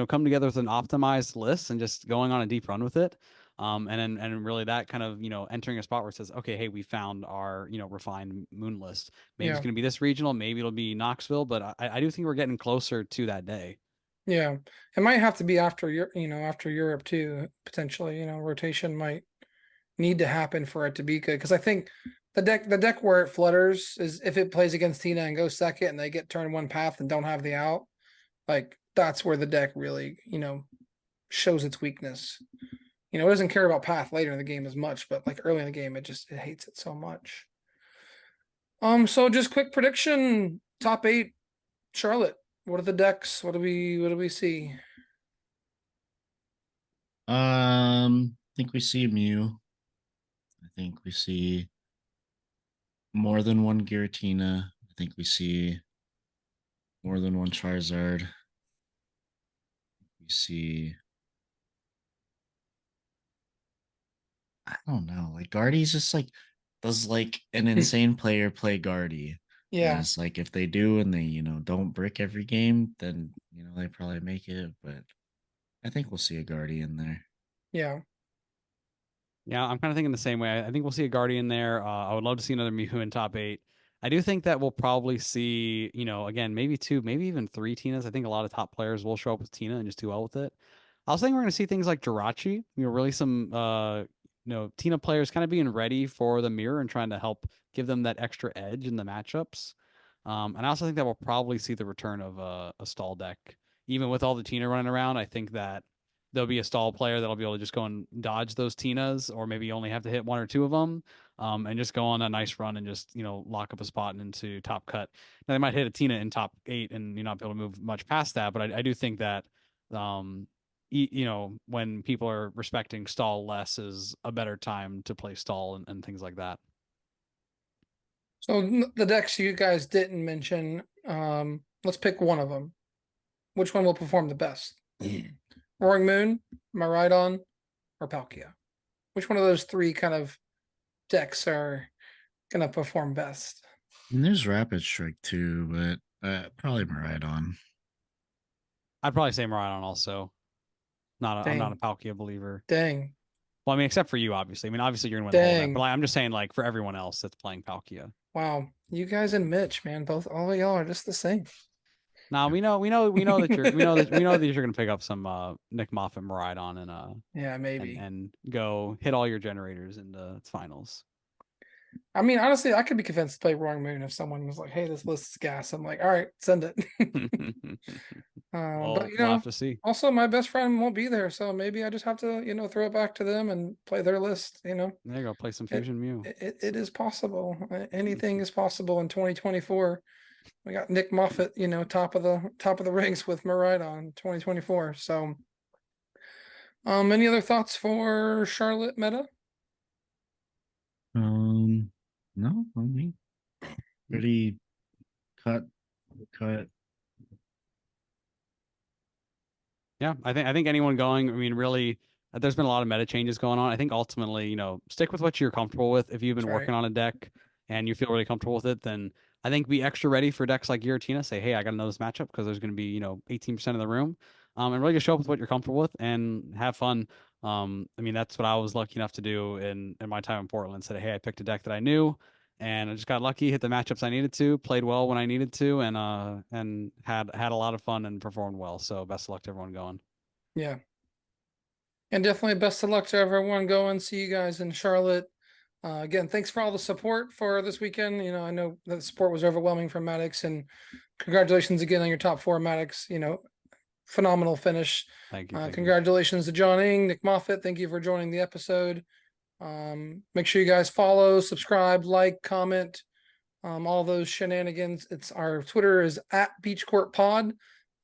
come together with an optimized list and just going on a deep run with it. And really that kind of entering a spot where it says, okay, hey, we found our refined moon list. Maybe it's Yeah, going to be this regional, maybe it'll be Knoxville, but I do think we're getting closer to that day. yeah. It might have to be after after Europe too, potentially. Rotation might need to happen for it to be good. Because I think the deck where it flutters is if it plays against Tina and goes second and they get turn 1 path and don't have the out, like that's where the deck really, shows its weakness. It doesn't care about path later in the game as much, but like early in the game, it hates it so much. So just quick prediction, top 8, Charlotte. What are the decks? What do we see? I think we see Mew. I think we see more than one Giratina. I think we see more than one Charizard. We see I don't know. Like Guardy's just like does like an insane player play Guardy. And Yeah, it's like if they do and they, don't brick every game, then they probably make it. But I think we'll see a Guardy in there. yeah, Yeah, I'm kind of thinking the same way. I think we'll see a Guardian there. I would love to see another Mew in top 8. I do think that we'll probably see, again, maybe 2, maybe even 3 Tinas. I think a lot of top players will show up with Tina and just do well with it. I was thinking we're going to see things like Jirachi, really some, Tina players kind of being ready for the mirror and trying to help give them that extra edge in the matchups. And I also think that we'll probably see the return of a stall deck. Even with all the Tina running around, I think that there'll be a stall player that'll be able to just go and dodge those Tinas, or maybe you only have to hit 1 or 2 of them, and just go on a nice run and just, lock up a spot and into top cut. Now they might hit a Tina in top 8 and you're not be able to move much past that, but I do think that, when people are respecting stall less is a better time to play stall and things like that. So the decks you guys didn't mention, let's pick one of them. Which one will perform the best? Roaring Moon, Maridon, or Palkia? Which one of those 3 kind of decks are gonna perform best? And there's Rapid Strike too, but probably Maridon. I'd probably say Maridon also. I'm not a Dang. Palkia believer. Dang. Well, I mean, except for you, obviously. I mean, obviously you're gonna win the whole deck, Dang. but I'm just saying, like, for everyone else that's playing Palkia. Wow. You guys and Mitch, man, all of y'all are just the same. Now we know that you're gonna pick up some Nick Moffett Maridon and Yeah, maybe. and go hit all your generators in the finals. I mean, honestly, I could be convinced to play Roaring Moon if someone was like, "Hey, this list is gas." I'm like, "All right, send it." Well, But we'll have to see. also my best friend won't be there, so maybe I just have to, throw it back to them and play their list. There you go, play some Fusion Mew. It is possible. Anything is possible in 2024. We got Nick Moffett, top of the rings with Maridon 2024. So, any other thoughts for Charlotte meta? No, I mean, pretty cut. Yeah, I think anyone going, I mean, really, there's been a lot of meta changes going on. I think ultimately, stick with what you're comfortable with. If you've been That's working right. on a deck and you feel really comfortable with it, then I think be extra ready for decks like Giratina. Say, hey, I got to know this matchup because there's going to be, 18% of the room. And really just show up with what you're comfortable with and have fun. I mean, that's what I was lucky enough to do in my time in Portland. Said, hey, I picked a deck that I knew, and I just got lucky, hit the matchups I needed to, played well when I needed to, and had a lot of fun and performed well. So best of luck to everyone going. Yeah. And definitely best of luck to everyone going. See you guys in Charlotte. Again, thanks for all the support for this weekend. I know the support was overwhelming from Maddox, and congratulations again on your top 4, Maddox. Phenomenal finish. Thank you. Congratulations to John Ing, Nick Moffett. Thank you for joining the episode. Make sure you guys follow, subscribe, like, comment, all those shenanigans. Our Twitter is @BeachCourtPod.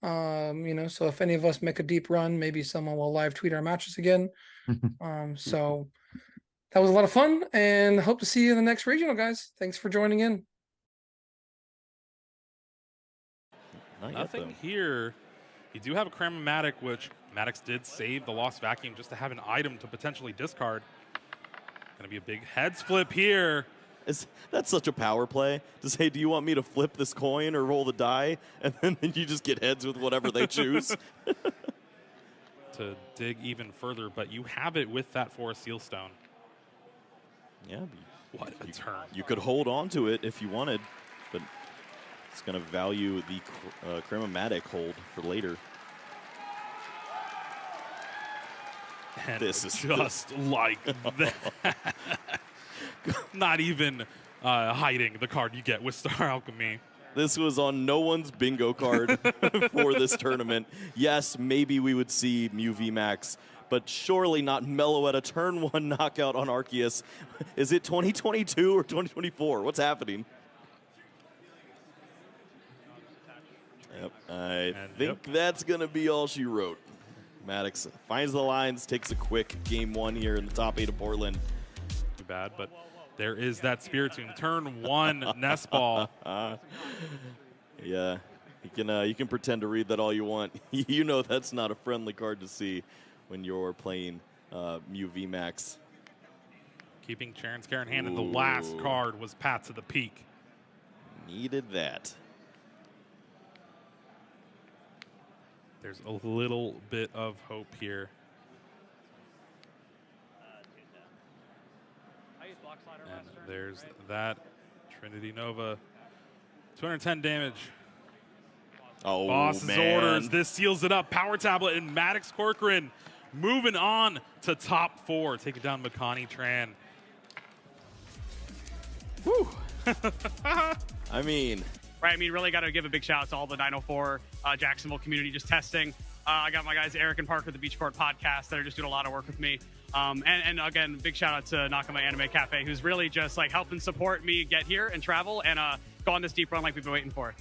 So if any of us make a deep run, maybe someone will live tweet our matches again. So that was a lot of fun, and hope to see you in the next regional, guys. Thanks for joining in. Nothing here. You do have a Cramomatic, which Maddox did save the Lost Vacuum just to have an item to potentially discard. Gonna be a big heads flip here. That's such a power play to say, do you want me to flip this coin or roll the die? And then you just get heads with whatever they choose. To dig even further, but you have it with that Forest Sealstone. Yeah. What a turn. You could hold on to it if you wanted, but it's going to value the Cramomatic hold for later. And this is just like that. Not even hiding the card you get with Star Alchemy. This was on no one's bingo card for this tournament. Yes, maybe we would see Mew VMAX, but surely not Mellow at a turn 1 knockout on Arceus. Is it 2022 or 2024? What's happening? Yep, I think that's going to be all she wrote. Maddox finds the lines, takes a quick game 1 here in the top 8 of Portland. Too bad, but there is that Spiritomb. Turn 1 Nest Ball. Yeah, you can pretend to read that all you want. You know that's not a friendly card to see when you're playing Mew VMAX. Keeping Charon's Care in hand, and the last card was Path to the Peak. Needed that. There's a little bit of hope here. And there's that Trinity Nova. 210 damage. Oh, Boss's man. orders. This seals it up. Power Tablet and Maddox Corcoran moving on to top 4. Taking down Makani Tran. Whew. I mean, right, really got to give a big shout out to all the 904 Jacksonville community just testing. I got my guys Eric and Parker, the Beach Court podcast, that are just doing a lot of work with me. And again, big shout out to Nakama Anime Cafe, who's really just like helping support me get here and travel and go on this deep run like we've been waiting for.